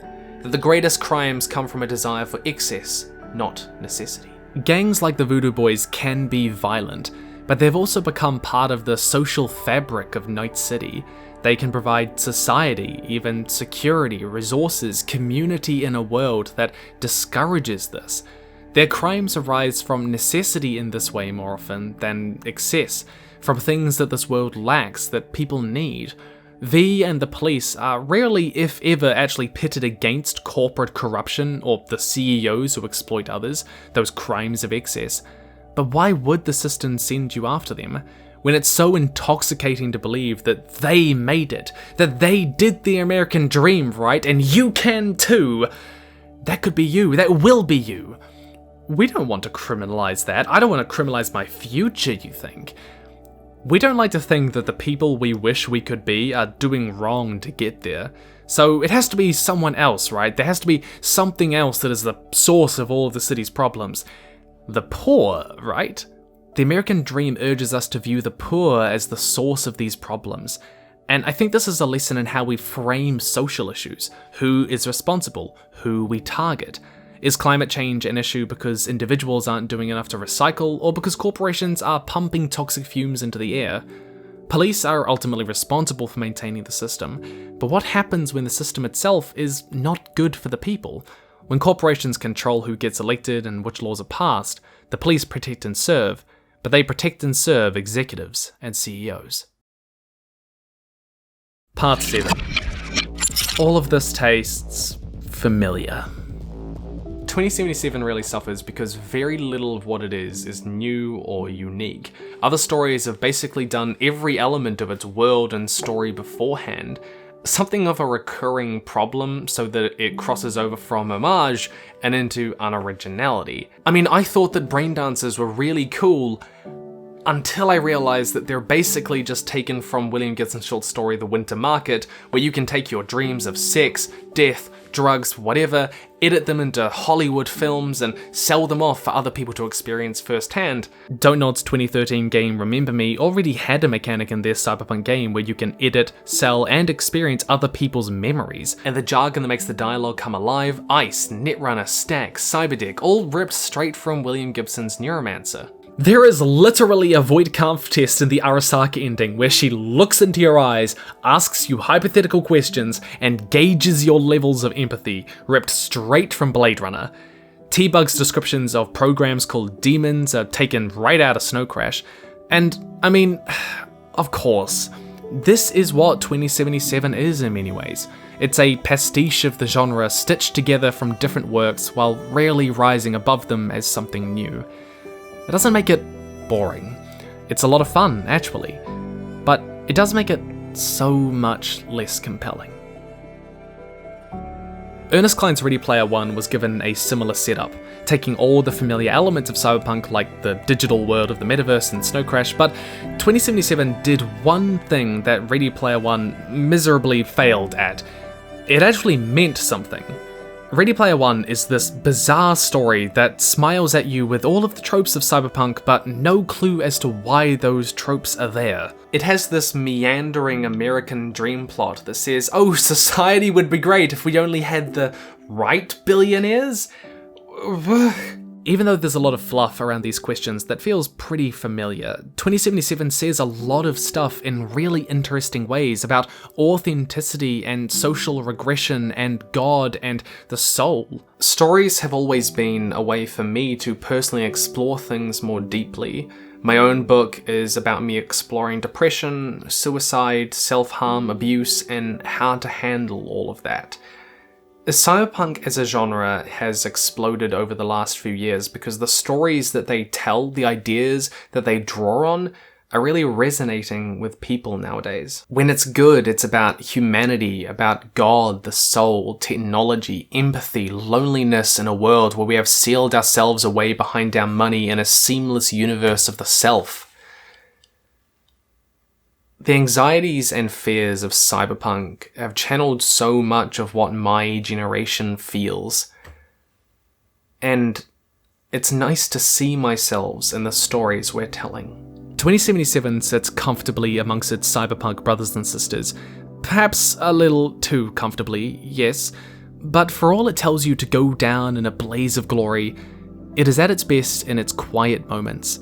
That the greatest crimes come from a desire for excess, not necessity. Gangs like the Voodoo Boys can be violent, but they've also become part of the social fabric of Night City. They can provide society, even security, resources, community in a world that discourages this. Their crimes arise from necessity in this way more often than excess, from things that this world lacks that people need. V and the police are rarely, if ever, actually pitted against corporate corruption or the CEOs who exploit others, those crimes of excess. But why would the system send you after them, when it's so intoxicating to believe that they made it, that they did the American dream, right, and you can too? That could be you, that will be you. We don't want to criminalize that. I don't want to criminalize my future, you think. We don't like to think that the people we wish we could be are doing wrong to get there. So it has to be someone else, right? There has to be something else that is the source of all of the city's problems. The poor, right? The American dream urges us to view the poor as the source of these problems. And I think this is a lesson in how we frame social issues. Who is responsible? Who we target? Is climate change an issue because individuals aren't doing enough to recycle, or because corporations are pumping toxic fumes into the air? Police are ultimately responsible for maintaining the system, but what happens when the system itself is not good for the people? When corporations control who gets elected and which laws are passed, the police protect and serve, but they protect and serve executives and CEOs. Part 7. All of this tastes familiar. 2077 really suffers because very little of what it is new or unique. Other stories have basically done every element of its world and story beforehand, something of a recurring problem so that it crosses over from homage and into unoriginality. I mean, I thought that brain dancers were really cool until I realised that they're basically just taken from William Gibson's short story The Winter Market, where you can take your dreams of sex, death, drugs, whatever, edit them into Hollywood films and sell them off for other people to experience firsthand. Donut's 2013 game Remember Me already had a mechanic in their Cyberpunk game where you can edit, sell, and experience other people's memories. And the jargon that makes the dialogue come alive, Ice, Netrunner, Stack, Cyberdeck, all ripped straight from William Gibson's Neuromancer. There is literally a Void Kampf test in the Arasaka ending where she looks into your eyes, asks you hypothetical questions, and gauges your levels of empathy, ripped straight from Blade Runner. T-Bug's descriptions of programs called demons are taken right out of Snow Crash. And, I mean, of course, this is what 2077 is in many ways. It's a pastiche of the genre stitched together from different works while rarely rising above them as something new. It doesn't make it boring. It's a lot of fun, actually, but it does make it so much less compelling. Ernest Cline's Ready Player One was given a similar setup, taking all the familiar elements of Cyberpunk like the digital world of the metaverse and Snow Crash, but 2077 did one thing that Ready Player One miserably failed at. It actually meant something. Ready Player One is this bizarre story that smiles at you with all of the tropes of Cyberpunk, but no clue as to why those tropes are there. It has this meandering American dream plot that says, oh, society would be great if we only had the right billionaires? Even though there's a lot of fluff around these questions that feels pretty familiar, 2077 says a lot of stuff in really interesting ways about authenticity and social regression and God and the soul. Stories have always been a way for me to personally explore things more deeply. My own book is about me exploring depression, suicide, self-harm, abuse, and how to handle all of that. Cyberpunk as a genre has exploded over the last few years because the stories that they tell, the ideas that they draw on, are really resonating with people nowadays. When it's good, it's about humanity, about God, the soul, technology, empathy, loneliness in a world where we have sealed ourselves away behind our money in a seamless universe of the self. The anxieties and fears of Cyberpunk have channeled so much of what my generation feels. And it's nice to see myself in the stories we're telling. 2077 sits comfortably amongst its Cyberpunk brothers and sisters. Perhaps a little too comfortably, yes, but for all it tells you to go down in a blaze of glory, it is at its best in its quiet moments.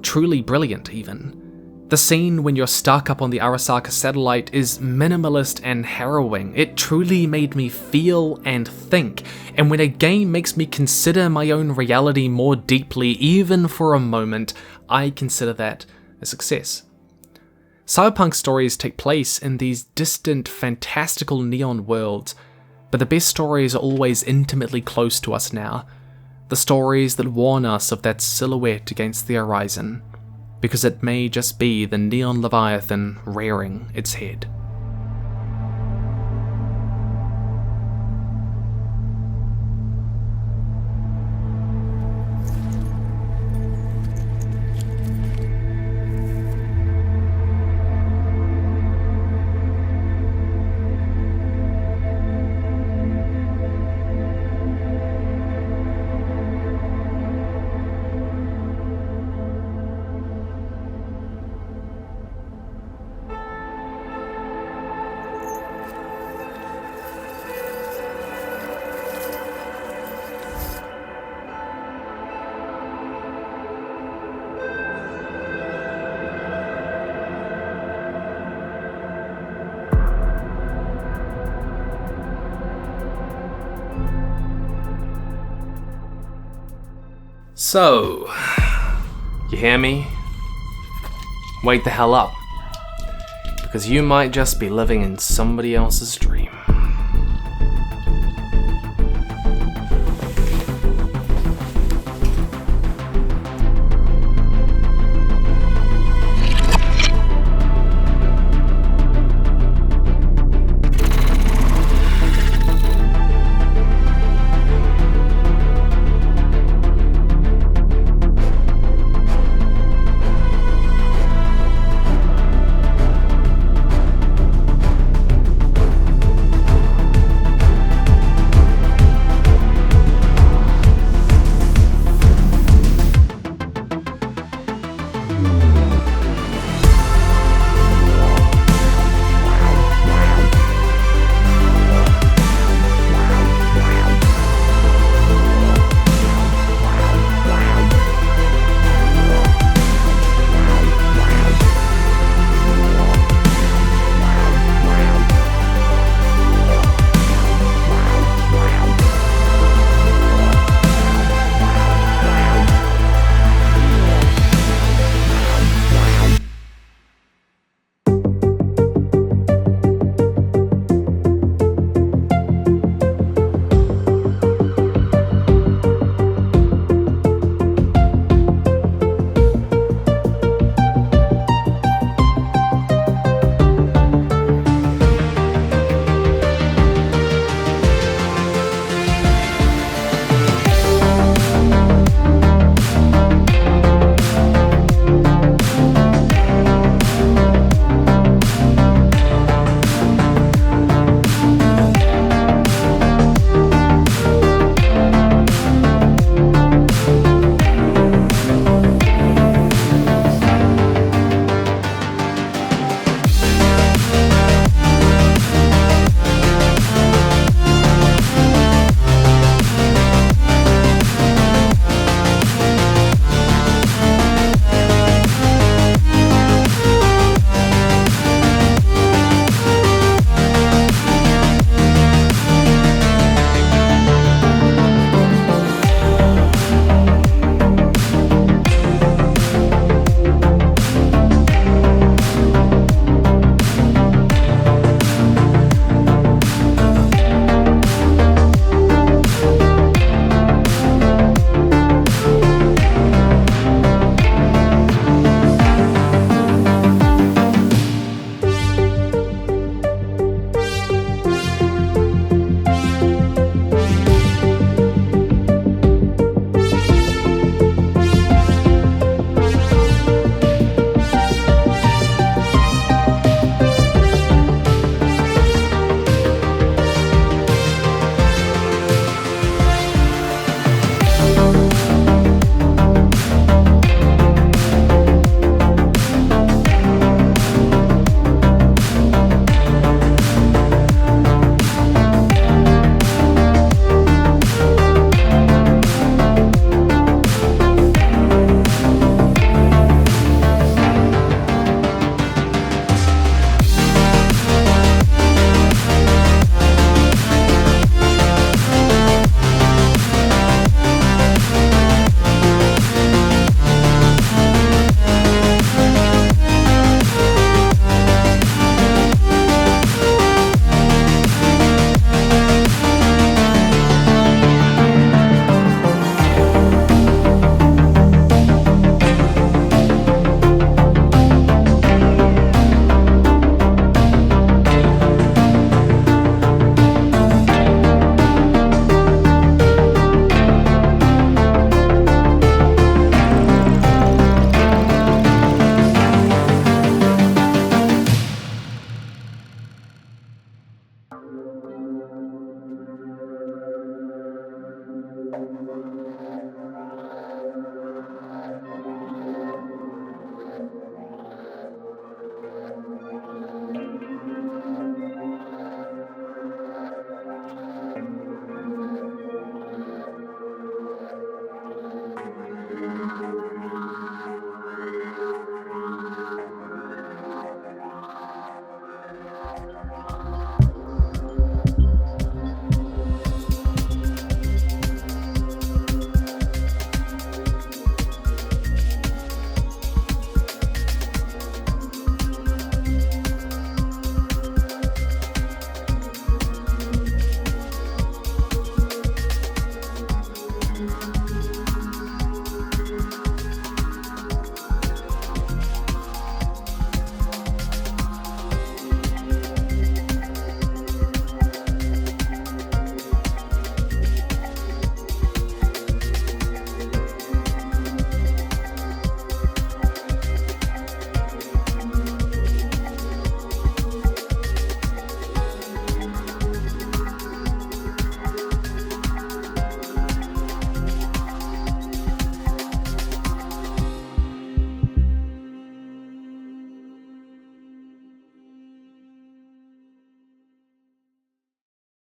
Truly brilliant, even. The scene when you're stuck up on the Arasaka satellite is minimalist and harrowing. It truly made me feel and think, and when a game makes me consider my own reality more deeply, even for a moment, I consider that a success. Cyberpunk stories take place in these distant, fantastical neon worlds, but the best stories are always intimately close to us now. The stories that warn us of that silhouette against the horizon. Because it may just be the neon Leviathan rearing its head. So, you hear me? Wake the hell up, because you might just be living in somebody else's dream.